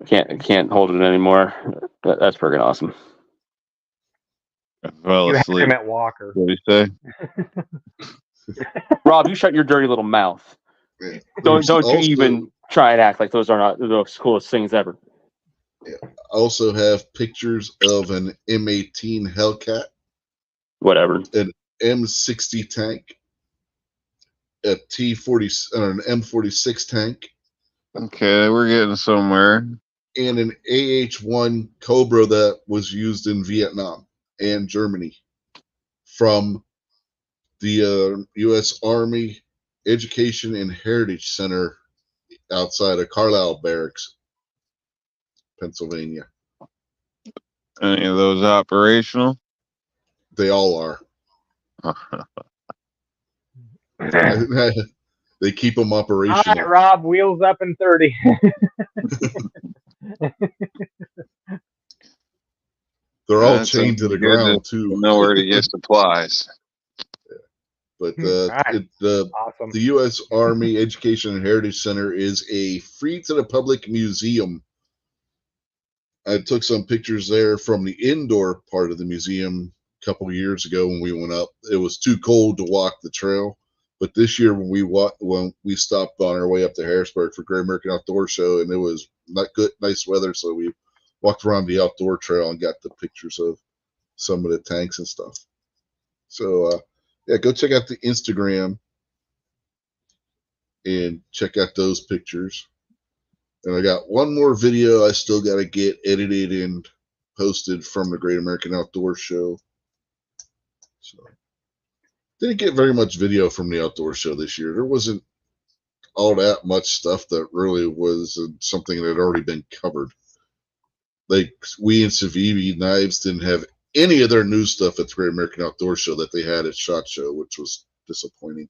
can't hold it anymore. That's friggin' awesome. I fell You had asleep. him at Walker. What did you say? Rob, you shut your dirty little mouth. Yeah. Don't you even try and act like those are not the coolest things ever. Yeah. I also have pictures of an M18 Hellcat, Whatever, an M60 tank, a T40 or an M46 tank, Okay, we're getting somewhere. and an AH-1 Cobra that was used in Vietnam and Germany from the U.S. Army Education and Heritage Center outside of Carlisle Barracks, Pennsylvania. Any of those operational? They all are. They keep them operational. All right, Rob, wheels up in 30. They're all chained to the ground too. Know where to get supplies. But Right. the U.S. Army Education and Heritage Center is a free to the public museum. I took some pictures there from the indoor part of the museum a couple of years ago when we went up. It was too cold to walk the trail, but this year when we stopped on our way up to Harrisburg for Great American Outdoor Show, and it was not good, nice weather, so we walked around the outdoor trail and got the pictures of some of the tanks and stuff. So yeah, go check out the Instagram and check out those pictures. And I got one more video I still got to get edited and posted from the Great American Outdoor Show. So didn't get very much video from the outdoor show this year. There wasn't all that much stuff that really was something that had already been covered. Like we and Civivi Knives didn't have any of their new stuff at the Great American Outdoor Show that they had at SHOT Show, which was disappointing.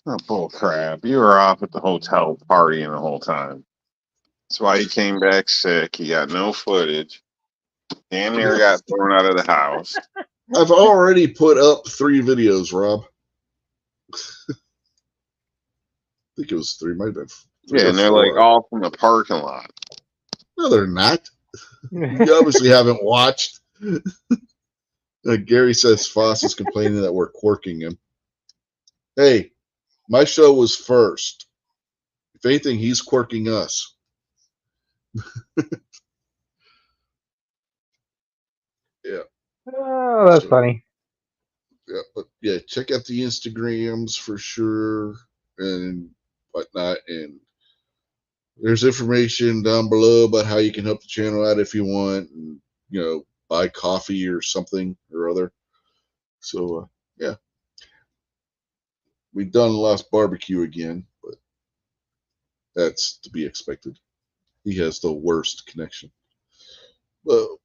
Oh, bull crap. You were off at the hotel partying the whole time. That's why he came back sick. He got no footage. Damn near got thrown out of the house. I've already put up 3 videos, Rob. I think it was 3, might have been 3. Yeah, and they're like all from the parking lot. No, they're not. You obviously haven't watched. Gary says Foss is complaining that we're quirking him. Hey, my show was first. If anything, he's quirking us. Yeah. Oh, that's funny. Yeah, but yeah, check out the Instagrams for sure and whatnot. And there's information down below about how you can help the channel out if you want, and buy coffee or something or other. So yeah, we've done Lost Barbecue again, but that's to be expected. He has the worst connection. Well,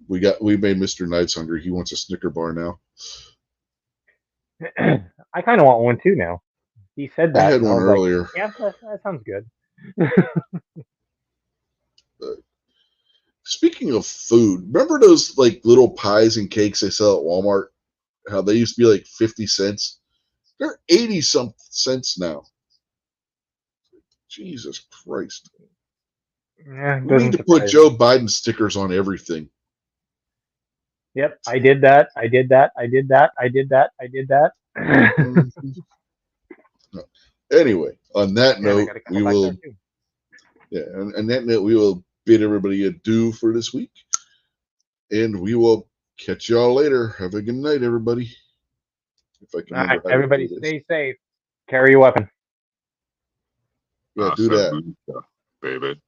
we made Mr. Knives hungry. He wants a Snicker bar now. I kind of want one too now. He said that. I had one earlier. Like, yeah, that sounds good. Speaking of food, remember those like little pies and cakes they sell at Walmart? How they used to be like 50 cents? They're 80-something cents now. Jesus Christ. Yeah, we need to put Joe Biden stickers on everything. Yep, I did that. I did that. I did that. I did that. I did that. Anyway, on that note, we will. Yeah, on that note, we will bid everybody adieu for this week, and we will catch y'all later. Have a good night, everybody. If I can remember how everybody, stay safe. Carry your weapon. Yeah, do that, baby.